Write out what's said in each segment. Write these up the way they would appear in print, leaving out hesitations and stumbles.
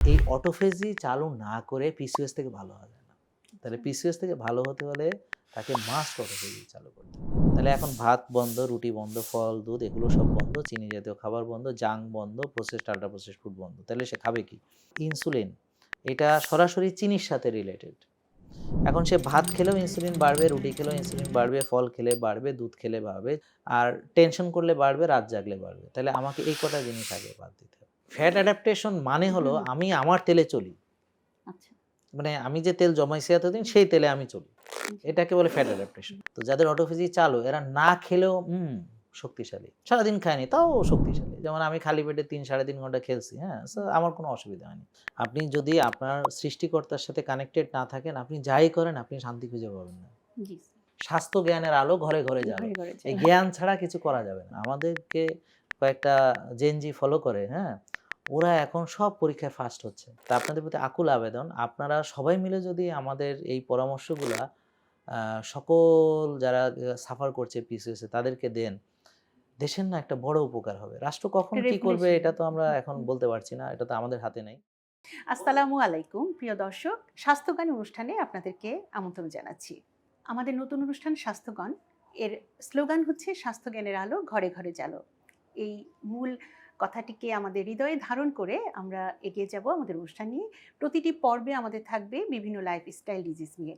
এই অটোফেজি চালু না করে পিসিওএস থেকে ভালো হওয়া যায় না। তাহলে আচ্ছা। পিসিওএস থেকে ভালো হতে হলে তাকে মাস্ট অটোফেজি চালু করতে হবে। তাহলে এখন ভাত বন্ধ, রুটি বন্ধ, ফল, দুধ এগুলো সব বন্ধ, চিনি জাতীয় খাবার বন্ধ, জাঙ্ক বন্ধ, প্রসেসড আল্ট্রা প্রসেসড ফুড বন্ধ। তাহলে সে খাবে কি? ইনসুলিন এটা সরাসরি চিনির সাথে রিলেটেড। এখন সে ভাত খেলেও ইনসুলিন বাড়বে, রুটি খেলেও ইনসুলিন বাড়বে, ফল খেলে বাড়বে, দুধ খেলে বাড়বে, আর টেনশন করলে বাড়বে, রাত জাগলে বাড়বে। তাহলে আমাকে এই কটা জিনিস আগে বাদ দিতে হবে। ফ্যাট অ্যাডাপ্টেশন মানে হলো হুম, আমি আমার তেলে চলি। আচ্ছা। মানে আমি যে তেল জমাইছি এতদিন সেই তেলে আমি চলি। জি। এটাকে বলে ফ্যাট অ্যাডাপ্টেশন। তো যাদের অটোফেজি চালু এরা না খেলেও শক্তিশালী। সারাদিন খায়নি তাও শক্তিশালী। যেমন আমি খালি পেটে ৩ ৩.৫ ঘন্টা খেলছি, হ্যাঁ? সো আমার কোনো অসুবিধা হয়নি। আপনি যদি আপনার সৃষ্টিকর্তার সাথে কানেক্টেড না থাকেন, আপনি যাই করেন আপনি শান্তি খুঁজে পাবেন না। জি, স্বাস্থ্য জ্ঞানের আলো ঘরে, ঘরে জালো। ঘরে, ঘরে এই যাওয়া। জ্ঞান ছাড়া কিছু করা যাবে না। আমাদেরকে কয়েকটা জেনজি ফলো করে, হ্যাঁ? ওরা এখন সব পরীক্ষায় ফার্স্ট হচ্ছে। তা আপনাদের প্রতি আকুল আবেদন, আপনারা সবাই মিলে যদি আমাদের এই পরামর্শগুলা আ সকল যারা সাফার করছে পিসিওএস এ তাদেরকে দেন, দেশের না একটা বড় উপকার হবে। রাষ্ট্র কখন একটা কি করবে রেভলিউশন। এটা তো আমরা এখন বলতে পারছি না। এটা তো আমাদের হাতে নেই। আসসালামু আলাইকুম প্রিয় দর্শক। স্বাস্থ্যগান অনুষ্ঠানে আপনাদেরকে আমন্ত্রণ জানাচ্ছি। আমাদের নতুন অনুষ্ঠান স্বাস্থ্যগান এর স্লোগান হচ্ছে স্বাস্থ্য জ্ঞানের আলো ঘরে, ঘরে জালো। এই মূল কথাটিকে আমাদের হৃদয়ে ধারণ করে আমরা এগিয়ে যাব আমাদের অনুষ্ঠান নিয়ে। প্রতিটি পর্বে আমাদের থাকবে বিভিন্ন লাইফস্টাইল ডিজিজ নিয়ে।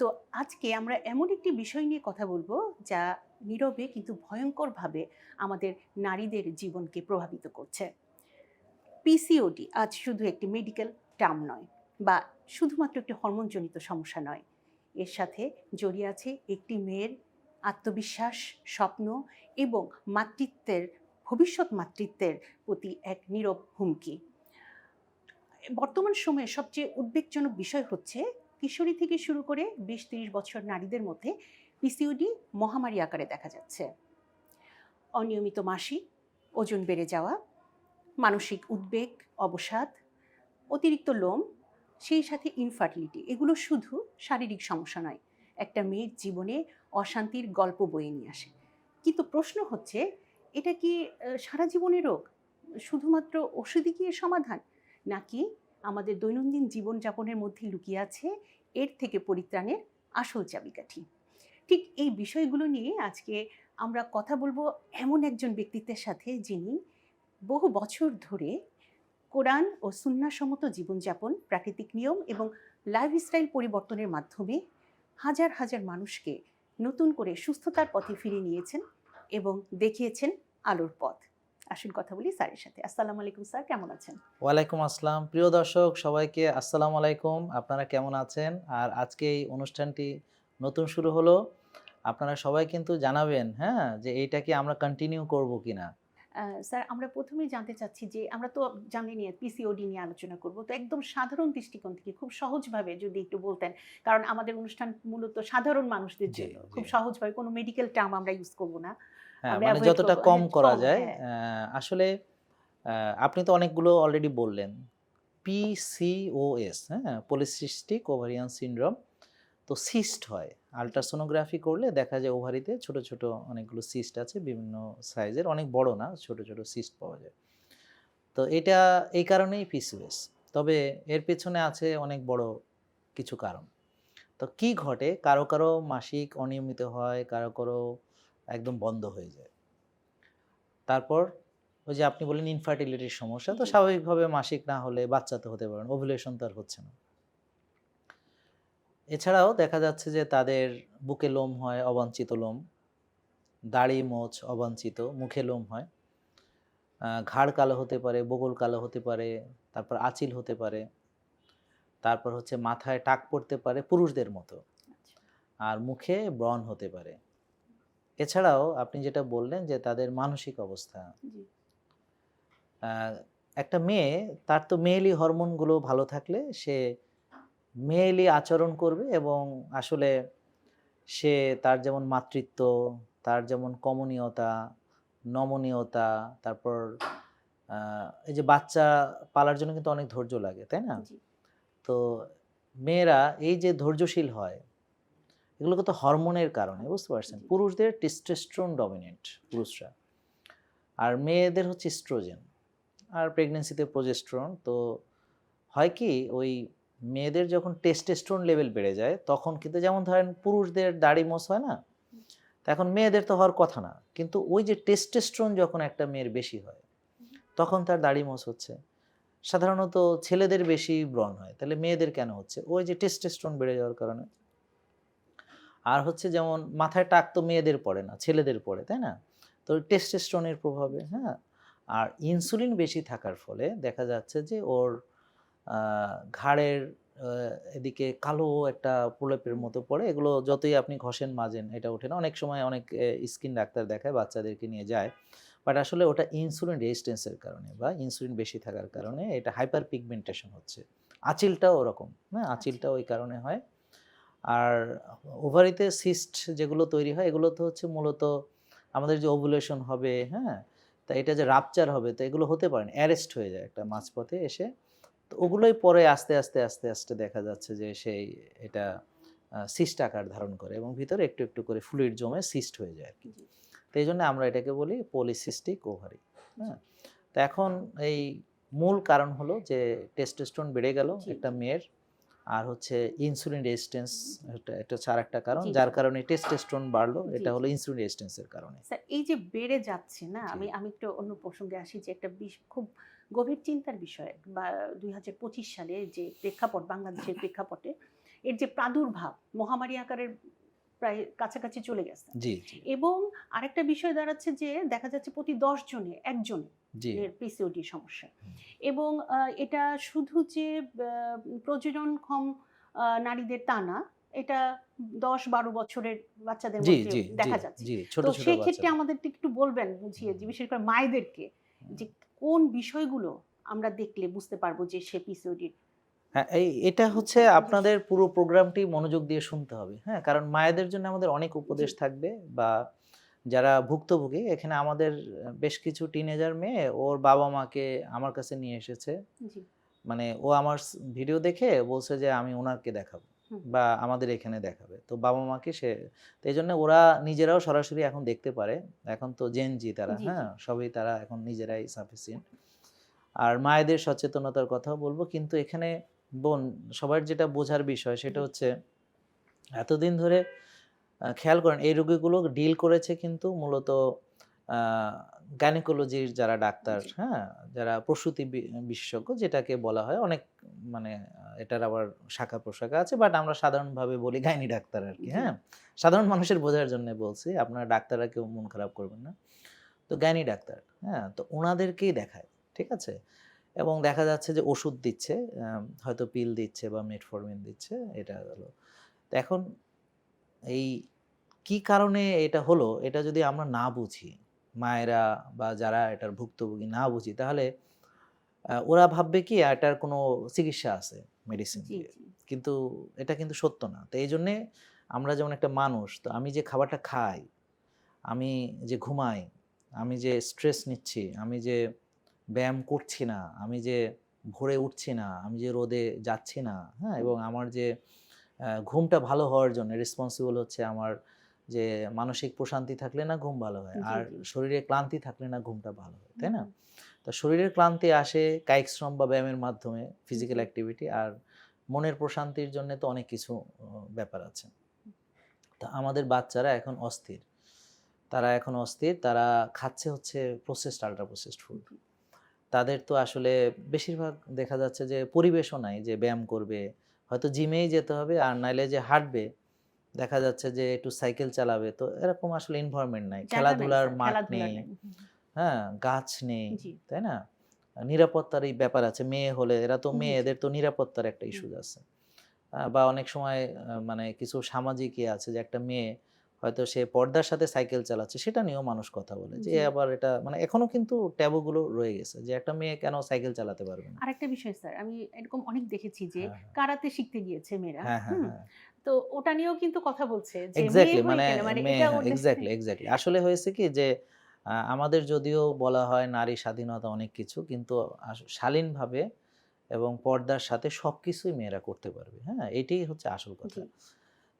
তো আজকে আমরা এমন একটি বিষয় নিয়ে কথা বলবো যা নীরবে কিন্তু ভয়ঙ্করভাবে আমাদের নারীদের জীবনকে প্রভাবিত করছে। পিসিওডি আজ শুধু একটি মেডিকেল টার্ম নয় বা শুধুমাত্র একটি হরমোনজনিত সমস্যা নয়। এর সাথে জড়িয়ে আছে একটি মেয়ের আত্মবিশ্বাস, স্বপ্ন এবং মাতৃত্বের ভবিষ্যৎ মাতৃত্বের প্রতি এক নীরব হুমকি। বর্তমান সময়ে সবচেয়ে উদ্বেগজনক বিষয় হচ্ছে কিশোরী থেকে শুরু করে ২০-৩০ বছর নারীদের মধ্যে পিসিওডি মহামারী আকারে দেখা যাচ্ছে। অনিয়মিত মাসিক, ওজন বেড়ে যাওয়া, মানসিক উদ্বেগ, অবসাদ, অতিরিক্ত লোম, সেই সাথে ইনফার্টিলিটি এগুলো শুধু শারীরিক সমস্যা নয়, একটা মেয়ের জীবনে অশান্তির গল্প বয়ে নিয়ে আসে। কিন্তু প্রশ্ন হচ্ছে, এটা কি সারা জীবনের রোগ? শুধুমাত্র ওষুধই কি এর সমাধান? নাকি আমাদের দৈনন্দিন জীবনযাপনের মধ্যে লুকিয়ে আছে এর থেকে পরিত্রাণের আসল চাবিকাঠি? ঠিক এই বিষয়গুলো নিয়ে আজকে আমরা কথা বলবো এমন একজন ব্যক্তিত্বের সাথে যিনি বহু বছর ধরে কোরআন ও সুন্নাহসম্মত জীবনযাপন, প্রাকৃতিক নিয়ম এবং লাইফস্টাইল পরিবর্তনের মাধ্যমে হাজার হাজার মানুষকে নতুন করে সুস্থতার পথে ফিরিয়ে নিয়েছেন এবং দেখিয়েছেন আলোর পথ। আসুন কথা বলি স্যারের সাথে। আসসালামু আলাইকুম স্যার, কেমন আছেন? ওয়ালাইকুম আসসালাম। প্রিয় দর্শক সবাইকে আসসালামু আলাইকুম। আপনারা কেমন আছেন? আর আজকে এই অনুষ্ঠানটি নতুন শুরু হলো। আপনারা সবাই কিন্তু জানাবেন, হ্যাঁ? যে এইটা কি আমরা কন্টিনিউ করব কিনা? স্যার আমরা ১ম এই জানতে চাচ্ছি যে আমরা তো জানেনই পিসিওডি নিয়ে আলোচনা করব। তো একদম সাধারণ দৃষ্টিকোণ থেকে খুব সহজভাবে যদি একটু বলতেন। কারণ আমাদের অনুষ্ঠান মূলত সাধারণ মানুষদের জি, জন্য। জি। খুব সহজভাবে কোনো মেডিকেল টার্ম আমরা ইউজ করব না। হ্যাঁ, আমরা মানে এভয়েড যতটা করব। কম হ্যাঁ, করা কম যায়। হ্যাঁ। আসলে আপনি তো অনেকগুলো অলরেডি বললেন। পিসিওএস, হ্যাঁ? Polycystic ovarian syndrome. তো সিস্ট হয়। জি, আল্ট্রাসোনোগ্রাফি করলে দেখা যায় ওভারিতে ছোট, ছোট অনেকগুলো সিস্ট আছে বিভিন্ন সাইজের, অনেক বড় না, ছোট, ছোট সিস্ট পাওয়া যায়। তো এটা এই কারণেই পিসিওএস। তবে এর পেছনে আছে অনেক বড় কিছু কারণ। তো কি ঘটে? কারো, কারো মাসিক অনিয়মিত হয়, কারো, কারো একদম বন্ধ হয়ে যায়। তারপর ওই যে আপনি বললেন ইনফার্টিলিটির সমস্যা, তো জি। স্বাভাবিকভাবে মাসিক না হলে বাচ্চা তো হতে পারে না, ওভুলেশন তো আর হচ্ছে না। এছাড়াও দেখা যাচ্ছে যে তাদের বুকে লোম হয়, অবাঞ্ছিত লোম, দাড়ি, মোচ অবাঞ্ছিত, মুখে লোম হয়। ঘাড় কালো হতে পারে, বগল কালো হতে পারে, তারপর আঁচিল হতে পারে, তারপর হচ্ছে মাথায় টাক পড়তে পারে পুরুষদের মতো। আচ্ছা। আর মুখে ব্রণ হতে পারে। এছাড়াও আপনি যেটা বললেন যে তাদের মানসিক অবস্থা। জি, আ একটা মেয়ে তার তো মেয়েলি হরমোনগুলো ভালো থাকলে সে মেয়েলি আচরণ করবে এবং আসলে সে তার যেমন মাতৃত্ব, তার যেমন কমনীয়তা, নমনীয়তা, তারপর আ এই যে বাচ্চা পালার জন্য কিন্তু অনেক ধৈর্য লাগে, তাই না? জি, তো মেয়েরা এই যে ধৈর্যশীল হয়, এগুলো কিন্তু হরমোনের কারণে, বুঝতে পারছেন? জি, পুরুষদের টেস্টোস্টেরন ডমিন্যান্ট পুরুষরা। আর মেয়েদের হচ্ছে এস্ট্রোজেন। আর প্রেগন্যান্সিতে প্রজেস্টেরন। তো হয় কি ওই মেয়েদের যখন টেস্টোস্টেরন লেভেল বেড়ে যায় তখন কিন্তু, যেমন ধরেন পুরুষদের দাড়ি মোছ হয় না, তো এখন মেয়েদের তো হওয়ার কথা না, কিন্তু ওই যে টেস্টোস্টেরন যখন একটা মেয়ের বেশি হয় তখন তার দাড়ি মোছ হচ্ছে। সাধারণত ছেলেদের বেশি ব্রণ হয়, তাহলে মেয়েদের কেন হচ্ছে? ওই যে টেস্টোস্টেরন বেড়ে যাওয়ার কারণে। আর হচ্ছে যেমন মাথায় টাক তো মেয়েদের পড়ে না, ছেলেদের পড়ে, তাই না? তো টেস্টোস্টেরনের প্রভাবে, হ্যাঁ। আর ইনসুলিন বেশি থাকার ফলে দেখা যাচ্ছে যে ওর ঘাড়ের এদিকে কালো একটা প্রলেপের মতো পড়ে। এগুলো যতই আপনি ঘষেন মাজেন এটা ওঠে না। অনেক সময় অনেক স্কিন ডাক্তার দেখায়, বাচ্চাদেরকে নিয়ে যায়। বাট আসলে ওটা ইনসুলিন রেজিস্ট্যান্স এর কারণে বা ইনসুলিন বেশি থাকার কারণে এটা হাইপার পিগমেন্টেশন হচ্ছে। আঁচিলটাও ওরকম, হ্যাঁ? আচ্ছা। আঁচিলটাও ওই কারণে হয়। আর ওভারিতে সিস্ট যেগুলো তৈরি হয় এগুলো তো হচ্ছে মূলত আমাদের যে ওভুলেশন হবে, হ্যাঁ? তা এটা যে রাপচার হবে, তো এগুলো হতে পারে না। অ্যারেস্ট হয়ে যায় একটা মাঝপথে এসে। তো ওগুলোই পরে আস্তে, আস্তে, আস্তে, আস্তে দেখা যাচ্ছে যে সেই এটা সিস্ট আকার ধারণ করে এবং ভিতরে একটু, একটু করে ফ্লুইড জমে সিস্ট হয়ে যায় আরকি। জি, তো এইজন্য আমরা এটাকে বলি পলিসিস্টিক ওভারি, জি, হ্যাঁ? তো এখন এই মূল কারণ হলো যে টেস্টোস্টেরন বেড়ে গেল জি, একটা জি, মেয়ের। আর হচ্ছে ইনসুলিন রেজিস্ট্যান্স, এটা হচ্ছে আরেকটা কারণ। জি, যার জি, কারণে টেস্টোস্টেরন বাড়লো। জি, এটা জি। হলো ইনসুলিন রেজিস্ট্যান্স এর কারণে। স্যার এই যে বেড়ে যাচ্ছে না, জি, আমি একটু অন্য প্রসঙ্গে আসি যে একটা খুব গভীর চিন্তার বিষয় বা ২০২৫ সালে যে প্রেক্ষাপট, বাংলাদেশের প্রেক্ষাপটে এর যে প্রাদুর্ভাব মহামারী আকারের প্রায় কাছাকাছি চলে গেছে। জি, জি, এবং আরেকটা বিষয় দাঁড়াচ্ছে যে দেখা যাচ্ছে প্রতি ১০ জনে একজন জি। এর পিসিওডি সমস্যা। হুম। এবং এটা শুধু যে প্রজননক্ষম নারীদের তা না, এটা ১০-১২ বছরের বাচ্চাদের জি, মধ্যেও জি, জি, দেখা যাচ্ছে। জি। ছোট, তো ছোট সেই ক্ষেত্রে বাচ্চারা। আমাদেরকে একটু বলবেন বুঝিয়ে, হুম, যে বিশেষ করে মায়েদেরকে, হুম। যে কোন বিষয়গুলো আমরা দেখলে বুঝতে পারবো যে সে পিসিওডির। হ্যাঁ, এটা হচ্ছে আপনাদের পুরো প্রোগ্রামটি মনোযোগ দিয়ে শুনতে হবে। হ্যাঁ? কারণ মায়েদের জন্য আমাদের অনেক জি, উপদেশ থাকবে বা যারা ভুক্তভোগী, এখানে আমাদের বেশ কিছু টিনেজার মেয়ে ওর বাবা-মাকে আমার কাছে নিয়ে এসেছে। জি, মানে ও আমার ভিডিও দেখে বলছে যে আমি উনাকে দেখাবো হুম, বা আমাদের এখানে দেখাবে। তো বাবা-মাকে তো এইজন্য ওরা নিজেরাও সরাসরি এখন দেখতে পারে। এখন তো জেন জি তারা, জি, জি, হ্যাঁ? সবই তারা এখন নিজেরাই সাফিসিয়েন্ট। আর মায়েদের সচেতনতার কথাও বলবো। কিন্তু এখানে বোন সবার যেটা বোঝার বিষয় সেটা জি, হচ্ছে এতদিন ধরে খেয়াল করেন এই রোগীগুলো ডিল করেছে কিন্তু মূলত আ গাইনোকোলজির যারা ডাক্তার, জি, হ্যাঁ? যারা প্রসূতি বিশেষজ্ঞ যেটাকে বলা হয় অনেক, মানে এটার আবার শাখা-প্রশাখা আছে। বাট আমরা সাধারণভাবে বলি গাইনি ডাক্তার আরকি, জি, হ্যাঁ? সাধারণ মানুষের বোঝার জন্য বলছি। আপনারা ডাক্তাররা কেউ মন খারাপ করবেন না। তো গাইনি ডাক্তার, হ্যাঁ? তো উনাদেরকেই দেখায়। ঠিক আছে? এবং দেখা যাচ্ছে যে ওষুধ দিচ্ছে, হয়তো পিল দিচ্ছে বা মেটফরমিন দিচ্ছে, এটা হলো। তো এখন এই কি কারণে এটা হলো, এটা যদি আমরা না বুঝি, মায়েরা বা যারা এটার ভুক্তভোগী না বুঝি, তাহলে ওরা ভাববে কি এটার কোনো চিকিৎসা আছে মেডিসিন জি, দিয়ে। জি, কিন্তু এটা কিন্তু সত্য না। তো এইজন্যে আমরা যেমন একটা মানুষ, তো আমি যে খাবারটা খাই, আমি যে ঘুমাই, আমি যে স্ট্রেস নিচ্ছি, আমি যে ব্যায়াম করছি না, আমি যে ভোরে উঠছি না, আমি যে রোদে যাচ্ছি না, হ্যাঁ? এবং আমার যে ঘুমটা ভালো হওয়ার জন্য রেসপন্সিবল হচ্ছে আমার যে মানসিক প্রশান্তি থাকলে না ঘুম ভালো হয়। জি, আর জি, শরীরে ক্লান্তি থাকলে না ঘুমটা ভালো হয়। তাই না? হুম, তো শরীরের ক্লান্তি আসে কায়িক শ্রম বা ব্যায়ামের মাধ্যমে, জি, ফিজিক্যাল অ্যাক্টিভিটি। আর মনের প্রশান্তির জন্য তো অনেক কিছু ব্যাপার আছে। তো আমাদের বাচ্চারা এখন অস্থির। তারা এখন অস্থির। তারা খাচ্ছে হচ্ছে প্রসেসড, আল্ট্রা প্রসেসড ফুড। জি, তাদের তো আসলে বেশিরভাগ দেখা যাচ্ছে যে পরিবেশও নাই যে ব্যায়াম করবে। হয়তো জিমেই যেতে হবে আর নাইলে যে হাঁটবে, দেখা যাচ্ছে যে একটু সাইকেল চালাবে। তো এরকম আসলে এনভায়রনমেন্ট নাই। জায়গা নাই খেলাধুলার স্যার, মাঠ খেলাধুলা নেই, নাই। হুম, হ্যাঁ? গাছ নেই, জি, তাই না? নিরাপত্তার এই ব্যাপার আছে। মেয়ে হলে এরা তো জি, মেয়ে, জি, এদের তো নিরাপত্তার একটা হুম, ইস্যুস আছে। বা অনেক সময় মানে কিছু সামাজিক আছে যে একটা মেয়ে হয়তো সে পর্দার সাথে সাইকেল চালাচ্ছে, সেটা নিয়েও মানুষ কথা বলে। যে জি। আবার এটা মানে এখনো কিন্তু ট্যাবু গুলো রয়ে গেছে যে একটা মেয়ে কেন সাইকেল চালাতে পারবে না? আরেকটা বিষয় স্যার, আমি এরকম অনেক দেখেছি যে হ্যাঁ, হ্যাঁ। কারাতে শিখতে গিয়েছে মেয়েরা। হ্যাঁ, হ্যাঁ, হুম? হ্যাঁ। তো ওটা নিয়েও কিন্তু কথা বলছে যে মেয়ে এক্সাক্টলি, হয়ে মানে কেন? মানে মেয়ে, এটা হ্যাঁ, ওদের। Exactly, exactly. আসলে হয়েছে কি যে আমাদের যদিও বলা হয় নারী স্বাধীনতা অনেক কিছু, কিন্তু শালীনভাবে এবং পর্দার সাথে সবকিছুই মেয়েরা করতে পারবে। হ্যাঁ? এটাই হচ্ছে আসল কথা। জি,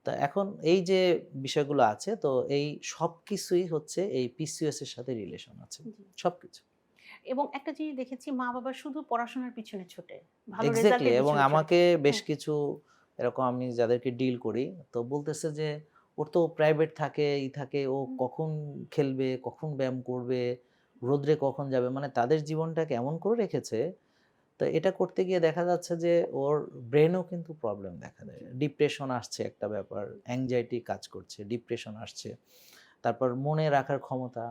তো এখন এই যে বিষয়গুলো আছে, তো এই সবকিছুই হচ্ছে এই পিসিওএস এর সাথে রিলেশন আছে। জি। সবকিছু। এবং একটা জিনিস দেখেছি মা বাবা শুধু পড়াশোনার পিছনে ছোটে, ভালো এক্স্যাক্টলি। রেজাল্টের এবং পিছনে ছোটে। আমাকে বেশ হুম, কিছু এরকম আমি যাদেরকে ডিল করি, তো বলতেছে যে ওর তো প্রাইভেট থাকে, থাকে, ও হুম, কখন খেলবে, কখন ব্যায়াম করবে, রোদ্রে কখন যাবে, মানে তাদের জীবনটাকে এমন করে রেখেছে। তো এটা করতে গিয়ে দেখা যাচ্ছে যে ওর ব্রেনেও কিন্তু প্রবলেম দেখা দেয়। জি, ডিপ্রেশন আসছে একটা ব্যাপার, অ্যাংজাইটি কাজ করছে, ডিপ্রেশন আসছে। তারপর মনে রাখার ক্ষমতা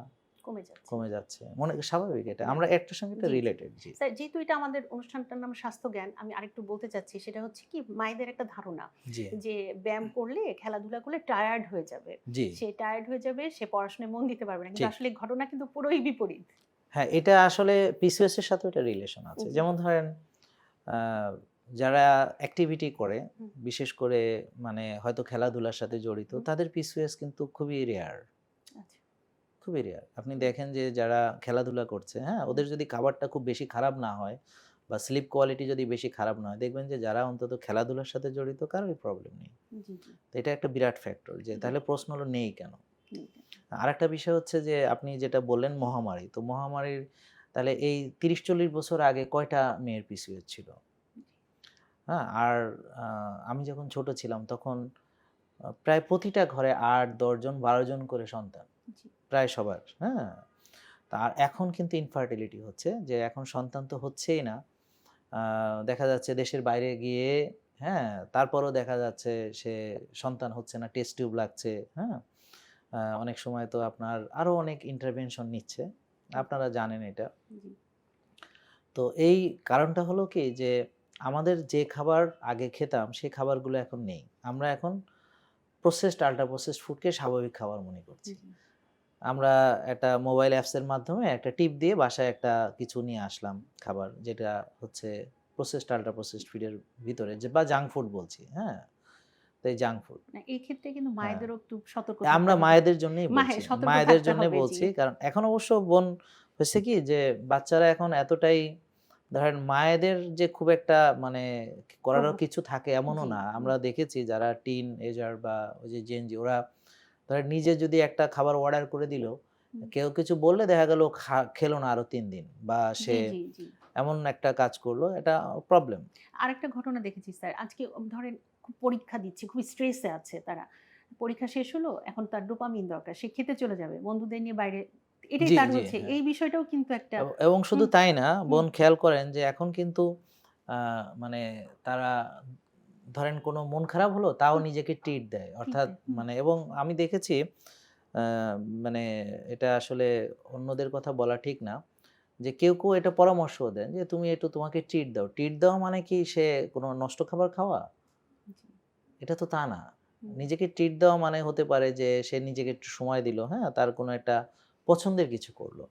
কমে যাচ্ছে। কমে যাচ্ছে। মনে স্বাভাবিক এটা। হ্যাঁ, আমরা একটার সঙ্গে একটা জি, জি। রিলেটেড। জি। স্যার যেহেতু এটা আমাদের অনুষ্ঠানটার নাম স্বাস্থ্য জ্ঞান, আমি আরেকটু বলতে চাচ্ছি সেটা হচ্ছে কি মায়েদের একটা ধারণা জি, যে ব্যায়াম করলে, খেলাধুলা করলে টায়ার্ড হয়ে যাবে। জি, সে টায়ার্ড হয়ে যাবে, সে পড়াশোনায় মন দিতে পারবে না। কিন্তু ঠিক। আসলে ঘটনা কিন্তু পুরোই বিপরীত। হ্যাঁ, এটা আসলে পিসিওএস এর সাথেও এটা রিলেশন আছে। জি। যেমন ধরেন আ যারা অ্যাক্টিভিটি করে, হুম, বিশেষ করে মানে হয়তো খেলাধুলার সাথে জড়িত, হুম, তাদের পিসিওএস কিন্তু খুবই রেয়ার, আচ্ছা। খুবই রেয়ার। আপনি হুম, দেখেন যে যারা খেলাধুলা করছে, হ্যাঁ? হুম, ওদের যদি খাবারটা খুব বেশি খারাপ না হয় বা স্লিপ কোয়ালিটি যদি বেশি খারাপ না হয়, দেখবেন যে যারা অন্তত খেলাধুলার সাথে জড়িত কারোই প্রবলেম নেই। জি, জি। তো এটা একটা বিরাট ফ্যাক্টর যে জি, তাহলে প্রশ্ন হলো নেই কেন? হুম, আরেকটা বিষয় হচ্ছে যে আপনি যেটা বললেন মহামারী। তো মহামারীর তাহলে এই ৩০-৪০ বছর আগে কয়টা মেয়ের পিসিওএস ছিল? হ্যাঁ? আর আ আমি যখন ছোট ছিলাম তখন প্রায় প্রতিটা ঘরে ৮, ১০ জন ১২ জন করে সন্তান। জি, প্রায় সবার। হ্যাঁ? আর এখন কিন্তু ইনফার্টিলিটি হচ্ছে যে এখন সন্তান তো হচ্ছেই না। আ দেখা যাচ্ছে দেশের বাইরে গিয়ে, হ্যাঁ? তারপরও দেখা যাচ্ছে সে সন্তান হচ্ছে না, টেস্ট টিউব লাগছে। হ্যাঁ? অনেক সময় তো আপনার আরো অনেক ইন্টারভেনশন নিচ্ছে। আপনারা জানেন এটা। জি, তো এই কারণটা হলো কি যে আমাদের যে খাবার আগে খেতাম সেই খাবারগুলো এখন নেই। আমরা এখন প্রসেসড, আল্ট্রা প্রসেসড ফুডকে স্বাভাবিক খাবার মনে করছি। জি, আমরা একটা মোবাইল অ্যাপসের মাধ্যমে একটা টিপ দিয়ে বাসায় একটা কিছু নিয়ে আসলাম খাবার, যেটা হচ্ছে প্রসেসড, আল্ট্রা প্রসেসড ফুডের ভিতরে যে বা জাঙ্ক ফুড বলছি, হ্যাঁ? তো এই জাঙ্ক ফুড, না এই ক্ষেত্রে কিন্তু হ্যাঁ। মায়েদেরও একটু সতর্ক আমরা থাকতে হবে। মায়েদের জন্যই বলছি। সতর্ক মায়েদের থাকতে জন্যই হবে জি। বলছি। কারণ এখন অবশ্য হয়েছে কি যে বাচ্চারা এখন এতটাই ধরেন মায়েদের যে খুব একটা মানে করারও প্রভাব কিছু থাকে এমনও জি, না। হুম, আমরা দেখেছি যারা টিন এজার বা ওই যে জেন জি ওরা ধরেন নিজে যদি একটা খাবার অর্ডার করে দিল, হুম, কেউ কিছু বললে দেখা গেল খেলো না আরো ৩ দিন বা সে জি, জি, জি। এমন একটা কাজ করলো, এটা প্রবলেম। আরেকটা ঘটনা দেখেছি স্যার। আজকে ধরেন খুব পরীক্ষা দিচ্ছে, খুবই স্ট্রেসে আছে তারা। পরীক্ষা শেষ হলো, এখন তার ডোপামিন দরকার। সে খেতে চলে যাবে। বন্ধুদের নিয়ে বাইরে এটাই জি, তার জি, হচ্ছে। হ্যাঁ। এই বিষয়টাও কিন্তু একটা এবং শুধু হুম, তাই না, হুম, বোন খেয়াল করেন যে এখন কিন্তু আ মানে তারা ধরেন কোনো মন খারাপ হলো তাও হুম, নিজেকে ট্রিট দেয়। ঠিক অর্থাৎ তাই। হুম, মানে এবং আমি দেখেছি আ মানে এটা আসলে অন্যদের কথা বলা ঠিক না। যে কেউ এটা পরামর্শও দেন যে তুমি একটু তোমাকে ট্রিট দাও। ট্রিট দেওয়া মানে কি সে কোনো নষ্ট খাবার খাওয়া? জি, এটা তো তা না। হুম। নিজেকে ট্রিট দেওয়া মানে হতে পারে যে সে নিজেকে একটু সময় দিল, হ্যাঁ? তার কোনো একটা পছন্দের কিছু করলো।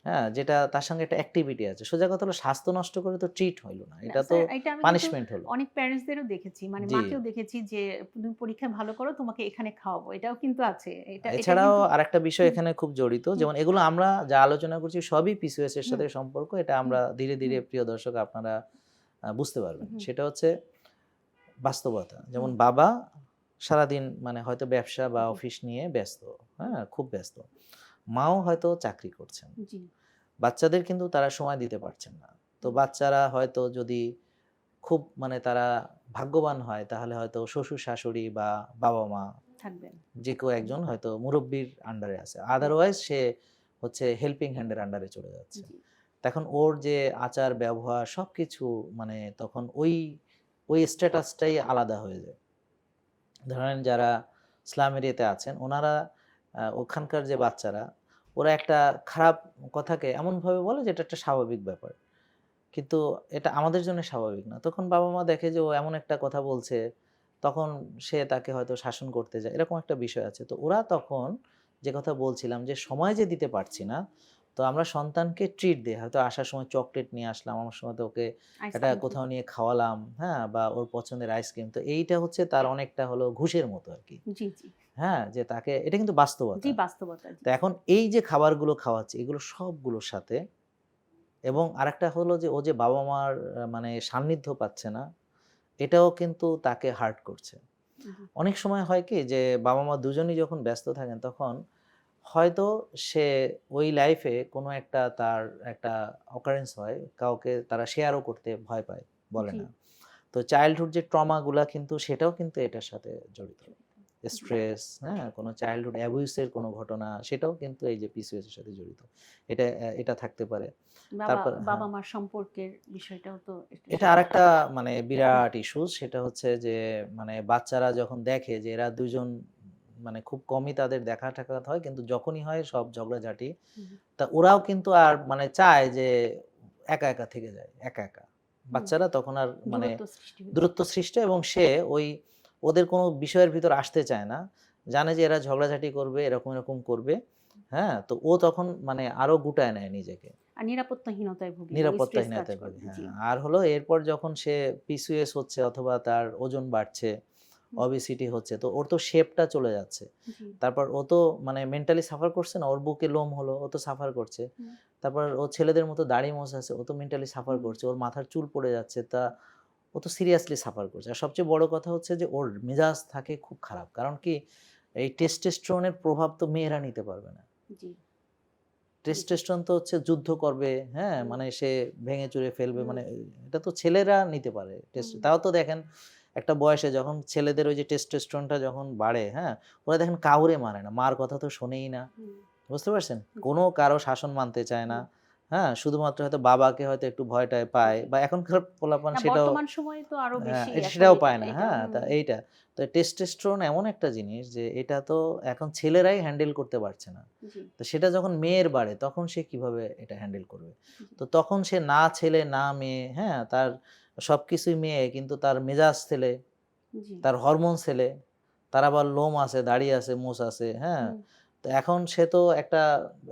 হ্যাঁ? যেটা তার সঙ্গে একটা অ্যাক্টিভিটি আছে। সোজা কথা হলো স্বাস্থ্য নষ্ট করে তো ট্রিট হইল না। না এটা তো স্যার এটা আমি কিন্তু পানিশমেন্ট হলো। অনেক প্যারেন্টস দেরও দেখেছি। মানে জি। মাকেও দেখেছি যে তুমি পরীক্ষায় ভালো করো, তোমাকে এখানে খাওয়াবো। এটাও কিন্তু আছে। এটা এছাড়াও কিন্তু আরেকটা বিষয় হুম, এখানে খুব জড়িত। হুম, যেমন এগুলো আমরা যা আলোচনা করছি সবই পিসিওএস এর হুম, সাথে সম্পর্ক। এটা হুম, আমরা ধীরে, ধীরে হুম, প্রিয় দর্শক আপনারা বুঝতে পারবেন। হুম, সেটা হচ্ছে বাস্তবতা। হুম, যেমন বাবা সারাদিন মানে হয়তো ব্যবসা বা জি, অফিস নিয়ে ব্যস্ত, হুম, হ্যাঁ? খুব ব্যস্ত। মাও হয়তো চাকরি করছেন। জি, বাচ্চাদের কিন্তু তারা সময় দিতে পারছেন না। তো হুম, বাচ্চারা হয়তো যদি খুব মানে তারা ভাগ্যবান হয় তাহলে হয়তো শ্বশুর-শাশুড়ি বা বাবা-মা থাকবেন। যে কেউ হুম, একজন হয়তো মুরুব্বির আন্ডারে আছে। হুম, আদারওয়াইজ সে হচ্ছে হেল্পিং হ্যান্ড এর আন্ডারে চলে যাচ্ছে। জি, তখন ওর যে আচার ব্যবহার সবকিছু মানে তখন ওই স্ট্যাটাসটাই আলাদা হয়ে যায়। ধরেন যারা স্লাম এরিয়াতে আছেন ওনারা ওখানকার যে বাচ্চারা ওরা একটা খারাপ কথাকে এমনভাবে বলে যে এটা একটা স্বাভাবিক ব্যাপার। কিন্তু এটা আমাদের জন্য স্বাভাবিক না। তখন বাবা-মা দেখে যে ও এমন একটা কথা বলছে, তখন সে তাকে হয়তো শাসন করতে যায়। এরকম একটা বিষয় আছে। তো ওরা তখন যে কথা বলছিলাম যে সময় যে দিতে পারছি না, তো আমরা সন্তানকে ট্রিট দেই। হয়তো আসার সময় চকোলেট নিয়ে আসলাম, আমার সময় তো ওকে একটা আইসক্রিম কোথাও নিয়ে খাওয়ালাম, হ্যাঁ? বা ওর পছন্দের আইসক্রিম। তো এইটা হচ্ছে তার অনেকটা হলো ঘুষের মতো আরকি। জি, জি, হ্যাঁ? যে তাকে এটা কিন্তু জি, বাস্তবতা। বাস্তবতা জি। তো এখন এই যে খাবারগুলো খাওয়াচ্ছি এগুলো সবগুলোর সাথে এবং আরেকটা হলো যে ও যে বাবা-মার মানে সান্নিধ্য পাচ্ছে না, এটাও কিন্তু তাকে হার্ট করছে। জি, অনেক সময় হয় কি যে বাবা-মা দুজনই যখন ব্যস্ত থাকেন তখন হয়তো সে ওই লাইফে কোনো একটা তার একটা অকারেন্স হয়, কাউকে তারা শেয়ারও করতে ভয় পায়, বলে জি, না। তো চাইল্ডহুড যে ট্রমাগুলা কিন্তু সেটাও কিন্তু এটার সাথে জড়িত। জি। স্ট্রেস, হ্যাঁ? কোনো চাইল্ডহুড অ্যাবিউস এর কোনো ঘটনা সেটাও কিন্তু এই যে পিসিওএস এর সাথে জড়িত। এটা থাকতে পারে। তারপর হ্যাঁ, বাবা-মার সম্পর্কের বিষয়টাও তো এটার এটা সাথে আরেকটা মানে হুম, বিরাট ইস্যুস। সেটা হচ্ছে যে মানে বাচ্চারা যখন দেখে যে এরা ২ জন মানে খুব কমই তাদের দেখা সাক্ষাৎ হয়, কিন্তু যখনই হয় সব ঝগড়াঝাটি। হুম, তা ওরাও কিন্তু আর মানে চায় যে একা, একা থেকে যায়। একা, একা। হুম। বাচ্চারা তখন আর মানে দূরত্ব সৃষ্টি হয়ে যায়। দূরত্ব সৃষ্টি, এবং সে ওই ওদের কোনো বিষয়ের ভিতর আসতে চায় না। জানে যে এরা ঝগড়াঝাটি করবে, এরকম, এরকম করবে। হ্যাঁ? তো ও তখন মানে আরো গুটায় নেয় নিজেকে। আর নিরাপত্তাহীনতায় ভুগে এবং স্ট্রেস কাজ নিরাপত্তাহীনতায় করে। ভোগে, হ্যাঁ। জি। আর হলো এরপর যখন সে পিসিওএস হচ্ছে অথবা তার ওজন বাড়ছে, হুম, ওবেসিটি হচ্ছে, তো ওর তো শেপটা চলে যাচ্ছে। জি। তারপর ও তো মানে মেন্টালি সাফার করছে না, ওর বুকে লোম হলো, ও তো সাফার করছে। হুম, তারপর ও ছেলেদের মতো দাড়ি মোছাছে, ও তো মেন্টালি সাফার হুম, করছে। ওর মাথার চুল পড়ে যাচ্ছে, ও তো সিরিয়াসলি সাফার করছে। আর সবচেয়ে বড় কথা হচ্ছে যে ওর মেজাজ থাকে খুব খারাপ। কারণ কি, এই টেস্টোস্টেরনের প্রভাব তো মেয়েরা নিতে পারবে না। জি, জি, জি। টেস্টোস্টেরন তো হচ্ছে যুদ্ধ করবে, হ্যাঁ? হুম, মানে সে ভেঙে চুরে ফেলবে, হুম, মানে এটা তো ছেলেরা নিতে পারে। হুম, তাও তো দেখেন একটা বয়সে যখন ছেলেদের ওই যে টেস্টোস্টেরনটা যখন বাড়ে, হ্যাঁ? ওরা দেখেন কাউরে মারে না। মার কথা তো শোনেই না। হুম, বুঝতে পারছেন? জি, কোনো কারো শাসন মানতে চায় না। হুম, হ্যাঁ? শুধুমাত্র হয়তো বাবাকে হয়তো একটু ভয়-টয় পায়, জি। বা এখনকার পোলাপান না সেটাও বর্তমান সময়ে তো আরো বেশি এখন সেটাও এটা পায় না। এটা হ্যাঁ? তা হুম, এইটা। তো টেস্টোস্টেরন এমন একটা জিনিস যে এটা তো এখন ছেলেরাই হ্যান্ডেল করতে পারছে না। জি, তো সেটা যখন মেয়ের বাড়ে তখন সে কিভাবে এটা হ্যান্ডেল করবে? জি, তো তখন সে না ছেলে না মেয়ে, হ্যাঁ? তার সবকিছুই মেয়ে, কিন্তু তার মেজাজ ছেলে, জি, তার হরমোন ছেলে, তার আবার লোম আছে, দাড়ি আছে, মোছ আছে, হ্যাঁ? হুম। তো এখন সে তো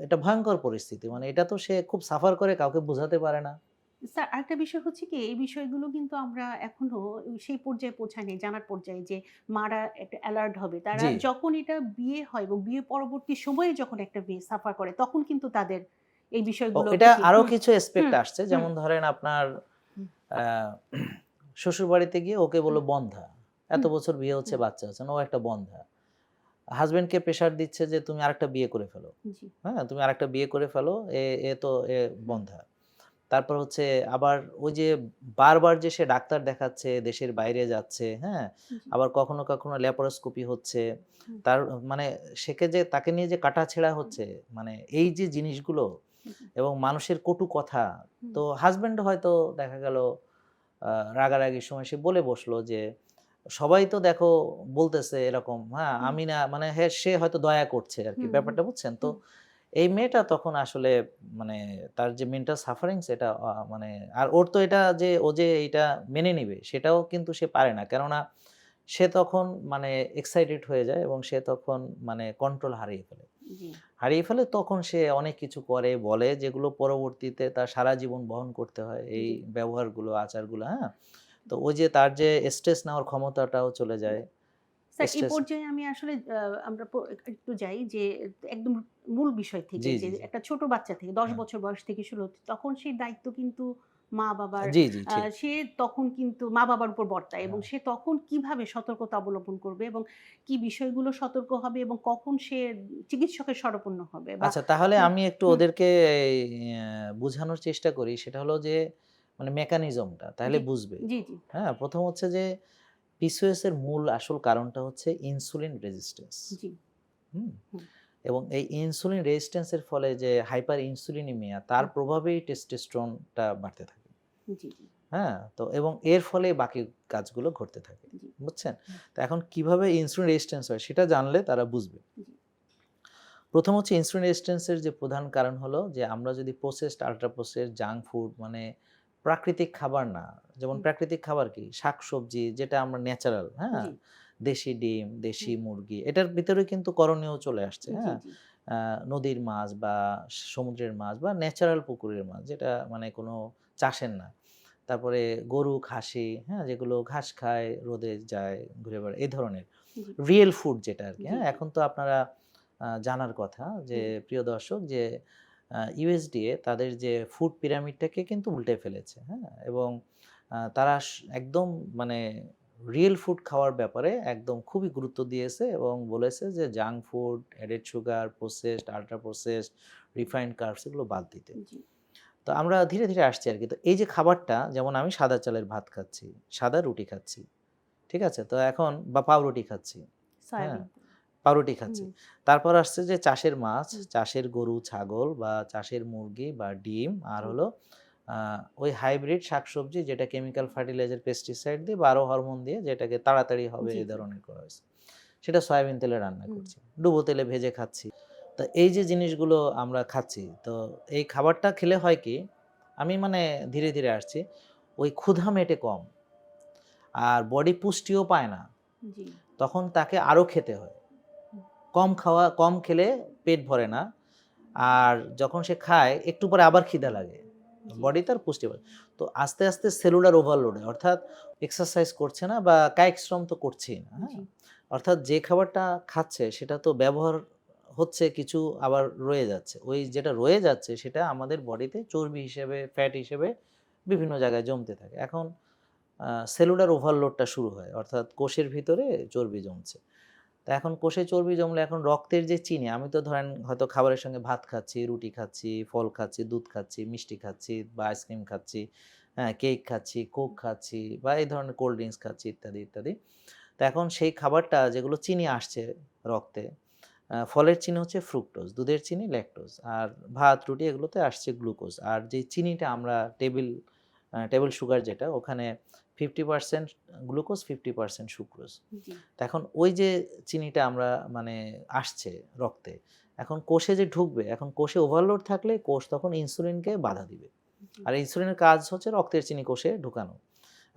এটা ভয়ংকর পরিস্থিতি। মানে এটা তো সে খুব সাফার করে, কাউকে বোঝাতে পারে না। স্যার আরেকটা বিষয় হচ্ছে কি এই বিষয়গুলো কিন্তু আমরা এখনো সেই পর্যায়ে পৌঁছাইনি জানার পর্যায়ে যে মারা একটা অ্যালার্ট হবে। তারা জি। যখন এটা বিয়ে হয় এবং বিয়ে পরবর্তী সময়ে যখন একটা মেয়ে সাফার করে তখন কিন্তু তাদের এই বিষয়গুলো এটা বেশি আরো হুম, কিছু অ্যাসপেক্ট হুম, আসছে। হুম, যেমন ধরেন আপনার হুম, আ শ্বশুরবাড়িতে গিয়ে ওকে বলল হুম, বন্ধ্যা। এত হুম, বছর বিয়ে হচ্ছে, হুম, বাচ্চা হচ্ছে না, ও একটা বন্ধ্যা। হাসব্যান্ডকে প্রেশার দিচ্ছে যে তুমি আরেকটা বিয়ে করে ফেলো। জি, হ্যাঁ? তুমি আরেকটা বিয়ে করে ফেলো। এ এ তো হুম, বন্ধ্যা। তারপর হচ্ছে আবার ওই যে বারবার যে সে ডাক্তার দেখাচ্ছে, দেশের বাইরে যাচ্ছে, হ্যাঁ? জি, আবার কখনো, কখনো ল্যাপারোস্কোপি হচ্ছে। হুম, তার মানে তাকে নিয়ে যে কাটাছেঁড়া হুম, হচ্ছে, মানে এই যে জিনিসগুলো জি, এবং মানুষের কটু কথা। হুম, তো হাসব্যান্ড হয়তো দেখা গেল রাগারাগির সময় সে বলে বসলো যে, "সবাই তো দেখো বলতেছে এরকম, হ্যাঁ? হুম, আমি না", মানে সে হয়তো দয়া করছে আরকি। হুম, হুম, ব্যাপারটা বুঝছেন? তো হুম, এই মেয়েটা তখন আসলে মানে তার যে মেন্টাল সাফারিংস এটা মানে, আর ওর তো এটা যে ও যে এইটা মেনে নিবে সেটাও কিন্তু সে পারে না। কেননা সে তখন মানে এক্সাইটেড হয়ে যায় এবং সে তখন মানে কন্ট্রোল হারিয়ে ফেলে। জি। হারিয়ে ফেলে তখন সে অনেক কিছু করে, বলে, যেগুলো পরবর্তীতে তার সারা জীবন বহন করতে হয় এই জি, ব্যবহারগুলো, আচারগুলো, হ্যাঁ? তো ওই যে তার যে স্ট্রেস নেওয়ার ক্ষমতাটাও চলে যায়। জি। স্যার এই স্ট্রেস পর্যায়ে আমি আসলে আমরা একটু যাই যে একদম মূল বিষয় থেকে জি, যে জি, জি। একটা ছোট বাচ্চা থেকে ১০ হ্যাঁ। বছর বয়স থেকে শুরু হচ্ছে তখন সেই দায়িত্ব কিন্তু মা-বাবার জি, জি, ঠিক। সে তখন কিন্তু মা-বাবার উপর বর্তায় এবং হ্যাঁ। সে তখন কিভাবে সতর্কতা অবলম্বন করবে এবং কি বিষয়গুলো সতর্ক হবে এবং কখন সে চিকিৎসকের শরণাপন্ন হবে বা আচ্ছা, তাহলে হুম, আমি একটু হুম, ওদেরকে এই বুঝানোর চেষ্টা করি। সেটা হলো যে মানে মেকানিজমটা তাহলে জি, বুঝবে। জি, জি, হ্যাঁ? ১ম হচ্ছে যে পিসিওএস এর মূল আসল কারণটা হচ্ছে ইনসুলিন রেজিস্ট্যান্স। জি, হুম? হুম, এবং এই ইনসুলিন রেজিস্ট্যান্স এর ফলে যে হাইপার ইনসুলিনিমিয়া, তার হুম, প্রভাবেই টেস্টোস্টেরনটা বাড়তে থাকে। জি, জি, হ্যাঁ? তো এবং এর ফলে বাকি কাজগুলো ঘটতে থাকে। জি, বুঝছেন? হুম, তো এখন কিভাবে ইনসুলিন রেজিস্ট্যান্স হয় সেটা জানলে তারা বুঝবে। জি, ১ম হচ্ছে ইনসুলিন রেজিস্ট্যান্স এর যে প্রধান কারণ হলো যে আমরা যদি processed, ultra processed junk food, মানে প্রাকৃতিক খাবার না, যেমন হুম, প্রাকৃতিক খাবার কি? শাকসবজি যেটা আমরা ন্যাচারাল, হ্যাঁ? জি, দেশি ডিম, দেশি হুম, মুরগি, এটার ভিতরে কিন্তু করণীয় চলে আসছে, জি, হ্যাঁ? জি, আ নদীর মাছ বা সমুদ্রের মাছ বা ন্যাচারাল পুকুরের মাছ, যেটা মানে কোনো চাষের না। তারপরে গরু, খাসি, হ্যাঁ? যেগুলো ঘাস খায়, রোদে যায়, ঘুরে বেড়ায়, এই ধরনের। জি, রিয়েল ফুড যেটা আরকি, জি, হ্যাঁ? জি, এখন তো আপনারা জানার কথা যে হুম, প্রিয় দর্শক যে ইউএসডিএ তাদের যে ফুড পিরামিডটাকে কিন্তু উল্টে ফেলেছে, হ্যাঁ? এবং তারা একদম মানে রিয়েল ফুড খাওয়ার ব্যাপারে একদম খুবই গুরুত্ব দিয়েছে এবং বলেছে যে junk food, added sugar, processed, ultra processed, refined carbs এগুলো বাদ দিতে। জি। তো আমরা ধীরে ধীরে আসছি আর কি। তো এই যে খাবারটা, যেমন আমি সাদা চালের ভাত খাচ্ছি, সাদা রুটি খাচ্ছি, ঠিক আছে? তো এখন বা পাউরুটি খাচ্ছি, হ্যাঁ? সয়াবিন। পাউরুটি খাচ্ছি। হুম, তারপর আসছে যে চাষের মাছ, হুম, চাষের গরু, ছাগল বা চাষের মুরগি বা ডিম, আর জি, হলো ওই হাইব্রিড শাকসবজি যেটা কেমিক্যাল ফার্টিলাইজার, পেস্টিসাইড দিয়ে বা আরো হরমোন দিয়ে যেটাকে তাড়াতাড়ি হবে জি, এই জি। ধরনের করা হয়েছে। সেটা সয়াবিন তেলে রান্না হুম, করছি, ডুবো তেলে ভেজে খাচ্ছি। তো এই যে জিনিসগুলো আমরা খাচ্ছি, তো এই খাবারটা খেলে হয় কি, আমি মানে ধীরে ধীরে আসছি, ওই ক্ষুধা মেটে কম আর বডি পুষ্টিও পায় না, জি, তখন তাকে আরো খেতে হয়। হুম, কম খেলে পেট ভরে না। আর যখন সে খায় একটু পরে আবার খিদা লাগে। জি, বডি তার পুষ্টি পায়। তো আস্তে আস্তে সেলুলার ওভারলোড হয়। অর্থাৎ এক্সারসাইজ করছে না বা কায়িক শ্রম তো করছেই না, হ্যাঁ? জি, অর্থাৎ যে খাবারটা খাচ্ছে সেটা তো ব্যবহার হচ্ছে, কিছু আবার রয়ে যাচ্ছে। ওই যেটা রয়ে যাচ্ছে সেটা আমাদের বডিতে চর্বি হিসেবে, ফ্যাট হিসেবে বিভিন্ন জায়গায় জমতে থাকে। এখন সেলুলার ওভারলোডটা শুরু হয়। অর্থাৎ কোষের ভিতরে চর্বি জমছে। তা এখন কোষে চর্বি জমলে এখন রক্তের যে চিনি, আমি তো ধরেন হয়তো খাবারের সঙ্গে ভাত খাচ্ছি, রুটি খাচ্ছি, ফল খাচ্ছি, দুধ খাচ্ছি, মিষ্টি খাচ্ছি বা আইসক্রিম খাচ্ছি, হ্যাঁ, কেক খাচ্ছি, কোক খাচ্ছি বা এই ধরনের কোল্ড ড্রিংকস খাচ্ছি ইত্যাদি, ইত্যাদি। তো এখন সেই খাবারটা যেগুলো চিনি আসছে রক্তে, ফলের চিনি হচ্ছে ফ্রুক্টোজ, দুধের চিনি ল্যাকটোজ, আর ভাত, রুটি এগুলোতে আসছে গ্লুকোজ। আর যে চিনিটা আমরা টেবল সুগার যেটা, ওখানে 50% গ্লুকোজ, 50% সুক্রোজ। জি, তো এখন ওই যে চিনিটা আমরা মানে আসছে রক্তে, এখন কোষে যে ঢুকবে, এখন কোষে ওভারলোড থাকলে কোষ তখন ইনসুলিনকে বাধা দিবে। জি, আর ইনসুলিনের কাজ হচ্ছে রক্তের চিনি কোষে ঢুকানো।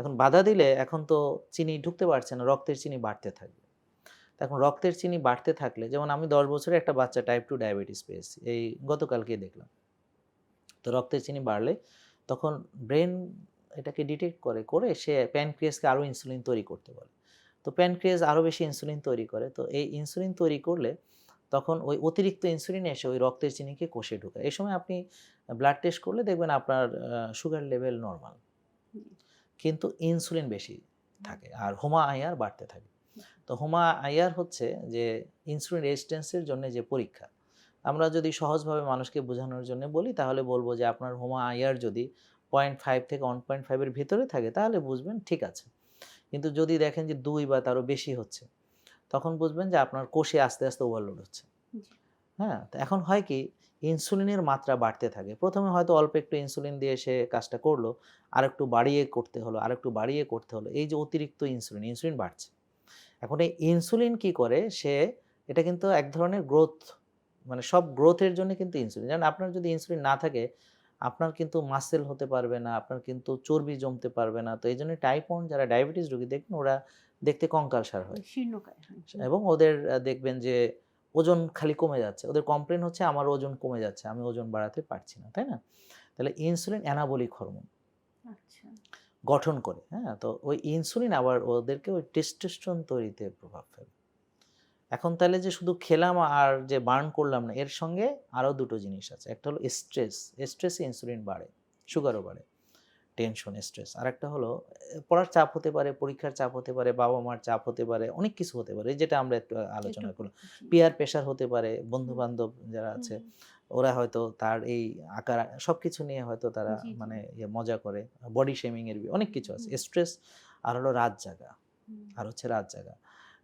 এখন বাধা দিলে এখন তো চিনি ঢুকতে পারছে না, রক্তের চিনি বাড়তে থাকবে। তো এখন রক্তের চিনি বাড়তে থাকলে, যেমন আমি ১০ বছরের একটা বাচ্চা টাইপ 2 ডায়াবেটিস পেয়েছি। এই গতকালকেই দেখলাম। তো রক্তের চিনি বাড়লে তখন ব্রেন এটাকে ডিটেক্ট করে সে প্যানক্রিয়াসকে আরো ইনসুলিন তৈরি করতে বলে। তো প্যানক্রিয়াস আরো বেশি ইনসুলিন তৈরি করে। তো এই ইনসুলিন তৈরি করলে তখন ওই অতিরিক্ত ইনসুলিন এসে ওই রক্তের চিনিকে কোষে ঢোকায়। এই সময় আপনি ব্লাড টেস্ট করলে দেখবেন আপনার সুগার লেভেল নরমাল। জি, কিন্তু ইনসুলিন বেশি হুম, থাকে আর HOMA-IR বাড়তে থাকে। তো HOMA-IR হচ্ছে যে ইনসুলিন রেজিস্ট্যান্স এর জন্য যে পরীক্ষা। আমরা যদি সহজভাবে মানুষকে বোঝানোর জন্য বলি তাহলে বলব যে আপনার HOMA-IR যদি 0.5 থেকে 1.5 এর ভিতরে থাকে তাহলে বুঝবেন ঠিক আছে। কিন্তু যদি দেখেন যে 2 বা তারও বেশি হচ্ছে, তখন বুঝবেন যে আপনার কোষে আস্তে আস্তে ওভারলোড হচ্ছে। জি, হ্যাঁ? তো এখন হয় কি, ইনসুলিনের মাত্রা বাড়তে থাকে। ১ম এ হয়তো অল্প একটু ইনসুলিন দিয়ে সে কাজটা করলো। আরেকটু বাড়িয়ে করতে হলো, আরেকটু বাড়িয়ে করতে হলো। এই যে অতিরিক্ত ইনসুলিন, ইনসুলিন বাড়ছে। এখন এই ইনসুলিন কি করে, সে এটা কিন্তু এক ধরনের গ্রোথ, মানে সব গ্রোথের জন্য কিন্তু ইনসুলিন। যেমন আপনার যদি ইনসুলিন না থাকে, আপনার কিন্তু মাসল হতে পারবে না, আপনার কিন্তু চর্বি জমতে পারবে না। তো এইজন্য টাইপ 1 যারা ডায়াবেটিস রোগী দেখবেন ওরা দেখতে কঙ্কালসার হয়। শীর্ণকায় হয়। হুম, এবং ওদের দেখবেন যে ওজন খালি কমে যাচ্ছে। ওদের কমপ্লেইন হচ্ছে আমার ওজন কমে যাচ্ছে, আমি ওজন বাড়াতে পারছি না। তাই না? তাহলে ইনসুলিন অ্যানাবলিক হরমোন আচ্ছা, গঠন করে, হ্যাঁ? তো ওই ইনসুলিন আবার ওদেরকে ওই টেস্টোস্টেরন তৈরিতে প্রভাব ফেলে। এখন তাহলে যে শুধু খেলাম আর যে বার্ন করলাম না, এর সঙ্গে আরো ২ টো জিনিস আছে। একটা হলো স্ট্রেস। স্ট্রেসে ইনসুলিন বাড়ে, সুগারও বাড়ে। Tension, stress. আরেকটা হলো পড়ার চাপ হতে পারে, পরীক্ষার চাপ হতে পারে, বাবা-মার চাপ হতে পারে, অনেক কিছু হতে পারে। এই যেটা আমরা একটু একটু আলোচনা করলাম। জি, পিয়ার প্রেশার হতে পারে, হুম, বন্ধু-বান্ধব যারা হুম, আছে, হুম, ওরা হয়তো তার এই আকার সবকিছু নিয়ে হয়তো তারা জি, জি, মানে মজা করে। বডি শেমিং এর অনেক হুম, কিছু আছে। হুম, স্ট্রেস আর হলো রাত জাগা। হুম। আর হচ্ছে রাত জাগা।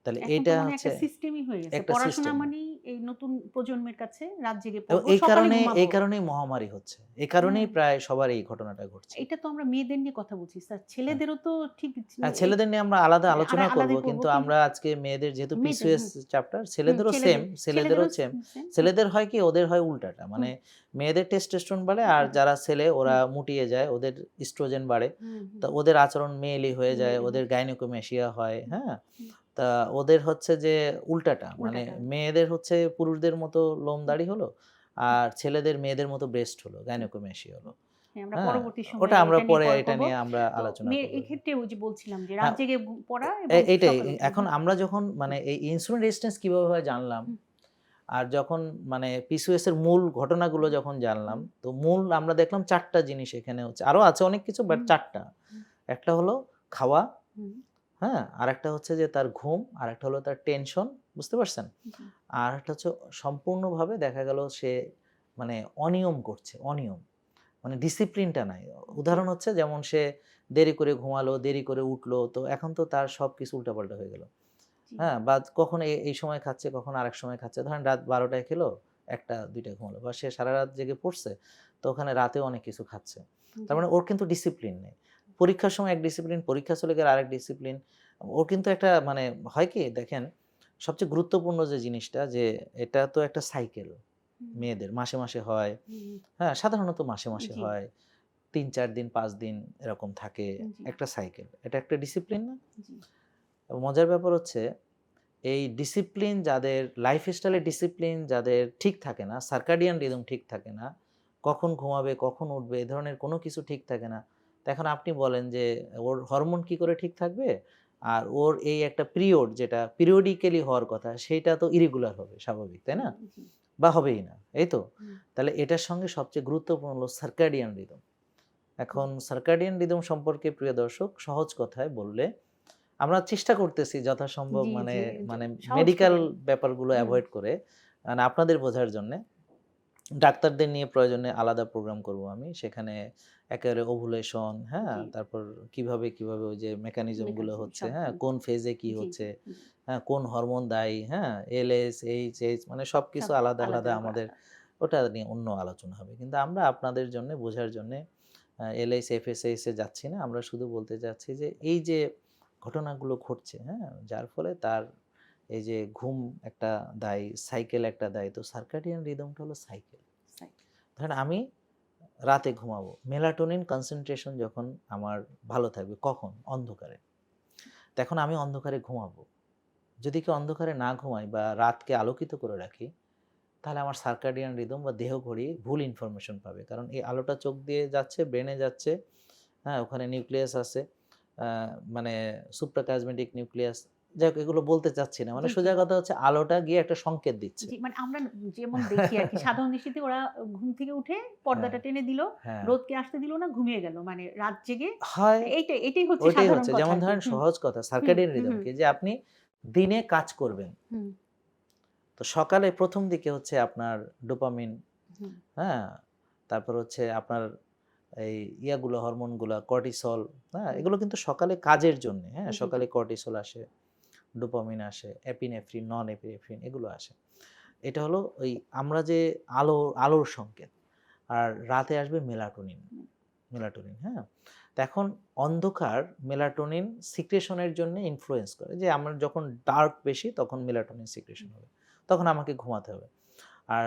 তাহলে এখন তো এইটা মনে হয় হচ্ছে একটা সিস্টেমই হয়ে গেছে। একটা পড়াশোনা সিস্টেম। মানেই এই নতুন প্রজন্মের কাছে রাত জেগে এবং পড়বো, সকালে ঘুমাবো। এই কারণেই মহামারী হচ্ছে। এই হ্যাঁ, কারণেই প্রায় সবার এই ঘটনাটা ঘটছে। এটা তো আমরা মেয়েদের নিয়ে কথা বলছি। স্যার হ্যাঁ। ছেলেদেরও তো ঠিক হ্যাঁ, এই ছেলেদের নিয়ে আমরা আলাদা আলোচনা করব। আলাদাই করব কিন্তু কিন্তু আমরা আজকে মেয়েদের যেহেতু মেয়েদের পিসিওএস হুম, চ্যাপ্টার, হুম, ছেলেদেরও সেম, ছেলেদের ছেলেদেরও ছেলেদেরও সেম। সেম হুম, ছেলেদের হয় কি, ওদের হয় উল্টাটা। হুম, মানে মেয়েদের টেস্টোস্টেরন বাড়ে আর হুম, যারা ছেলে ওরা হুম, মুটিয়ে যায়, ওদের ইস্ট্রোজেন বাড়ে। হুম, তো হুম, ওদের আচরণ মেয়েলি হয়ে যায়, মেয়েলি ওদের হয়। গাইনোকোমেশিয়া হয়, হুম, হ্যাঁ? হুম, তা ওদের হচ্ছে যে উল্টাটা। মানে উল্টাটা। মেয়েদের হচ্ছে পুরুষদের মতো লোম হুম, দাড়ি হলো, হুম, আর ছেলেদের মেয়েদের মতো ব্রেস্ট হলো, হুম, গাইনোকোমেশিয়া হলো। হুম। হ্যাঁ, আমরা হ্যাঁ? পরবর্তী ওটা সময়ে আমরা এটা নিয়ে পরে পরে এটা করব। নিয়ে আমরা তো আলোচনা করব। এক্ষেত্রে ওই যে বলছিলাম যে রাত হ্যাঁ, জেগে পড়া এবং এইটাই। সকালে হুম, এখন হুম, আমরা যখন হুম, মানে এই ইনসুলিন রেজিস্ট্যান্স কিভাবে হয় জানলাম, হুম, আর যখন মানে পিসিওএস এর মূল ঘটনাগুলো হুম, যখন জানলাম, হুম, তো মূল আমরা দেখলাম ৪ টা জিনিস এখানে হচ্ছে। আরো আছে অনেক কিছু, বাট হুম, ৪ টা। হুম, একটা হলো খাওয়া, হুম, হ্যাঁ, আরেকটা হচ্ছে যে তার ঘুম, আরেকটা হলো তার টেনশন, বুঝতে পারছেন? জি, আর একটা হচ্ছে সম্পূর্ণভাবে দেখা গেল সে মানে অনিয়ম করছে, অনিয়ম। মানে ডিসিপ্লিনটা নাই। জি, উদাহরণ হচ্ছে যেমন সে দেরি করে ঘুমালো, দেরি করে উঠলো। তো এখন তো তার সবকিছু উল্টাপাল্টা হয়ে গেল। জি, হ্যাঁ? বা কখনো এই সময় খাচ্ছে, কখনো আরেক সময় খাচ্ছে। ধরেন রাত ১২ টায় খেলো, ১টা ২ টায় ঘুমালো। বা সে সারারাত জেগে পড়ছে, তো ওখানে রাতেও অনেক কিছু খাচ্ছে। তার জি, মানে ওর কিন্তু ডিসিপ্লিন নেই। পরীক্ষার সময় এক ডিসিপ্লিন, পরীক্ষা চলে গেলে আরেক ডিসিপ্লিন। ওর কিন্তু একটা মানে হয় কি দেখেন, সবচেয়ে গুরুত্বপূর্ণ যে জিনিসটা যে এটা তো একটা সাইকেল হুম, মেয়েদের মাসে, মাসে হয়। হুম, হ্যাঁ? সাধারণত মাসে, মাসে জি, হয়। ৩-৪ দিন ৫ দিন এরকম থাকে। জি, একটা সাইকেল। এটা একটা ডিসিপ্লিন না? জি, মজার ব্যাপার হচ্ছে এই ডিসিপ্লিন যাদের লাইফস্টাইলে ডিসিপ্লিন যাদের ঠিক থাকে না, সার্কাডিয়ান রিদম ঠিক থাকে না, কখন ঘুমাবে, কখন উঠবে এ ধরনের কোনো কিছু ঠিক থাকে না। তো এখন আপনি বলেন যে ওর হরমোন কি করে ঠিক থাকবে? আর ওর এই একটা পিরিয়ড যেটা পিরিয়ডিক্যালি হওয়ার কথা সেইটা তো ইরেগুলার হবে স্বাভাবিক, তাই জি, না? জি, বা হবেই না, এই তো? হুম, তাহলে এটার সঙ্গে সবচেয়ে গুরুত্বপূর্ণ হলো সার্কাডিয়ান রিদম। জি, এখন সার্কাডিয়ান রিদম সম্পর্কে প্রিয় দর্শক সহজ কথায় বললে আমরা চেষ্টা করতেছি যথাসম্ভব জি, মানে জি, মানে সহজ মেডিকেল করে। ব্যাপারগুলো হুম, এভয়েড করে মানে আপনাদের বোঝার জন্যে ডাক্তারদের নিয়ে প্রয়োজনে আলাদা প্রোগ্রাম করব আমি। সেখানে একেবারে ওভুলেশন, হ্যাঁ? জি, তারপর কিভাবে ওই যে মেকানিজম গুলো মেকানিজম হচ্ছে, সব হ্যাঁ? কোন ফেজে কি জি, হচ্ছে, জি, জি, হ্যাঁ? কোন হরমোন দায়ী, হ্যাঁ? এলএস, এইচএইচ মানে সবকিছু সব আলাদা, আলাদা আলাদা করা আমাদের হয়। ওটা নিয়ে অন্য আলোচনা হবে। কিন্তু আমরা আপনাদের জন্যে বোঝার জন্যে এলএইচ, এফএসএইচ এ যাচ্ছি না। আমরা শুধু বলতে চাচ্ছি যে এই যে ঘটনাগুলো ঘটছে, হ্যাঁ? যার ফলে তার এই যে ঘুম একটা দায়ী, সাইকেল একটা দায়ী। তো সার্কাডিয়ান রিদমটা হলো সাইকেল। সাই ধরেন আমি রাতে ঘুমাবো। মেলাটোনিন কনসেনট্রেশন যখন আমার ভালো থাকবে কখন? অন্ধকারে। তো এখন আমি অন্ধকারে ঘুমাবো। যদি কেউ অন্ধকারে না ঘুমাই বা রাতকে আলোকিত করে রাখি, তাহলে আমার সার্কাডিয়ান রিদম বা দেহঘড়ি ভুল ইনফরমেশন পাবে। কারণ এই আলোটা চোখ দিয়ে যাচ্ছে, ব্রেনে যাচ্ছে, হ্যাঁ? ওখানে নিউক্লিয়াস আছে। আ মানে সুপ্রাকিয়াসমেটিক নিউক্লিয়াস। যাই হোক এগুলো বলতে চাচ্ছি না। মানে জি, জি, সোজা কথা হচ্ছে আলোটা গিয়ে একটা সংকেত দিচ্ছে। জি, মানে আমরা যেমন দেখি আরকি সাধারণ দৃষ্টিতে ওরা ঘুম থেকে উঠে হ্যাঁ, পর্দাটা টেনে দিল, হ্যাঁ। রোদকে আসতে দিল না, ঘুমিয়ে গেল। মানে রাত জেগে হয় এটাই হচ্ছে ওইটাই সাধারণ হচ্ছে। কথা যেমন আরকি। ধরেন হুম, সহজ কথা হুম, সার্কাডিয়ান হুম, রিদম হুম, কি? যে আপনি দিনে কাজ করবেন। হুম, তো সকালে ১ম দিকে হচ্ছে আপনার ডোপামিন, হুম, হ্যাঁ? তারপর হচ্ছে আপনার এই ইয়াগুলো হরমোনগুলা কর্টিসল, হ্যাঁ? হুম, এগুলো কিন্তু সকালে কাজের জন্যে, হ্যাঁ? জি, জি, সকালে কর্টিসল আসে, ডোপামিন আসে, এপিনেফ্রিন, নন এপিনেফ্রিন এগুলো আসে। এটা হলো ওই আমরা যে আলোর সংকেত। আর রাতে আসবে মেলাটোনিন। হুম, মেলাটোনিন, হ্যাঁ? তো এখন অন্ধকার মেলাটোনিন সিক্রেশন এর জন্য ইনফ্লুয়েন্স করে। যে আমার যখন ডার্ক বেশি তখন মেলাটোনিন সিক্রেশন হবে। তখন আমাকে ঘুমাতে হবে। আর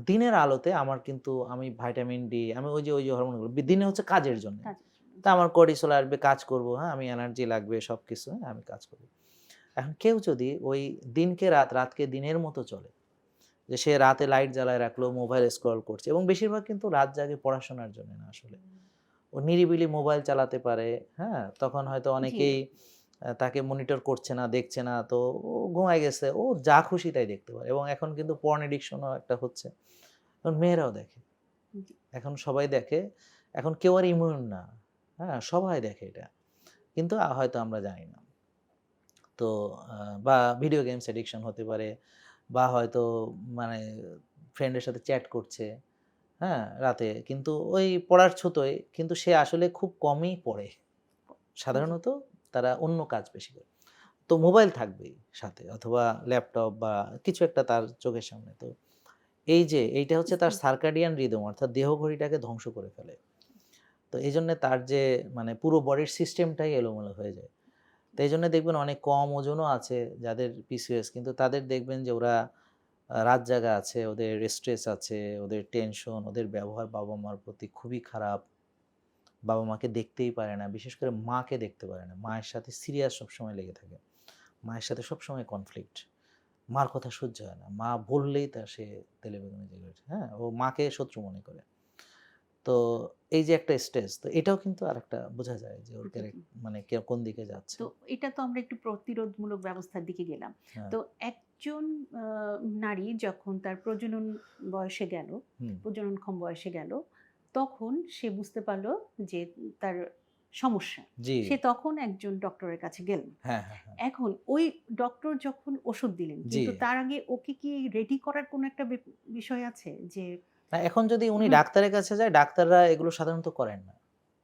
দিনের আলোতে আমার কিন্তু আমি ভাইটামিন ডি আমি ওই যে হরমোনগুলো দিনে হচ্ছে কাজের জন্য। কাজের জন্য। তা জি, আমার কর্টিসল আসবে, কাজ করব, হ্যাঁ? আমি এনার্জি লাগবে সবকিছু, হ্যাঁ? আমি কাজ করব। এখন কেউ যদি ওই দিনকে রাত, রাতকে দিনের মতো চলে, যে সে রাতে লাইট জ্বালায় রাখলো, মোবাইল স্ক্রল করছে এবং বেশিরভাগ কিন্তু রাত জাগে পড়াশোনার জন্য না আসলে। ও নিরিবিলি মোবাইল চালাতে পারে, হ্যাঁ? তখন হয়তো জি, অনেকেই তাকে মনিটর করছে না, দেখছে না। তো ও ঘুমায় গেছে। ও যা খুশি তাই দেখতে পারে এবং এখন কিন্তু পর্ন অ্যাডিকশন ও একটা হচ্ছে। এখন মেয়েরাও দেখে। জি, এখন সবাই দেখে। এখন কেউ আর ইমিউন না। হ্যাঁ? সবাই দেখে এটা। কিন্তু হয়তো আমরা জানি না। তো আ বা ভিডিও গেমস অ্যাডিকশন হতে পারে বা হয়তো মানে ফ্রেন্ডের সাথে চ্যাট করছে, হ্যাঁ? রাতে। কিন্তু ওই পড়ার ছুতোয় কিন্তু সে আসলে খুব কমই পড়ে। জি, সাধারণত তারা অন্য কাজ বেশি করে। তো মোবাইল থাকবেই সাথে অথবা ল্যাপটপ বা কিছু একটা তার চোখের সামনে। তো এই যে এইটা হচ্ছে তার স্ক্রিন সার্কাডিয়ান রিদম অর্থাৎ দেহঘড়িটাকে ধ্বংস করে ফেলে। তো এইজন্যে তার যে মানে পুরো বডির সিস্টেমটাই এলোমেলো হয়ে যায়। তো এইজন্য দেখবেন অনেক কম ওজনও আছে যাদের পিসিওএস কিন্তু তাদের দেখবেন যে ওরা রাত জাগা আছে, ওদের স্ট্রেস আছে, ওদের টেনশন, ওদের ব্যবহার বাবা-মার প্রতি খুবই খারাপ। বাবা-মাকে দেখতেই পারে না। বিশেষ করে মাকে দেখতে পারে না। মায়ের সাথে সিরিয়াস সবসময় লেগে থাকে। মায়ের সাথে সবসময় কনফ্লিক্ট। মার কথা সহ্য হয় না। মা বললেই সে তেলে-বেগুনে জ্বলে ওঠে। হ্যাঁ? ও মাকে শত্রু মনে করে। তো এই যে একটা স্ট্রেস, তো এটাও কিন্তু আরেকটা বোঝা যায় যে ওর জি, জি। মানে কোন দিকে যাচ্ছে। তো এটা তো আমরা একটু প্রতিরোধমূলক ব্যবস্থার দিকে গেলাম। হ্যাঁ, তো একজন আ নারী যখন তার প্রজনন বয়সে গেল, হুম, প্রজননক্ষম বয়সে গেল, তখন সে বুঝতে পারল যে তার সমস্যা, জি। সে তখন একজন ডক্টরের কাছে গেলেন। হ্যাঁ, হ্যাঁ, হ্যাঁ। এখন ওই ডক্টর যখন ওষুধ দিলেন, জি। কিন্তু তার আগে ওকে কি রেডি করার কোনো একটা বিষয় আছে যে না এখন যদি উনি হুম, ডাক্তারের কাছে যায়, ডাক্তাররা এগুলো সাধারণত করেন না।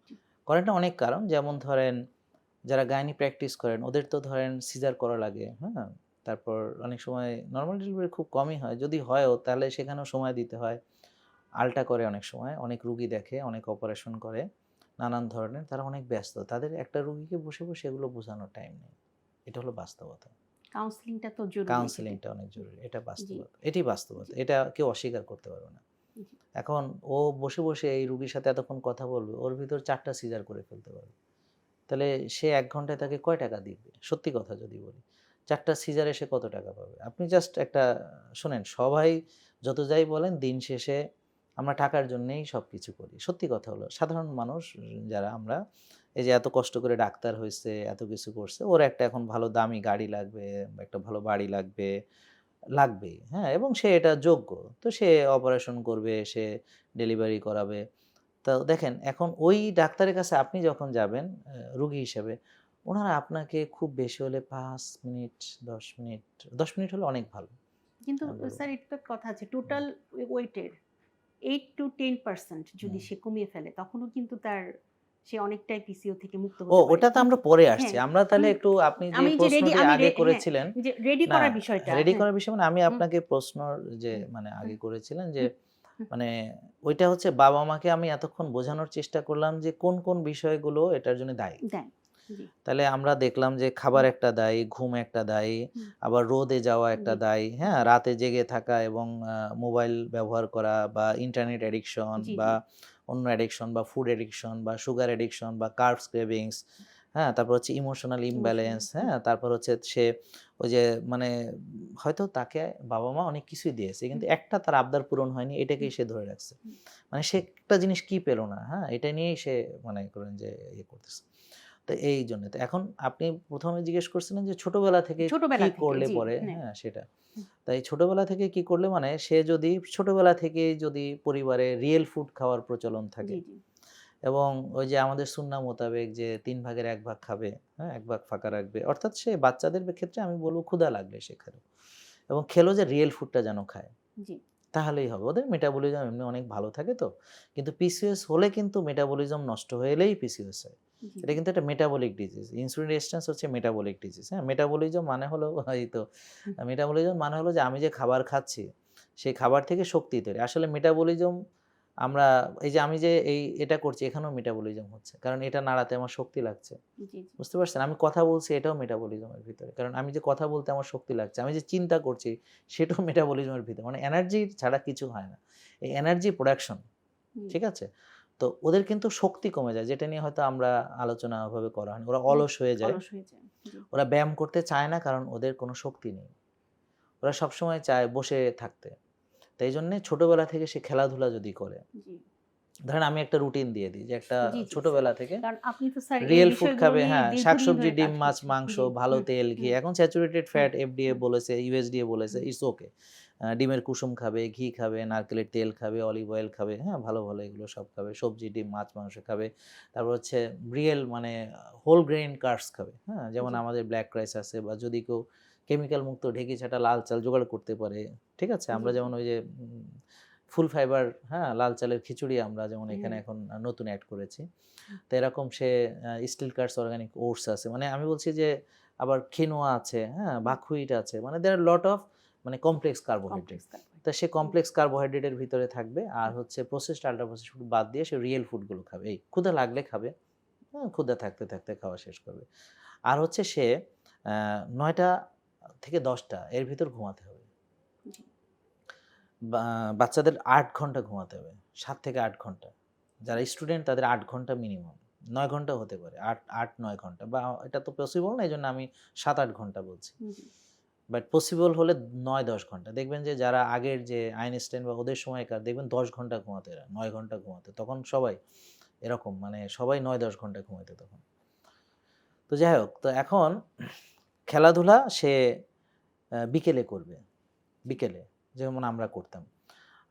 জি, করেন না অনেক কারণ। যেমন ধরেন যারা গাইনি প্র্যাকটিস করেন ওদের তো ধরেন সিজার করা লাগে, হ্যাঁ? তারপর অনেক সময় নরমাল ডেলিভারি খুব কমই হয়। যদি হয়ও তাহলে সেখানেও সময় দিতে হয়। আল্ট্রা করে অনেক সময়, অনেক রুগী দেখে, অনেক অপারেশন করে, নানান ধরনের। তারা অনেক ব্যস্ত। তাদের একটা রুগীকে বসে, বসে এগুলো বোঝানোর টাইম নেই। এটা হলো বাস্তবতা। কাউন্সেলিংটা তো জরুরি এক্ষেত্রে। কাউন্সেলিংটা অনেক জরুরি। এটা জি, বাস্তবতা। এটাই বাস্তবতা। জি, এটা কেউ অস্বীকার করতে পারবে না। জি, এখন ও বসে, বসে এই রুগীর সাথে এতক্ষণ কথা বলবে, ওর ভিতর ৪ টা সিজার করে ফেলতে পারবে। তাহলে সে ১ ঘন্টায় তাকে কয় টাকা দিবে? সত্যি কথা যদি বলি। ৪ টা সিজারে সে কত টাকা পাবে? আপনি জাস্ট একটা শোনেন, সবাই যত যাই বলেন দিন শেষে আমরা টাকার জন্যেই সবকিছু করি। সত্যি কথা হলো সাধারণ মানুষ যারা আমরা এই যে এত কষ্ট করে ডাক্তার হইছে, এত কিছু করছে, ওর একটা এখন ভালো দামি গাড়ি লাগবে, একটা ভালো বাড়ি লাগবে, লাগবেই, হ্যাঁ? এবং সে এটা যোগ্য। তো সে অপারেশন করবে, সে ডেলিভারি করাবে। তো দেখেন এখন ওই ডাক্তারের কাছে আপনি যখন যাবেন রোগী হিসেবে, উনারা আপনাকে খুব বেশি হলে ৫ মিনিট, ১০ মিনিট, ১০ মিনিট হলে অনেক ভালো। কিন্তু আমি বলব। স্যার এটা তো কথা আছে হুম, টোটাল ওয়েটের 8 to 10% যদি হুম। সে কমিয়ে ফেলে তখনও কিন্তু সে অনেকটাই পিসিও থেকে মুক্ত ও হতে পারে। ওটা তো আমরা পরে আসছি। হ্যাঁ, আমরা তাহলে হুম, একটু আপনি যে আমি যে রেডি প্রশ্নটি আমি আগে হ্যাঁ, করেছিলেন, যে রেডি না করার বিষয়টা রেডি হ্যাঁ, করার বিষয় মানে আমি হুম, আপনাকে প্রশ্নর যে হুম, মানে হুম, আগে করেছিলেন যে হুম, হুম, মানে ওইটা হচ্ছে বাবা-মাকে আমি এতক্ষণ বোঝানোর চেষ্টা করলাম যে কোন, কোন বিষয়গুলো এটার জন্য দায়ী। দেন। জি, তাহলে আমরা দেখলাম যে খাবার হুম, একটা দায়ী, ঘুম একটা দায়ী, হুম, আবার রোদে যাওয়া একটা জি, দায়ী, হ্যাঁ? জি, রাতে জেগে থাকা এবং মোবাইল ব্যবহার করা বা ইন্টারনেট অ্যাডিকশন জি, বা জি, অন্য অ্যাডিকশন বা ফুড অ্যাডিকশন বা সুগার অ্যাডিকশন বা কার্বস ক্রেভিংস, হ্যাঁ? তারপর হচ্ছে ইমোশনাল ইমোশনাল ইমব্যালেন্স, হুম, হ্যাঁ? তারপর হচ্ছে সে ওই যে মানে হয়তো তাকে বাবা-মা অনেক কিছুই দিয়েছে। হুম, কিন্তু একটা তার আবদার পূরণ হয়নি, এটাকেই হুম, সে ধরে রাখছে। হুম, মানে সে একটা জিনিস কি পেল না, হ্যাঁ? এটা নিয়েই সে মনে করেন যে ইয়ে করতেছে। তো এইজন্য। তো এখন আপনি ১ম এ জিজ্ঞেস করছিলেন যে ছোটবেলা থেকে কি ছোটবেলা থেকে করলে জি, পরে, হ্যাঁ, হ্যাঁ, সেটা। হুম, তাই ছোটবেলা থেকে কি করলে মানে সে যদি ছোটবেলা থেকেই যদি পরিবারে রিয়েল ফুড খাওয়ার প্রচলন থাকে জি, জি, এবং ওই যে আমাদের সুন্নাহ মোতাবেক যে ৩ ভাগের ১ ভাগ খাবে, হ্যাঁ? ১ ভাগ ফাঁকা রাখবে। অর্থাৎ সে বাচ্চাদের ক্ষেত্রে আমি বলব ক্ষুধা লাগলে সে খেলো। এবং খেলো যে রিয়েল ফুডটা যেন খায়। জি, তাহলেই হবে। ওদের মেটাবলিজম এমনি অনেক ভালো থাকে তো। কিন্তু পিসিওএস হলে কিন্তু মেটাবলিজম নষ্ট হয়ে এলেই পিসিওএস হয়। জি, এটা কিন্তু একটা মেটাবলিক ডিজিজ। ইনসুলিন রেজিস্ট্যান্স হচ্ছে মেটাবলিক ডিজিজ। হ্যাঁ? মেটাবলিজম মানে হলো এই তো হুম, মেটাবলিজম মানে হলো যে আমি যে খাবার খাচ্ছি, সেই খাবার থেকে শক্তি তৈরি। আসলে মেটাবলিজম আমরা এই যে আমি যে এটা করছি এখানেও মেটাবলিজম হচ্ছে। কারণ এটা নাড়াতে আমার শক্তি লাগছে। জি, জি, বুঝতে পারছেন? আমি কথা বলছি এটাও মেটাবলিজমের ভিতরে। কারণ আমি যে কথা বলতে আমার শক্তি লাগছে। আমি যে চিন্তা করছি সেটাও মেটাবলিজমের ভিতরে। মানে এনার্জি ছাড়া কিছু হয় না। এই এনার্জি প্রোডাকশন, জি, ঠিক আছে? তো ওদের কিন্তু শক্তি কমে যায় যেটা নিয়ে হয়তো আমরা আলোচনা ওভাবে করা হয়নি। ওরা হুম, অলস হয়ে যায়। অলস হয়ে যায়। জি, ওরা ব্যায়াম করতে চায় না কারণ ওদের কোনো শক্তি নেই। ওরা সবসময় চায় বসে থাকতে। তো এইজন্যে ছোটবেলা থেকে সে খেলাধুলা যদি করে, জি। ধরেন আমি একটা রুটিন দিয়ে দিই যে একটা জি, জি স্যার। ছোটবেলা থেকে কারণ আপনি তো স্যার এই রিয়েল ফুড বিষয়গুলো খাবে, নিয়ে হ্যাঁ, দীর্ঘদিন শাকসবজি, ধরে ডিম, কাজ মাছ, করছেন। মাংস, জি, ভালো হুম, তেল, ঘি। হুম, এখন স্যাচুরেটেড হুম, ফ্যাট এফডিএ হুম, বলেছে, ইউএসডিএ বলেছে, হুম, ইটস ওকে। ডিমের কুসুম খাবে, ঘি খাবে, নারকেলের তেল খাবে, অলিভ অয়েল খাবে, হ্যাঁ? ভালো, ভালো এগুলো সব খাবে। সবজি, ডিম, মাছ, মাংস খাবে। তারপর হচ্ছে রিয়েল মানে হোল গ্রেইন কার্বস খাবে, হ্যাঁ? যেমন জি, আমাদের ব্লাক রাইস আছে বা যদি কেউ কেমিক্যাল মুক্ত ঢেঁকি ছাঁটা লাল চাল জোগাড় করতে পারে, ঠিক আছে? জি, আমরা জি, যেমন ওই যে ফুল ফাইবার, হ্যাঁ? লাল চালের খিচুড়ি আমরা যেমন এখানে হ্যাঁ, এখন নতুন এড করেছি। হুম, তো এরকম সে স্টিল কার্স অর্গানিক ওটস আছে। মানে আমি বলছি যে আবার কিনোয়া আছে, হ্যাঁ? হুম, বাকহুইট আছে। মানে দেয়ার আর লট অফ মানে কমপ্লেক্স কার্বোহাইড্রেট। কমপ্লেক্স তো কার্বোহাইড্রেট। সে হুম, কমপ্লেক্স কার্বোহাইড্রেটের ভিতরে থাকবে আর হুম, হচ্ছে প্রসেসড আল্ট্রা প্রসেসড ফুড বাদ দিয়ে সে রিয়েল ফুডগুলো খাবে। এই ক্ষুধা লাগলে খাবে। হ্যাঁ? ক্ষুধা থাকতে, থাকতে খাওয়া শেষ করবে। আর হচ্ছে সে ৯টা থেকে ১০টা এর ভিতর ঘুমাতে হবে। জি, বাচ্চাদের ৮ ঘন্টা ঘুমাতে হবে। ৭ থেকে ৮ ঘন্টা। যারা স্টুডেন্ট তাদের ৮ ঘন্টা মিনিমাম। ৯ ঘন্টাও হতে পারে। ৮-৯ ঘন্টা বা এটা তো পসিবল না এজন্য আমি ৭-৮ ঘন্টা বলছি। জি, বাট পসিবল হলে ৯-১০ ঘন্টা। দেখবেন যে যারা আগের যে আইনস্টাইন বা ওদের সময়কার দেখবেন ১০ ঘন্টা ঘুমাতো এরা, ৯ ঘন্টা ঘুমাতো। তখন সবাই এরকম মানে সবাই ৯-১০ ঘন্টা ঘুমাইতো তখন। তো যাই হোক, তো এখন খেলাধুলা সে বিকেলে করবে। জি, বিকেলে যেমন আমরা করতাম।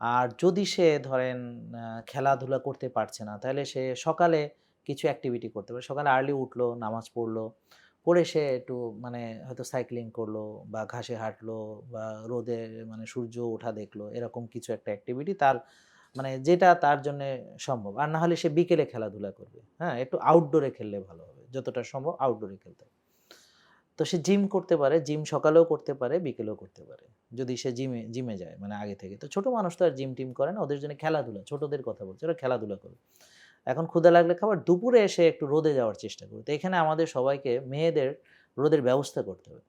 আর যদি সে ধরেন খেলাধুলা করতে পারছে না, তাহলে সে সকালে কিছু অ্যাক্টিভিটি করতে পারে। সকালে আর্লি উঠলো, নামাজ পড়লো, পড়ে সে একটু মানে হয়তো সাইক্লিং করলো বা ঘাসে হাঁটলো বা রোদে মানে সূর্য ওঠা দেখলো, এরকম কিছু একটা অ্যাক্টিভিটি তার মানে যেটা তার জন্যে সম্ভব। আর না হলে সে বিকেলে খেলাধুলা করবে। হ্যাঁ? একটু আউটডোরে খেললে ভালো হবে। যতটা সম্ভব আউটডোরে খেলতে হবে। তো সে জিম করতে পারে, জিম সকালেও করতে পারে, বিকেলেও করতে পারে। যদি সে জিমে যায় মানে আগে থেকে। তো ছোট মানুষ তো আর জিম-টিম করে না। ওদের জন্য খেলাধুলা, ছোটদের কথা বলছি। ওরা খেলাধুলা করবে। এখন ক্ষুধা লাগলে খাবার, দুপুরে এসে একটু রোদে যাওয়ার চেষ্টা করবে। তো এখানে আমাদের সবাইকে মেয়েদের রোদের ব্যবস্থা করতে হবে।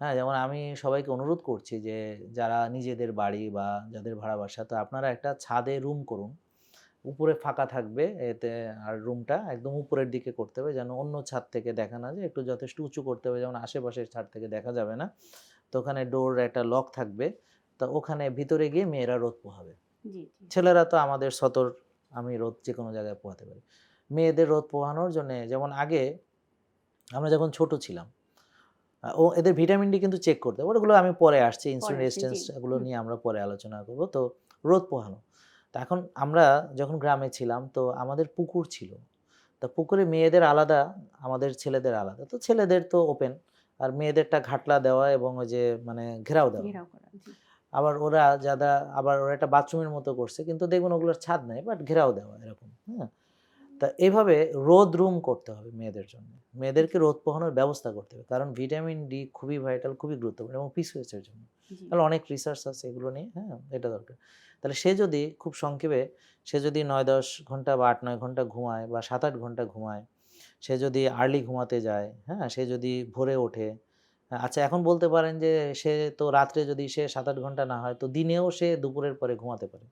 হ্যাঁ, যেমন আমি সবাইকে অনুরোধ করছি যে যারা নিজেদের বাড়ি বা যাদের ভাড়া বাসা, তো আপনারা একটা ছাদে রুম করুন। উপরে ফাঁকা থাকবে এতে, আর রুমটা একদম উপরের দিকে করতে হবে যেন অন্য ছাদ থেকে দেখা না যায়। একটু যথেষ্ট উঁচু করতে হবে যেমন আশেপাশের ছাদ থেকে দেখা যাবে না। তো ওখানে ডোর একটা লক থাকবে। তো ওখানে ভিতরে গিয়ে মেয়েরা রোদ পোহাবে। জি, জি। ছেলেরা তো আমাদের সতর, আমি রোদ যেকোনো জায়গায় পোহাতে পারি। মেয়েদের রোদ পোহানোর জন্যে যেমন আগে আমরা যখন ছোট ছিলাম, ও এদের ভিটামিন ডি কিন্তু চেক করতে হবে। ওগুলো আমি পরে আসছি। পরে ইনসুলিন আসছে, রেজিস্ট্যান্স জি। এগুলো হুম, নিয়ে আমরা পরে আলোচনা করব। তো রোদ পোহানো। তো এখন আমরা যখন গ্রামে ছিলাম তো আমাদের পুকুর ছিল। তা পুকুরে মেয়েদের আলাদা, আমাদের ছেলেদের আলাদা। তো ছেলেদের তো ওপেন, আর মেয়েদেরটা ঘাটলা দেওয়া এবং ওই যে মানে ঘেরাও দেওয়া। ঘেরাও করা। জি। আবার ওরা একটা বাথরুমের মতো করছে। কিন্তু দেখবেন ওগুলোর ছাদ নাই, বাট ঘেরাও দেওয়া এরকম। হ্যাঁ? তা এভাবে রোদ রুম করতে হবে মেয়েদের জন্য। মেয়েদেরকে রোদ পোহানোর ব্যবস্থা করতে হবে। কারণ ভিটামিন ডি খুবই ভাইটাল, খুবই গুরুত্বপূর্ণ এবং পিসিওএস এর জন্য। জি। তাহলে অনেক রিসার্চ আছে এগুলো নিয়ে, হ্যাঁ? এটা দরকার। তাহলে সে যদি খুব সংক্ষেপে সে যদি ৯-১০ ঘন্টা বা ৮-৯ ঘন্টা ঘুমায় বা ৭-৮ ঘন্টা ঘুমায়, সে যদি আর্লি ঘুমাতে যায়, হ্যাঁ? সে যদি ভোরে ওঠে, আচ্ছা এখন বলতে পারেন যে সে তো রাত্রে যদি সে ৭-৮ ঘন্টা না হয় তো দিনেও সে দুপুরের পরে ঘুমাতে পারে।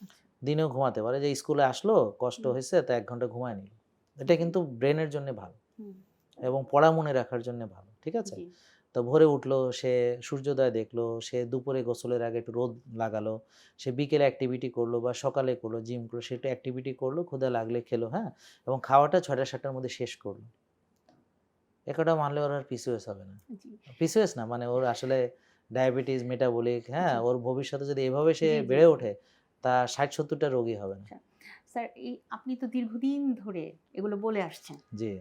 আচ্ছা। দিনেও ঘুমাতে পারে যে স্কুলে আসলো, কষ্ট হুম, হয়েছে তো ১ ঘন্টা ঘুমায় নিল। এটা জি। কিন্তু ব্রেনের জন্যে ভালো হুম, এবং পড়া মনে রাখার জন্যে ভালো। ঠিক আছে? জি। তো ভোরে উঠলো, সে সূর্যোদয় দেখলো, সে দুপুরে গোসলের আগে একটু রোদ লাগালো, সে বিকেলে অ্যাক্টিভিটি করলো বা সকালে করলো, জিম করলো, সে একটু অ্যাক্টিভিটি করলো, ক্ষুধা লাগলে খেলো, হ্যাঁ? এবং খাওয়াটা ৬টা-৭টার মধ্যে শেষ করলো। এ কটা মানলে ওর আর পিসিওএস হবে না। জি, পিসিওএস না মানে ওর আসলে ডায়াবেটিস, মেটাবলিক, হ্যাঁ? জি, ওর ভবিষ্যতে যদি এভাবে সে জি, জি, বেড়ে জি। ওঠে, তা ৬০-৭০ টা রোগী হবে না। আচ্ছা। স্যার, এই আপনি তো দীর্ঘদিন ধরে এগুলো বলে আসছেন জি,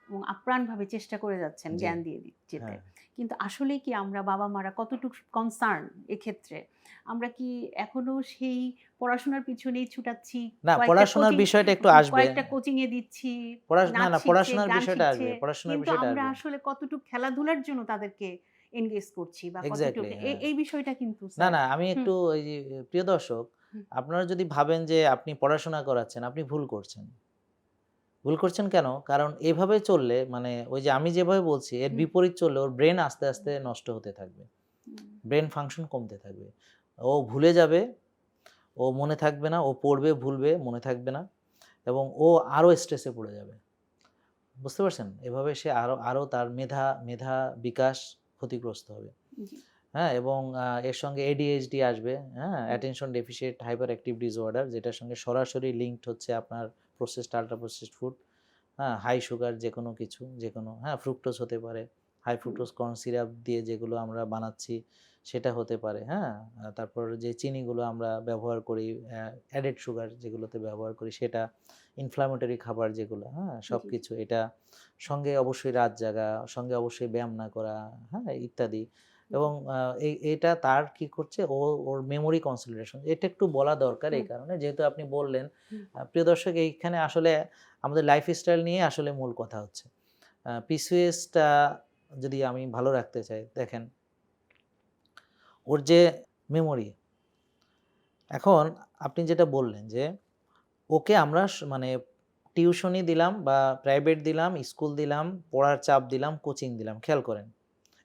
এবং আপ্রাণভাবে চেষ্টা করে যাচ্ছেন জি, জ্ঞান দিয়ে যেতে। হ্যাঁ। কিন্তু আসলেই কি আমরা বাবা-মারা কতটুকু কনসার্ন এক্ষেত্রে? আমরা কি এখনো সেই পড়াশোনার পিছনেই ছুটাচ্ছি, না, কয়েকটা পড়াশোনার কোচিং বিষয়টা একটু আসবে। কয়েকটা কোচিং এ দিচ্ছি, না, নাচ না, শিখছে, পড়াশোনার গান বিষয়টা শিখছে। আসবে। পড়াশোনার কিন্তু বিষয়টা আমরা আসবে। আসলে কতটুকু খেলাধুলার জন্য তাদেরকে এনগেজ করছি বা এক্সাক্টলি, কতটুকু হ্যাঁ। এই বিষয়টা কিন্তু না, স্যার। না, আমি হুম, একটু ওই যে প্রিয় দর্শক, হুম, আপনারা যদি ভাবেন যে আপনি পড়াশোনা করাচ্ছেন, আপনি ভুল করছেন। ভুল করছেন কেন? কারণ এভাবে চললে মানে ওই যে আমি যেভাবে বলছি এর হুম, বিপরীত চললে ওর ব্রেন আস্তে, আস্তে নষ্ট হতে থাকবে। হুম, ব্রেন ফাংশন কমতে থাকবে। ও ভুলে যাবে, ও মনে থাকবে না, ও পড়বে, ভুলবে, মনে থাকবে না এবং ও আরো স্ট্রেসে পড়ে যাবে। বুঝতে পারছেন? এভাবে সে আরো, আরো তার মেধা বিকাশ ক্ষতিগ্রস্ত হবে। জি, হ্যাঁ? এবং এর সঙ্গে ADHD আসবে, হ্যাঁ? Hmm, attention deficit hyper active disorder, যেটার সঙ্গে সরাসরি লিঙ্কড হচ্ছে আপনার প্রসেসড আল্ট্রা প্রসেসড ফুড, হ্যাঁ? হাই সুগার যেকোনো কিছু, যেকোনো, হ্যাঁ? ফ্রুক্টোজ হতে পারে। High hmm, fructose corn syrup দিয়ে যেগুলো আমরা বানাচ্ছি সেটা হতে পারে, হ্যাঁ? তারপর যে চিনিগুলো আমরা ব্যবহার করি, অ্যাডেড সুগার যেগুলোতে ব্যবহার করি সেটা, ইনফ্ল্যামেটরি খাবার যেগুলো, হ্যাঁ? জি, সবকিছু এটা। সঙ্গে অবশ্যই রাত জাগা, সঙ্গে অবশ্যই ব্যায়াম না করা, হ্যাঁ? ইত্যাদি। জি, এবং এটা তার কি করছে, ওর মেমোরি কনসলিডেশন এটা একটু বলা দরকার হুম, এই কারণে যেহেতু আপনি বললেন। হুম, প্রিয় দর্শক, এইখানে আসলে আমাদের লাইফস্টাইল নিয়ে আসলে মূল কথা হচ্ছে। পিসিওএসটা যদি আমি ভালো রাখতে চাই, দেখেন ওর যে মেমোরি, এখন আপনি যেটা বললেন যে ওকে আমরা মানে টিউশনি দিলাম বা প্রাইভেট দিলাম, স্কুল দিলাম, পড়ার চাপ দিলাম, কোচিং দিলাম। খেয়াল করেন।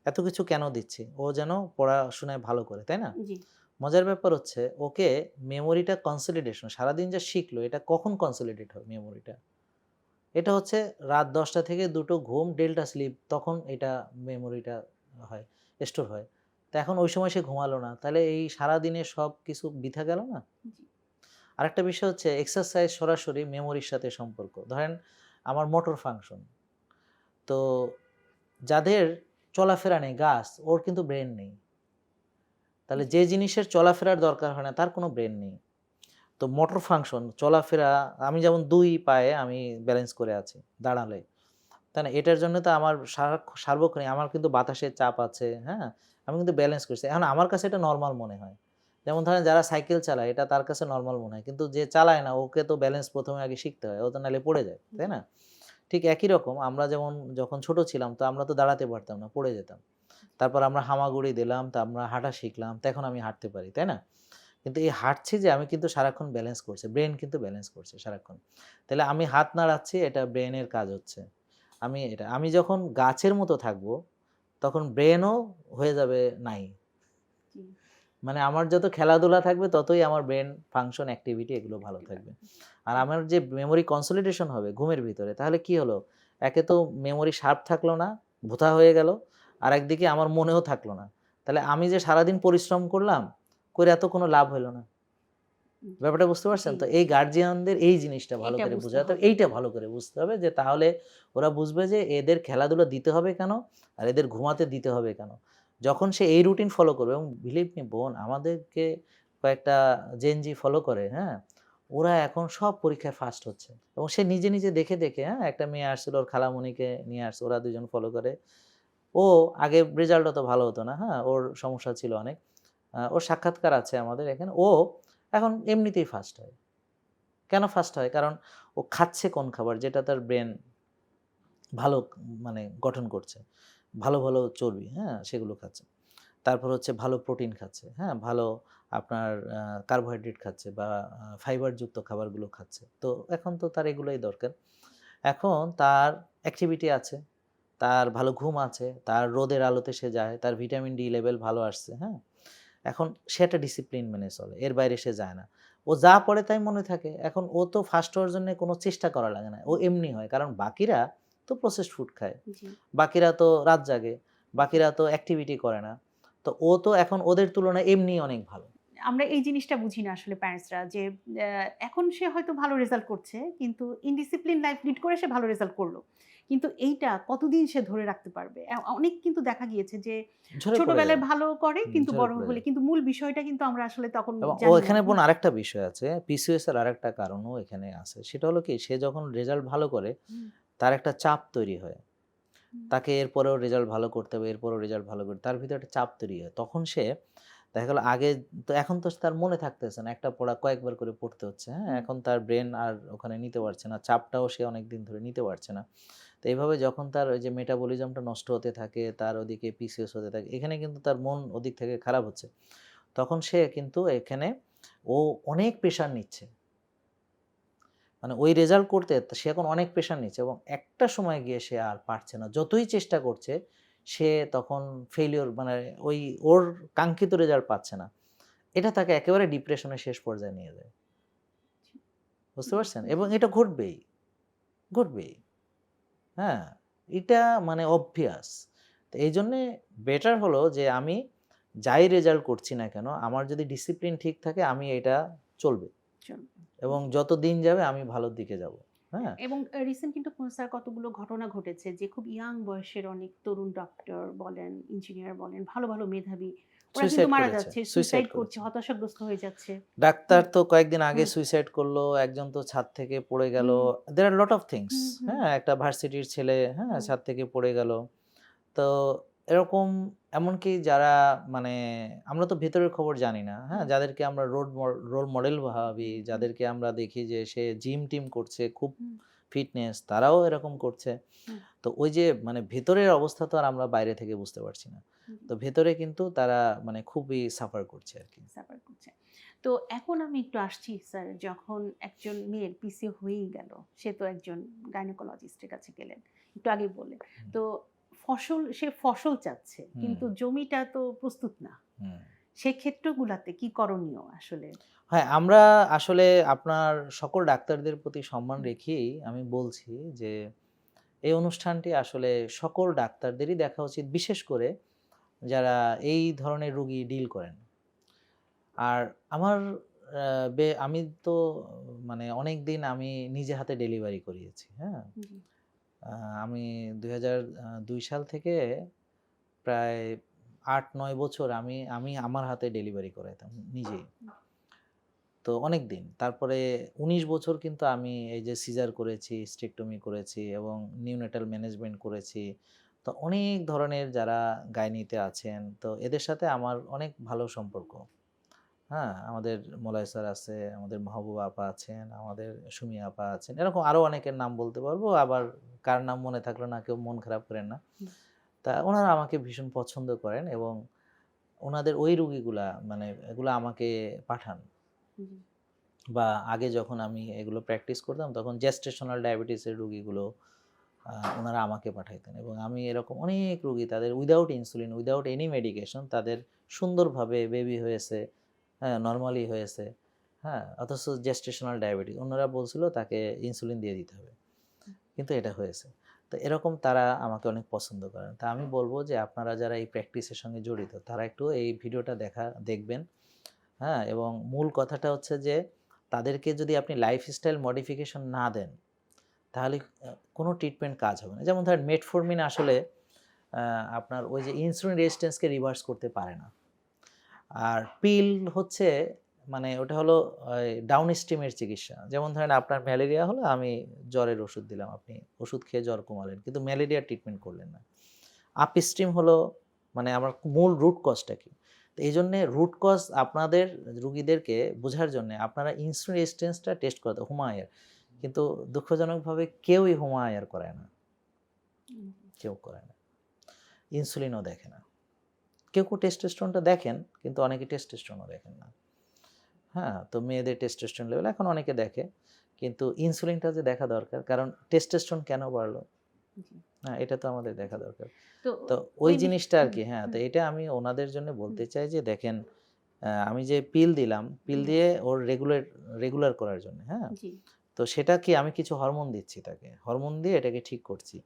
এত কিছু কেন দিচ্ছি? ও যেন পড়াশোনায় ভালো করে, তাই না? জি, মজার ব্যাপার হচ্ছে ওকে মেমোরিটা কনসলিডেশন সারাদিন যা শিখলো এটা কখন কনসলিডেট হয় মেমোরিটা? এটা হচ্ছে রাত ১০টা থেকে ২টো ঘুম, ডেল্টা স্লিপ, তখন এটা মেমোরিটা হয়, স্টোর হয়। তো এখন ওই সময় সে ঘুমালো না। তাহলে এই সারাদিনের সব কিছু বৃথা গেল না? জি, আরেকটা বিষয় হচ্ছে এক্সারসাইজ সরাসরি মেমোরির সাথে সম্পর্ক। ধরেন আমার মোটর ফাংশন। তো যাদের চলাফেরা নেই, গাছ, ওর কিন্তু ব্রেন নেই। তাহলে জি, যে জিনিসের চলাফেরার দরকার হয় না তার কোনো ব্রেন নেই। তো মোটর ফাংশন, চলাফেরা, আমি যেমন ২ পায়ে আমি ব্যালেন্স করে আছি দাঁড়ালে, তাই না? এটার জন্য তো আমার সার্বক্ষণিক আমার কিন্তু বাতাসের চাপ আছে, হ্যাঁ? আমি কিন্তু ব্যালেন্স করছি। এখন আমার কাছে এটা নরমাল মনে হয়। যেমন ধরেন যারা সাইকেল চালায় এটা তার কাছে নরমাল মনে হয়। কিন্তু যে চালায় না ওকে তো ব্যালেন্স ১ম এ আগে শিখতে হয়। ও তো নাহলে পড়ে যায়, তাই না? ঠিক একই রকম আমরা যেমন যখন ছোট ছিলাম তো আমরা তো দাঁড়াতে পারতাম না, পড়ে যেতাম। তারপর আমরা হামাগুড়ি দিলাম, তো আমরা হাঁটা শিখলাম। তো এখন আমি হাঁটতে পারি, তাই না? কিন্তু এই হাঁটছি যে আমি কিন্তু সারাক্ষণ ব্যালেন্স করছি। ব্রেইন কিন্তু ব্যালেন্স করছে সারাক্ষণ। তাহলে আমি হাত নাড়াচ্ছি এটা ব্রেইনের কাজ হচ্ছে। আমি যখন গাছের মতো থাকবো তখন ব্রেইনও হয়ে যাবে নাই। জি। মানে আমার যত খেলাধুলা থাকবে ততই আমার ব্রেইন ফাংশন, অ্যাক্টিভিটি এগুলো ভালো থাকবে। আর আমার যে মেমোরি কনসলিডেশন হবে ঘুমের ভিতরে তাহলে কি হলো? একে তো মেমোরি শার্প থাকলো না, ভোঁতা হয়ে গেল। আরেকদিকে আমার মনেও থাকলো না। তাহলে আমি যে সারাদিন পরিশ্রম করলাম, করে এত কোনো লাভ হইল না। ব্যাপারটা বুঝতে পারছেন? জি, তো এই গার্ডিয়ানদের এই জিনিসটা ভালো এটা করে বুঝতে বোঝাতে হবে। এইটা ভালো করে বুঝতে হবে যে তাহলে ওরা বুঝবে যে এদের খেলাধুলা দিতে হবে কেন? আর এদের ঘুমাতে দিতে হবে কেন? যখন সে এই রুটিন ফলো করবে এবং বিলিভ মি বোন আমাদেরকে কয়েকটা জেনজি ফলো করে, হ্যাঁ? ওরা এখন সব পরীক্ষায় ফার্স্ট হচ্ছে। এবং সে নিজে, নিজে দেখে, দেখে হ্যাঁ? একটা মেয়ে আসছিল ওর খালামণিকে নিয়ে আসছে। ওরা ২ জন ফলো করে। ও আগে রেজাল্ট অত ভালো হতো না, হ্যাঁ? ওর সমস্যা ছিল অনেক। ওর সাক্ষাৎকার আছে আমাদের এখানে। ও এখন এমনিতেই ফার্স্ট হয়। কেন ফার্স্ট হয়? কারণ ও খাচ্ছে কোন খাবার যেটা তার ব্রেন ভালো মানে গঠন করছে। ভালো, ভালো চর্বি, হ্যাঁ? সেগুলো খাচ্ছে। তারপর হচ্ছে ভালো প্রোটিন খাচ্ছে, হ্যাঁ? ভালো আপনার কার্বোহাইড্রেট খাচ্ছে বা ফাইবারযুক্ত খাবারগুলো খাচ্ছে। তো এখন তো তার এগুলোই দরকার। এখন তার অ্যাক্টিভিটি আছে, তার ভালো ঘুম আছে, তার রোদের আলোতে সে যায়, তার ভিটামিন ডি লেভেল ভালো আসছে, হ্যাঁ? এখন সে একটা ডিসিপ্লিন মেনে চলে। এর বাইরে সে যায় না। ও যা পড়ে তাই মনে থাকে। এখন ও তো ফার্স্ট হওয়ার জন্য কোনো চেষ্টা করা লাগে না। ও এমনি হয়। কারণ বাকিরা তো প্রসেসড ফুড খায়। জি, বাকিরা তো রাত জাগে। বাকিরা তো অ্যাক্টিভিটি করে না। তো ও তো এখন ওদের তুলনায় এমনিই অনেক ভালো। আমরা এই জিনিসটা বুঝি না আসলে প্যারেন্টসরা যে এখন সে হয়তো ভালো রেজাল্ট করছে কিন্তু ইনডিসিপ্লিন লাইফ লিড করে সে ভালো রেজাল্ট করলো। কিন্তু এইটা কতদিন সে ধরে রাখতে পারবে? অনেক কিন্তু দেখা গিয়েছে যে ঝরে পড়ে ছোটবেলায় যায়। ভালো করে কিন্তু ঝরে বড় পড়ে হলে যায়। কিন্তু মূল বিষয়টা কিন্তু আমরা আসলে তখন এবং ও জানি না। এখানে বোন আরেকটা বিষয় আছে। পিসিওএস এর আরেকটা কারণও এখানে আছে। সেটা হলো কি সে যখন রেজাল্ট ভালো করে হুম, তার একটা চাপ তৈরি হয়। হুম, তাকে এরপরেও রেজাল্ট ভালো করতে হবে, এরপরেও রেজাল্ট ভালো করতে তার ভিতরে একটা চাপ তৈরি হয়। তখন সে দেখা গেল আগে তো এখন তো তার মনে থাকতেছে না। একটা পড়া কয়েকবার করে পড়তে হচ্ছে, হ্যাঁ? হুম, এখন তার ব্রেন আর ওখানে নিতে পারছে না। চাপটাও সে অনেকদিন ধরে নিতে পারছে না। তো এইভাবে যখন তার ওই যে মেটাবলিজমটা নষ্ট হতে থাকে, তার ওদিকে পিসিওএস হতে থাকে, এখানে কিন্তু তার মন ওদিক থেকে খারাপ হচ্ছে। তখন সে কিন্তু এখানে ও অনেক প্রেশার নিচ্ছে। মানে ওই রেজাল্ট করতে সে এখন অনেক প্রেশার নিচ্ছে এবং একটা সময় গিয়ে সে আর পারছে না। যতই চেষ্টা করছে সে তখন ফেইলিউর মানে ওই ওর কাঙ্ক্ষিত রেজাল্ট পাচ্ছে না। এটা তাকে একেবারে ডিপ্রেশনের শেষ পর্যায়ে নিয়ে যায়। বুঝতে পারছেন? এবং জি, এটা ঘটবেই, ঘটবেই। হ্যাঁ? এটা মানে obvious। তো এইজন্যে বেটার হলো যে আমি যাই রেজাল্ট করছি না কেন, আমার যদি ডিসিপ্লিন ঠিক থাকে আমি এটা চলবে চলুন। এবং যত দিন যাবে আমি ভালোর দিকে যাব। হ্যাঁ? এবং রিসেন্ট কিন্তু স্যার কতগুলো ঘটনা ঘটেছে যে খুব ইয়াং বয়সের অনেক তরুণ ডক্টর বলেন, ইঞ্জিনিয়ার বলেন, ভালো, ভালো মেধাবী ওরা কিন্তু সুইসাইড মারা করেছে, যাচ্ছে, সুইসাইড সুইসাইড করছে, করেছে। হতাশাগ্রস্ত হয়ে যাচ্ছে। ডাক্তার হুম, তো কয়েকদিন আগে হুম, সুইসাইড করলো। একজন তো ছাদ থেকে পড়ে গেল। হুম, there are lot of things হুম, হুম, হ্যাঁ? একটা ভার্সিটির ছেলে, হ্যাঁ? হুম, ছাদ থেকে পড়ে গেল। তো এরকম এমনকি যারা মানে আমরা তো ভেতরের খবর জানি না, হ্যাঁ? হুম, যাদেরকে আমরা রোল মডেল ভাবি, হুম, যাদেরকে আমরা দেখি যে সে জিম-টিম করছে, খুব হুম, ফিটনেস, তারাও এরকম করছে। হুম, তো ওই যে মানে ভেতরের অবস্থা তো আর আমরা বাইরে থেকে বুঝতে পারছি না। হুম, তো ভেতরে কিন্তু তারা মানে খুবই সাফার করছে আরকি। সাফার করছে। তো এখন আমি একটু আসছি স্যার যখন একজন মেয়ের পিসিও হয়েই গেল, সে তো একজন গাইনোকোলজিস্টের কাছে গেলেন। একটু আগেই বললেন। হুম, তো সে ফসল চাচ্ছে হুম, কিন্তু জমিটা তো প্রস্তুত না। হুম। সেক্ষেত্রগুলাতে কি করণীয় আসলে? হ্যাঁ, আমরা আসলে আপনার সকল ডাক্তারদের প্রতি সম্মান হুম, রেখেই আমি বলছি যে, এই অনুষ্ঠানটি আসলে সকল ডাক্তারদেরই দেখা উচিত। বিশেষ করে যারা এই ধরনের রোগী ডিল করেন। আর আমার আ আমি তো মানে অনেকদিন আমি নিজে হাতে ডেলিভারি করিয়েছি, হ্যাঁ? জি। আ আমি ২০০২ সাল থেকে প্রায় ৮-৯ বছর আমি আমি আমার হাতে ডেলিভারি করাইতাম নিজেই। তো অনেক দিন। তারপরে ১৯ বছর কিন্তু আমি এই যে সিজার করেছি, স্টেকটমি করেছি এবং নিউনেটাল ম্যানেজমেন্ট করেছি। তো অনেক ধরনের যারা গাইনিতে আছেন, তো এদের সাথে আমার অনেক ভালো সম্পর্ক। হ্যাঁ? আমাদের মলয় স্যার আছে, আমাদের মাহবুবা আপা আছেন, আমাদের সুমি আপা আছেন। এরকম আরো অনেকের নাম বলতে পারবো। আবার কার নাম মনে থাকলো না কেউ মন খারাপ করেন না। হুম, তা উনারা আমাকে ভীষণ পছন্দ করেন এবং উনাদের ওই রোগীগুলা মানে এগুলা আমাকে পাঠান। জি, বা আগে যখন আমি এগুলো প্র্যাকটিস করতাম তখন জেস্টেশনাল ডায়াবেটিসের রোগীগুলো উনারা আমাকে পাঠাইতেন এবং আমি এরকম অনেক রোগী তাদের without insulin, without any medication তাদের সুন্দরভাবে বেবি হয়েছে, হ্যাঁ, নরমালি হয়েছে, হ্যাঁ, অথচ জেস্টেশনাল ডায়াবেটিস অন্যরা বলছিল তাকে ইনসুলিন দিয়ে দিতে হবে। কিন্তু এটা হয়েছে। তো এরকম তারা আমাকে অনেক পছন্দ করেন। তা আমি বলব যে আপনারা যারা এই প্র্যাকটিসের সঙ্গে জড়িত তারা একটু এই ভিডিওটা দেখবেন। হ্যাঁ? এবং মূল কথাটা হচ্ছে যে তাদেরকে যদি আপনি লাইফস্টাইল মডিফিকেশন না দেন, তাহলে কোনো ট্রিটমেন্ট কাজ হবে না। যেমন ধরেন মেটফর্মিন আসলে আপনার ওই যে ইনসুলিন রেজিস্ট্যান্সকে রিভার্স করতে পারে না। আর পিল হচ্ছে মানে ওটা হলো ডাউন স্ট্রিমের চিকিৎসা। যেমন ধরেন আপনার ম্যালেরিয়া হলো আমি জ্বরের ওষুধ দিলাম। আপনি ওষুধ খেয়ে জ্বর কমালেন। কিন্তু ম্যালেরিয়ার ট্রিটমেন্ট করলেন না। আপস্ট্রিম হলো মানে আমার মূল রুট কজটা কি? তো এইজন্যে রুট কজ আপনাদের রুগীদেরকে বোঝার জন্যে আপনারা ইনসুলিন রেজিস্ট্যান্সটা টেস্ট করাতে হোমায়ার। কিন্তু দুঃখজনকভাবে কেউই হোমায়ার করায় না। হুম, কেউ করে না। ইনসুলিনও দেখে না। কেউ টেস্টোস্টেরনটা দেখেন, কিন্তু অনেকে টেস্টোস্টেরনও দেখেন না। হ্যাঁ? তো মেয়েদের টেস্টোস্টেরন লেভেল এখন অনেকে দেখে। কিন্তু ইনসুলিনটা যে দেখা দরকার। কারণ টেস্টোস্টেরন কেন বাড়লো? জি, হ্যাঁ, এটা তো আমাদের দেখা দরকার। তো তো ওই ওই জিনিসটা হুম, আরকি, হ্যাঁ, তো হুম, এটা আমি ওনাদের জন্য হুম, বলতে চাই যে দেখেন আমি যে পিল দিলাম, পিল হুম, দিয়ে ওর রেগুলার করার জন্য, হ্যাঁ? জি, তো সেটা কি আমি কিছু হরমোন দিচ্ছি তাকে। হরমোন দিয়ে এটাকে ঠিক করছি।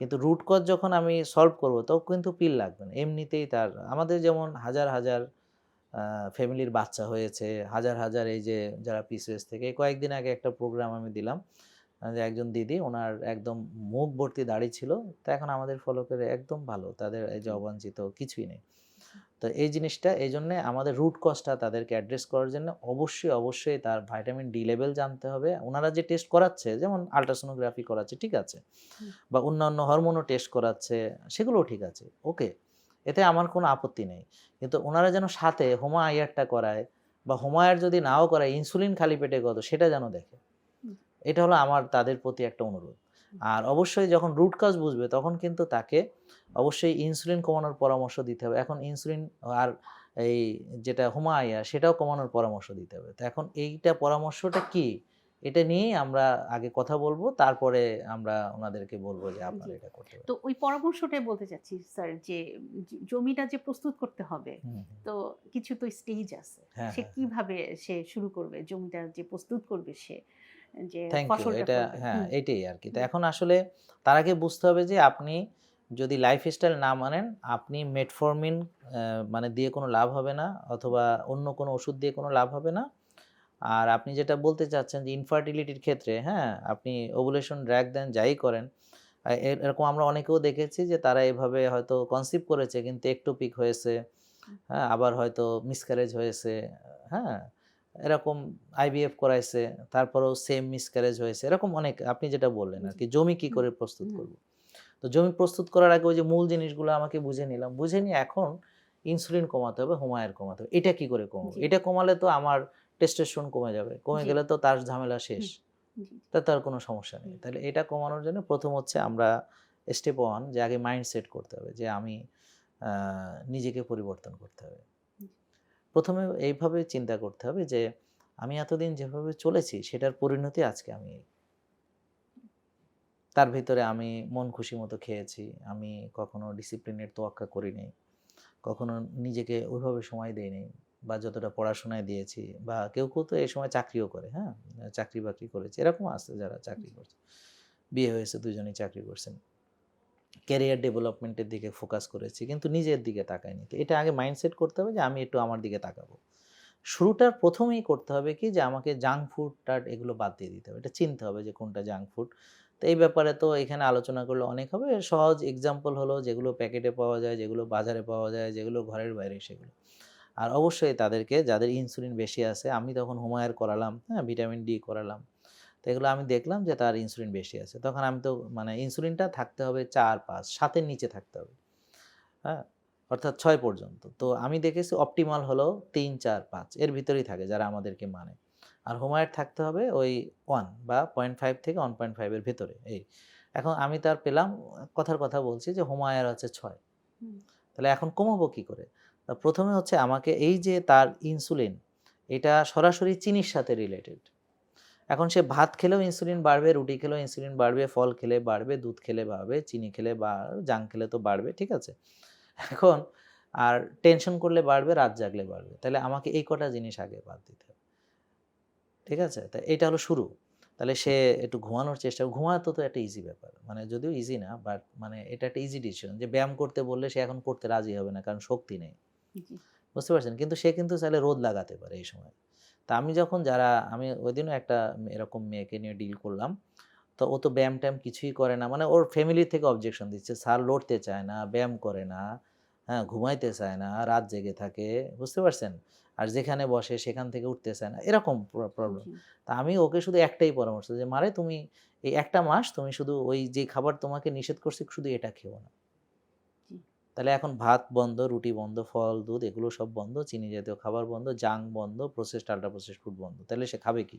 কিন্তু রুট কজ যখন আমি সলভ করব তখন কিন্তু পিল লাগবে না। এমনিতেই তার আমাদের যেমন হাজার আ ফ্যামিলির বাচ্চা হয়েছে, হাজার এই যে যারা পিসিওএস থেকে এই কয়েকদিন আগে একটা প্রোগ্রাম আমি দিলাম। যে একজন দিদি উনার একদম মুখ ভর্তি দাড়ি ছিল। তো এখন আমাদের ফলো করে একদম ভালো। তাদের এই যে জি, অবাঞ্ছিত কিছুই নেই। জি, তো এই জিনিসটা এইজন্যে আমাদের রুট কজটা তাদেরকে অ্যাড্রেস করার জন্য অবশ্যই তার ভিটামিন ডি লেভেল জানতে হবে। উনারা যে টেস্ট করাচ্ছে যেমন আল্ট্রাসোনোগ্রাফি করাচ্ছে ঠিক আছে। হুম, বা অন্যান্য হরমোনও টেস্ট করাচ্ছে সেগুলোও ঠিক আছে। ওকে। এতে আমার কোনো আপত্তি নেই। কিন্তু উনারা যেন সাথে হোমা আইয়ারটা করায় বা হোমা আইয়ার যদি নাও করায় ইনসুলিন খালি পেটে কত সেটা যেন দেখে। হুম, এটা হলো আমার তাদের প্রতি একটা অনুরোধ। হুম, আর অবশ্যই যখন রুট কজ বুঝবে তখন কিন্তু তাকে অবশ্যই ইনসুলিন কমানোর পরামর্শ দিতে হবে। এখন ইনসুলিন আর এই যেটা হোমায়া সেটাও কমানোর পরামর্শ দিতে হবে। তো এখন এইটা পরামর্শটা কি? এটা নিয়েই আমরা আগে কথা বলব। তারপরে আমরা উনাদেরকে বলব যে জি। আপনারা এটা করতে তো পারেন। ওই পরামর্শটাই বলতে চাচ্ছি স্যার যে জমিটা যে প্রস্তুত করতে হবে, হুম, হুম। তো কিছু তো স্টেজ আছে। হ্যাঁ, সে হ্যাঁ, হ্যাঁ। কিভাবে সে শুরু করবে? জমিটা যে প্রস্তুত করবে সে, যে থ্যাংক ইউ। ফসলটা এটা ফলবে। হ্যাঁ, হুম, এটাই আরকি। তো হুম, এখন আসলে তার আগে বুঝতে হবে যে আপনি যদি লাইফস্টাইল না মানেন, আপনি মেটফর্মিন মানে দিয়ে কোনো লাভ হবে না অথবা অন্য কোনো ওষুধ দিয়ে কোনো লাভ হবে না। আর আপনি যেটা বলতে চাচ্ছেন যে ইনফার্টিলিটির ক্ষেত্রে, হ্যাঁ? আপনি ওভুলেশন ড্রাগ দেন, যাই করেন। এরকম আমরা অনেকেও দেখেছি যে তারা এভাবে হয়তো কনসিভ করেছে কিন্তু একটোপিক হয়েছে, হুম, হ্যাঁ? আবার হয়তো মিসক্যারেজ হয়েছে, হ্যাঁ? এরকম আইভিএফ করাইছে, তারপরেও সেম মিসক্যারেজ হয়েছে। এরকম অনেক আপনি যেটা বললেন জি, আরকি, জমি কি হুম, করে প্রস্তুত হুম, করব? তো জমি প্রস্তুত করার আগে ওই যে মূল জিনিসগুলো আমাকে বুঝে নিলাম। বুঝে নিয়ে এখন ইনসুলিন কমাতে হবে, হোমায়ার কমাতে হবে। এটা কি করে কমাবো? জি, এটা কমালে তো আমার টেস্টোস্টেরন কমে যাবে। কমে জি, গেলে তো তার ঝামেলা শেষ। হুম, জি, তাতে আর কোনো সমস্যা নেই। হুম, তাহলে এটা কমানোর জন্য ১ম হচ্ছে আমরা স্টেপ 1 যে আগে মাইন্ড সেট করতে হবে যে আমি আ নিজেকে পরিবর্তন করতে হবে। জি, ১ম এ এইভাবে চিন্তা করতে হবে যে আমি এতদিন যেভাবে চলেছি সেটার পরিণতি আজকে আমি এই। তার ভিতরে আমি মন খুশি মতো খেয়েছি। আমি কখনো ডিসিপ্লিনের তোয়াক্কা করি নাই। কখনো নিজেকে ওইভাবে সময় দেই নাই বা যতটা পড়াশোনায় দিয়েছি বা কেউ তো এই সময় চাকরিও করে, হ্যাঁ? চাকরি-বাকরি করেছে। এরকমও আছে যারা চাকরি জি, করছে। বিয়ে হয়েছে ২ জনেই চাকরি করছেন। ক্যারিয়ার ডেভেলপমেন্টের দিকে ফোকাস করেছি। কিন্তু নিজের দিকে তাকাইনি। তো এটা আগে মাইন্ডসেট করতে হবে যে আমি একটু আমার দিকে তাকাবো। শুরুটার ১ম এই করতে হবে কি যে আমাকে জাঙ্ক ফুড-টাড এগুলো বাদ দিয়ে দিতে হবে। এটা চিনতে হবে যে কোনটা জাঙ্ক ফুড। তো এই ব্যাপারে তো এখানে আলোচনা করলে অনেক হবে। সহজ এক্সাম্পল হলো যেগুলো প্যাকেটে পাওয়া যায়, যেগুলো বাজারে পাওয়া যায়, যেগুলো ঘরের বাইরে সেগুলো। আর অবশ্যই তাদেরকে যাদের ইনসুলিন বেশি আছে, আমি তখন হোমায়ার করালাম, হ্যাঁ? ভিটামিন ডি করালাম। তো এগুলো আমি দেখলাম যে তার ইনসুলিন বেশি আছে। তখন আমি তো মানে ইনসুলিনটা থাকতে হবে ৪-৫, ৭ এর নিচে থাকতে হবে, হ্যাঁ? অর্থাৎ ৬ পর্যন্ত। তো আমি দেখেছি অপটিমাল হলো ৩, ৪, ৫ এর ভিতরেই থাকে যারা আমাদেরকে মানে। আর হোমায়ার থাকতে হবে ওই ১ বা ০.৫ থেকে ১.৫ এর ভেতরে এই। এখন আমি তার পেলাম, কথার কথা বলছি যে হোমায়ার হচ্ছে ৬। হুম, তাহলে এখন কমাবো কি করে? প্রথমে হচ্ছে আমাকে এই যে তার ইনসুলিন, এটা সরাসরি চিনির সাথে রিলেটেড। এখন সে ভাত খেলেও ইনসুলিন বাড়বে, রুটি খেলেও ইনসুলিন বাড়বে, ফল খেলে বাড়বে, দুধ খেলে বাড়বে, চিনি খেলে বা জাঙ্ক খেলে তো বাড়বে, ঠিক আছে? এখন আর টেনশন করলে বাড়বে, রাত জাগলে বাড়বে। তাহলে আমাকে এই কটা জিনিস আগে বাদ দিতে হবে। ঠিক আছে? তো এটা হলো শুরু। তাহলে সে একটু ঘুমানোর চেষ্টা, ঘুমানো তো একটা ইজি ব্যাপার। মানে যদিও ইজি না, বাট মানে এটা একটা ইজি ডিসিশন যে ব্যায়াম করতে বললে সে এখন করতে রাজি হবে না, কারণ শক্তি নেই। জি, বুঝতে পারছেন? কিন্তু সে কিন্তু চাইলে রোদ লাগাতে পারে এই সময়। তা আমি যখন আমি ওইদিনও একটা এরকম মেয়েকে নিয়ে ডিল করলাম। তো ও তো ব্যায়াম-ট্যায়াম কিছুই করে না। মানে ওর ফ্যামিলি থেকে অবজেকশন দিচ্ছে। স্যার লড়তে চায় না, ব্যায়াম করে না, হ্যাঁ? ঘুমাইতে চায় না, রাত জেগে থাকে। বুঝতে পারছেন? আর যেখানে বসে সেখান থেকে উঠতে চায় না। এরকম প্রবলেম। জি, তা আমি ওকে শুধু একটাই পরামর্শ যে, "মারে তুমি এই ১ টা মাস তুমি শুধু ওই যে খাবার তোমাকে নিষেধ করছি শুধু এটা খেও না।" জি, তাহলে এখন ভাত বন্ধ, রুটি বন্ধ, ফল, দুধ এগুলো সব বন্ধ, চিনি জাতীয় খাবার বন্ধ, জাঙ্ক বন্ধ, প্রসেসড, আল্ট্রা প্রসেসড ফুড বন্ধ। তাহলে সে খাবে কি?